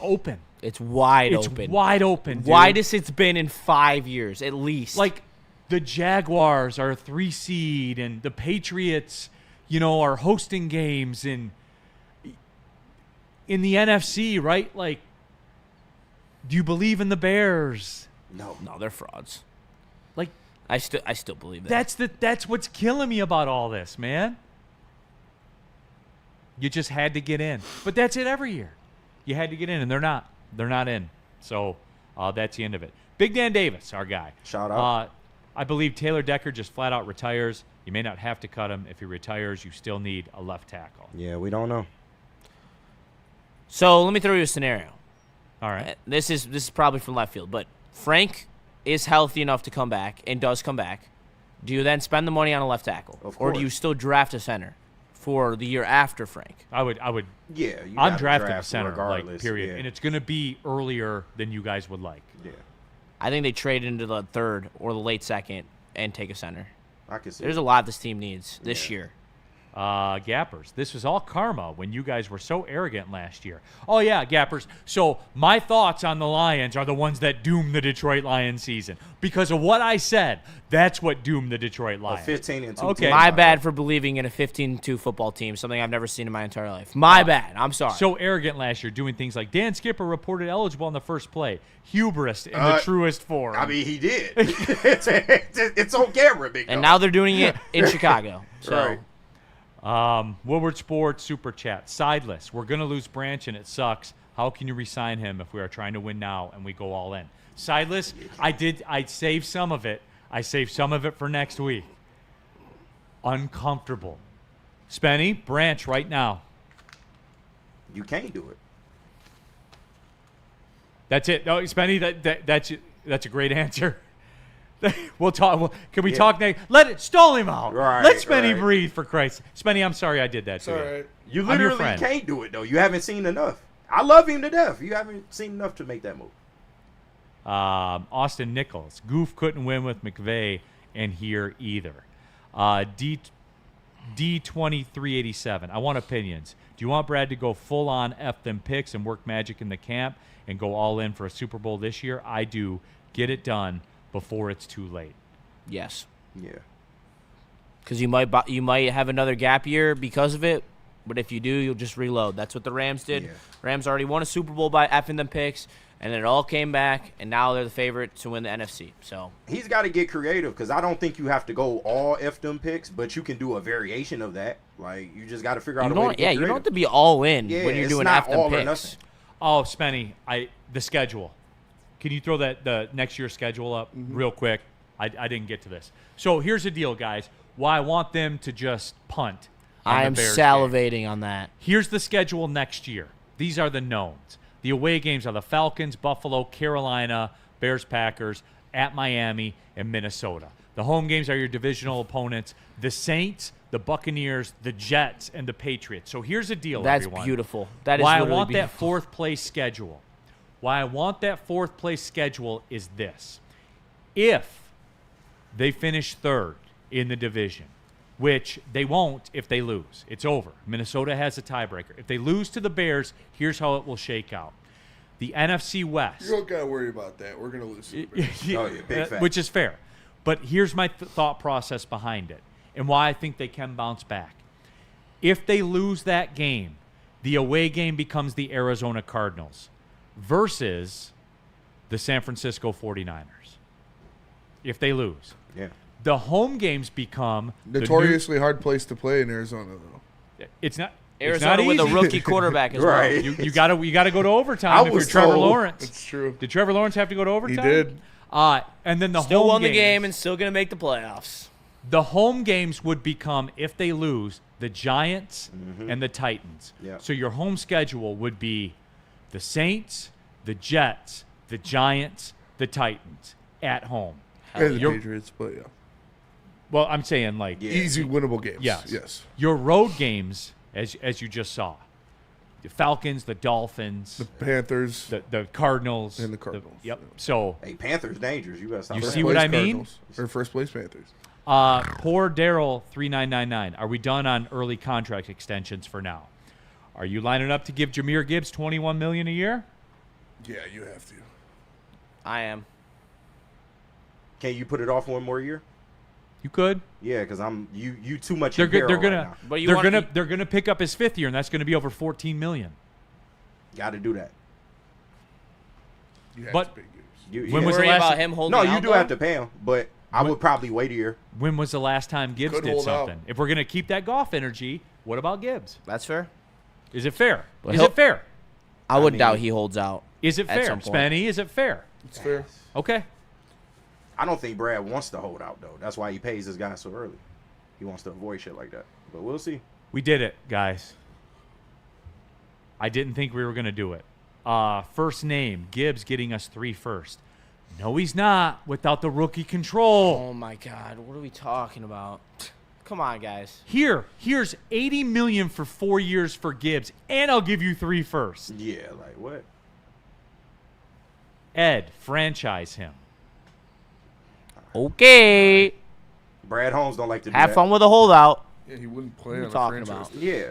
open. It's wide It's open. wide open, dude. Widest it's been in 5 years, at least. Like, the Jaguars are a 3 seed, and the Patriots, are hosting games in the NFC, right? Like, do you believe in the Bears? No, they're frauds. Like, I still believe that. that's what's killing me about all this, man. You just had to get in, but that's it every year. You had to get in, and they're not in. So that's the end of it. Big Dan Davis, our guy. Shout out. I believe Taylor Decker just flat out retires. You may not have to cut him. If he retires, you still need a left tackle. Yeah, we don't know. So let me throw you a scenario. All right. This is probably from left field, but Frank is healthy enough to come back and does come back. Do you then spend the money on a left tackle, or do you still draft a center for the year after Frank? I would. Yeah, I'm drafting a center, regardless, period, yeah. and it's going to be earlier than you guys would like. Yeah, I think they trade into the third or the late second and take a center. I can see. There's a lot this team needs this year. Gappers, this was all karma when you guys were so arrogant last year. Oh, yeah, Gappers. So my thoughts on the Lions are the ones that doomed the Detroit Lions season. Because of what I said, that's what doomed the Detroit Lions. 15-2 Okay. My bad for believing in a 15-2 football team, something I've never seen in my entire life. My bad. I'm sorry. So arrogant last year, doing things like Dan Skipper reported eligible on the first play. Hubris in the truest form. I mean, he did. it's on camera, big and dog. now they're doing it in Chicago. So Right. Woodward Sports Super Chat. Sideless. We're going to lose Branch, and it sucks. How can you re-sign him if we are trying to win now and we go all in? Sideless, I saved some of it. I saved some of it for next week. Uncomfortable. Spenny, Branch right now. You can't do it. That's it. No, Spenny, that's a great answer. We'll talk. Can we talk next? Stall him out. Right, Let Spenny right. breathe, for Christ's sake. Spenny, I'm sorry I did that to you. All right. You I'm your literally friend. can't do it, though. You haven't seen enough. I love him to death. You haven't seen enough to make that move. Austin Nichols. Goof couldn't win with McVay and here either. D2387. I want opinions. Do you want Brad to go full on F them picks and work magic in the camp and go all in for a Super Bowl this year? I do. Get it done before it's too late. Yes. Yeah. Because you might have another gap year because of it, but if you do, you'll just reload. That's what the Rams did. Yeah. Rams already won a Super Bowl by effing them picks, and then it all came back, and now they're the favorite to win the NFC. So He's got to get creative because I don't think you have to go all F them picks, but you can do a variation of that. Like, you just got to figure out a way to get creative. you don't have to be all in Yeah, when you're it's doing not F them all or picks. nothing. Oh, Spenny, the schedule. Can you throw the next year's schedule up real quick? I didn't get to this. So here's the deal, guys. Why I want them to just punt. I on am the Bears salivating game. on that. Here's the schedule next year. These are the knowns. The away games are the Falcons, Buffalo, Carolina, Bears, Packers, at Miami, and Minnesota. The home games are your divisional opponents, the Saints, the Buccaneers, the Jets, and the Patriots. So here's the deal, That's everyone. beautiful. That is Why I literally want that beautiful. fourth place schedule. Why I want that fourth place schedule is this. If they finish third in the division, which they won't if they lose. It's over. Minnesota has a tiebreaker. If they lose to the Bears, here's how it will shake out. The NFC West. You don't got to worry about that. We're going to lose. To the Bears. Oh, yeah, big fact. Which is fair. But here's my thought process behind it and why I think they can bounce back. If they lose that game, the away game becomes the Arizona Cardinals versus the San Francisco 49ers. If they lose. Yeah. The home games become Notoriously hard place to play in Arizona, though. It's not Arizona it's with not a easy. rookie quarterback as Right. well. You gotta go to overtime if you're Trevor told. Lawrence. That's true. Did Trevor Lawrence have to go to overtime? He did. And then the Still home won the games, game and still going to make the playoffs. the home games would become, if they lose, the Giants and the Titans. Yeah. So your home schedule would be the Saints, the Jets, the Giants, the Titans at home. And the You're- Patriots, but yeah. Well, I'm saying like Easy winnable games. Yes. Yes. Your road games, as you just saw, the Falcons, the Dolphins, The Panthers. the Cardinals, And the Cardinals, yep. yeah. So Hey, Panthers dangerous. You got to stop You that. see what I mean? Cardinals. Or first place Panthers. Poor Daryl 3999. Are we done on early contract extensions for now? Are you lining up to give Jahmyr Gibbs $21 million a year? Yeah, you have to. I am. Can you put it off one more year? You could. Yeah, because I'm you too much. They're in peril gonna right now. But you they're want- gonna they're gonna pick up his fifth year, and that's gonna be over $14 million. Got to do that. You have But- to pay Gibbs. You, When yeah. was the Worry last- about him holding No, out, you do though? have to pay him, but I would probably wait a year. When was the last time Gibbs Could did hold out. something? If we're gonna keep that golf energy, what about Gibbs? That's fair. Is it fair? Well, Is he'll- it fair? I would mean- doubt he holds out. Is it At fair? some point. Spenny, is it fair? It's fair. Okay. I don't think Brad wants to hold out though. That's why he pays his guys so early. He wants to avoid shit like that. But we'll see. We did it, guys. I didn't think we were going to do it. First name, Gibbs getting us 3 first. No, he's not without the rookie control. Oh, my God. What are we talking about? Come on, guys. Here's $80 million for 4 years for Gibbs, and I'll give you 3 first. Yeah, like what? Ed, franchise him. Okay. Brad Holmes don't like to do Have that. fun with a holdout. Yeah, he wouldn't play What are on you a talking franchise. about? Yeah.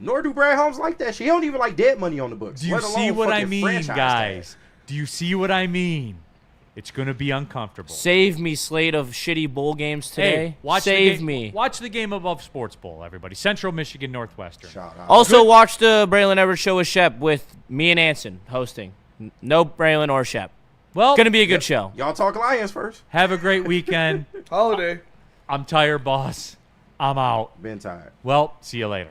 Nor do Brad Holmes like that shit. He don't even like dead money on the books. Do you let see alone what I fucking mean, franchise tag. guys? Do you see what I mean? It's going to be uncomfortable. Save me slate of shitty bowl games today. Hey, watch Save the game, me. Watch the game above Sports Bowl, everybody. Central Michigan, Northwestern. Shout out. Also, watch the Braylon Everett show with Shep with me and Anson hosting. No Braylon or Shep. Well, Gonna be a good show. Y'all talk Lions first. have a great weekend. Holiday. I'm tired, boss. I'm out. Been tired. Well, see you later.